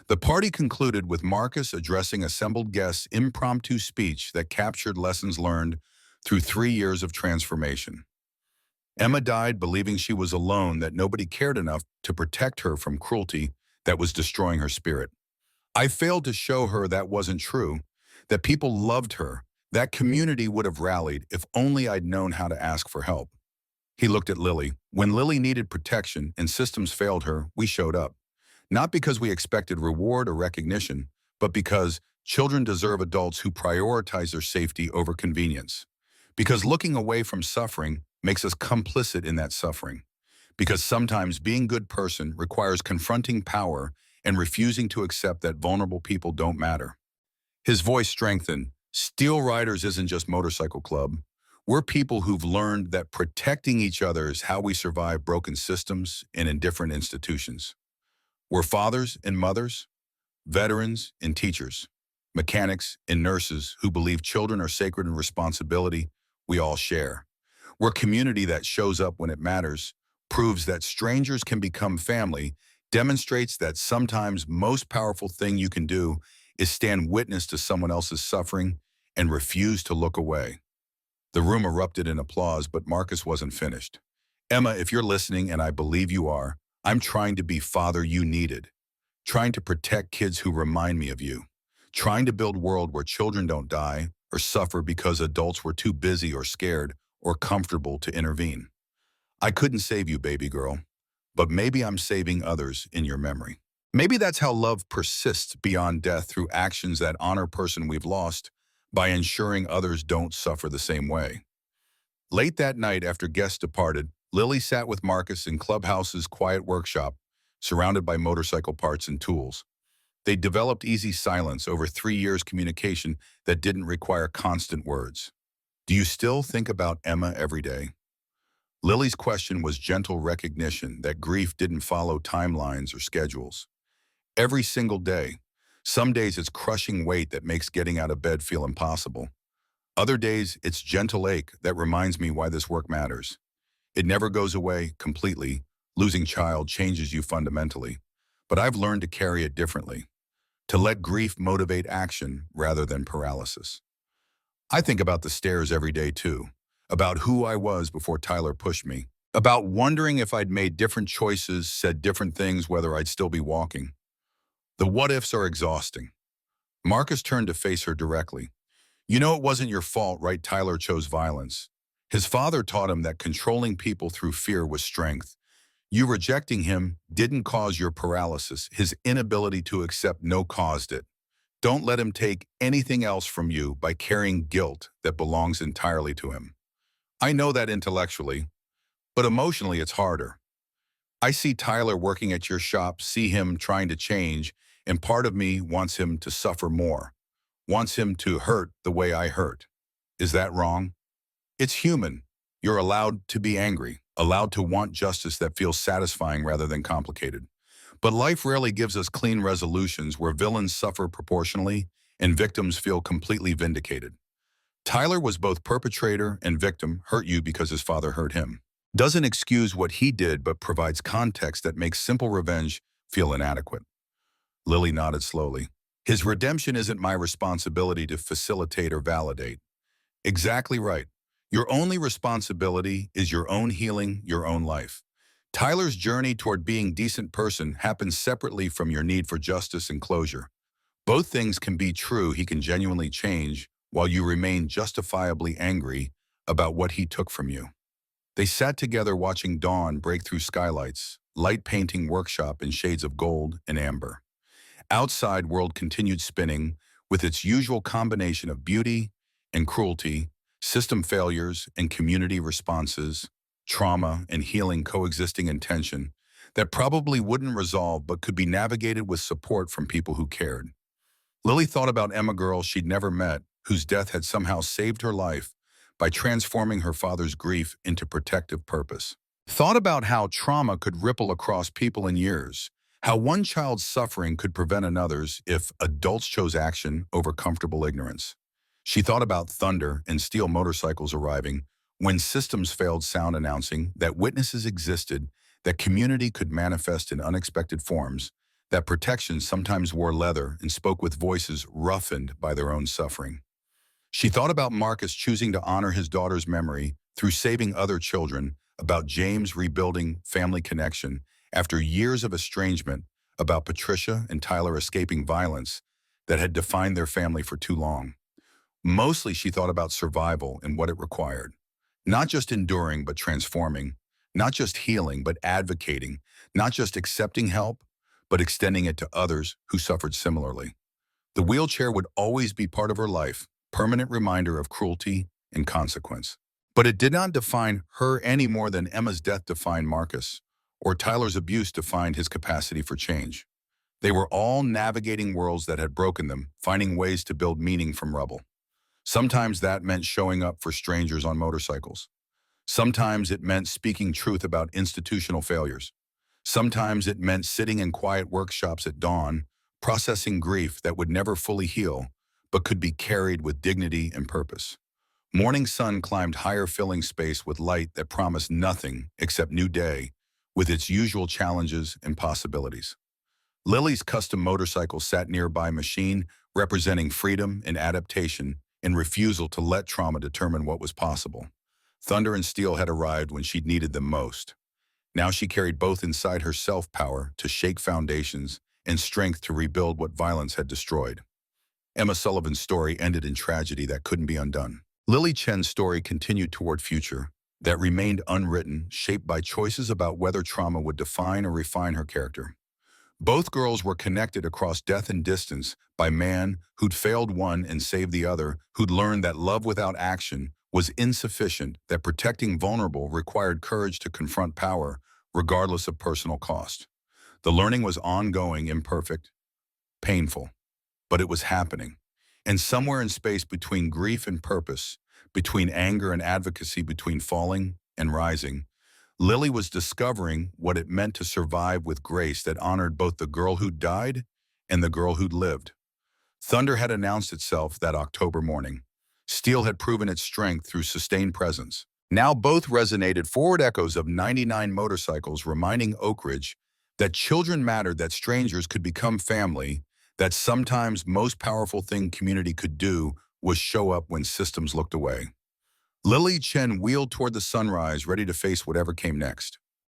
The party concluded with Marcus addressing assembled guests' impromptu speech that captured lessons learned through 3 years of transformation. Emma died believing she was alone, that nobody cared enough to protect her from cruelty that was destroying her spirit. "I failed to show her that wasn't true, that people loved her, that community would have rallied if only I'd known how to ask for help." He looked at Lily. "When Lily needed protection and systems failed her, we showed up. Not because we expected reward or recognition, but because children deserve adults who prioritize their safety over convenience. Because looking away from suffering makes us complicit in that suffering. Because sometimes being a good person requires confronting power and refusing to accept that vulnerable people don't matter." His voice strengthened. "Steel Riders isn't just motorcycle club. We're people who've learned that protecting each other is how we survive broken systems and in different institutions. We're fathers and mothers, veterans and teachers, mechanics and nurses who believe children are sacred and responsibility we all share. We're community that shows up when it matters, proves that strangers can become family, demonstrates that sometimes most powerful thing you can do is stand witness to someone else's suffering and refuse to look away." The room erupted in applause, but Marcus wasn't finished. "Emma, if you're listening, and I believe you are, I'm trying to be father you needed. Trying to protect kids who remind me of you. Trying to build a world where children don't die or suffer because adults were too busy or scared or comfortable to intervene. I couldn't save you, baby girl, but maybe I'm saving others in your memory." Maybe that's how love persists beyond death, through actions that honor person we've lost by ensuring others don't suffer the same way. Late that night after guests departed, Lily sat with Marcus in Clubhouse's quiet workshop, surrounded by motorcycle parts and tools. They developed easy silence over 3 years communication that didn't require constant words. "Do you still think about Emma every day?" Lily's question was gentle recognition that grief didn't follow timelines or schedules. "Every single day. Some days it's crushing weight that makes getting out of bed feel impossible. Other days it's gentle ache that reminds me why this work matters. It never goes away completely. Losing child changes you fundamentally. But I've learned to carry it differently. To let grief motivate action rather than paralysis." I think about the stairs every day too. About who I was before Tyler pushed me. About wondering if I'd made different choices, said different things, whether I'd still be walking. The what-ifs are exhausting. Marcus turned to face her directly. "You know it wasn't your fault, right? Tyler chose violence. His father taught him that controlling people through fear was strength. You rejecting him didn't cause your paralysis. His inability to accept no caused it. Don't let him take anything else from you by carrying guilt that belongs entirely to him." I know that intellectually, but emotionally it's harder. I see Tyler working at your shop, see him trying to change, and part of me wants him to suffer more, wants him to hurt the way I hurt. Is that wrong? It's human. You're allowed to be angry, allowed to want justice that feels satisfying rather than complicated. But life rarely gives us clean resolutions where villains suffer proportionally and victims feel completely vindicated. Tyler was both perpetrator and victim, hurt you because his father hurt him. Doesn't excuse what he did, but provides context that makes simple revenge feel inadequate. Lily nodded slowly. His redemption isn't my responsibility to facilitate or validate. Exactly right. Your only responsibility is your own healing, your own life. Tyler's journey toward being a decent person happens separately from your need for justice and closure. Both things can be true. He can genuinely change while you remain justifiably angry about what he took from you. They sat together watching dawn break through skylights, light painting workshop in shades of gold and amber. Outside world continued spinning with its usual combination of beauty and cruelty, system failures and community responses, trauma and healing coexisting in tension that probably wouldn't resolve but could be navigated with support from people who cared. Lily thought about Emma, girl she'd never met, whose death had somehow saved her life by transforming her father's grief into protective purpose. Thought about how trauma could ripple across people in years, how one child's suffering could prevent another's if adults chose action over comfortable ignorance. She thought about thunder and steel motorcycles arriving when systems failed, sound announcing that witnesses existed, that community could manifest in unexpected forms, that protection sometimes wore leather and spoke with voices roughened by their own suffering. She thought about Marcus choosing to honor his daughter's memory through saving other children, about James rebuilding family connection after years of estrangement, about Patricia and Tyler escaping violence that had defined their family for too long. Mostly she thought about survival and what it required. Not just enduring, but transforming. Not just healing, but advocating. Not just accepting help, but extending it to others who suffered similarly. The wheelchair would always be part of her life, permanent reminder of cruelty and consequence. But it did not define her any more than Emma's death defined Marcus, or Tyler's abuse defined his capacity for change. They were all navigating worlds that had broken them, finding ways to build meaning from rubble. Sometimes that meant showing up for strangers on motorcycles. Sometimes it meant speaking truth about institutional failures. Sometimes it meant sitting in quiet workshops at dawn, processing grief that would never fully heal, but could be carried with dignity and purpose. Morning sun climbed higher, filling space with light that promised nothing except new day, with its usual challenges and possibilities. Lily's custom motorcycle sat nearby, machine representing freedom and adaptation and refusal to let trauma determine what was possible. Thunder and steel had arrived when she'd needed them most. Now she carried both inside her self-power to shake foundations and strength to rebuild what violence had destroyed. Emma Sullivan's story ended in tragedy that couldn't be undone. Lily Chen's story continued toward future that remained unwritten, shaped by choices about whether trauma would define or refine her character. Both girls were connected across death and distance by man who'd failed one and saved the other, who'd learned that love without action was insufficient, that protecting vulnerable required courage to confront power, regardless of personal cost. The learning was ongoing, imperfect, painful, but it was happening. And somewhere in space between grief and purpose, between anger and advocacy, between falling and rising, Lily was discovering what it meant to survive with grace that honored both the girl who'd died and the girl who'd lived. Thunder had announced itself that October morning. Steel had proven its strength through sustained presence. Now both resonated, forward echoes of 99 motorcycles reminding Oak Ridge that children mattered, that strangers could become family, that sometimes most powerful thing community could do was show up when systems looked away. Lily Chen wheeled toward the sunrise, ready to face whatever came next.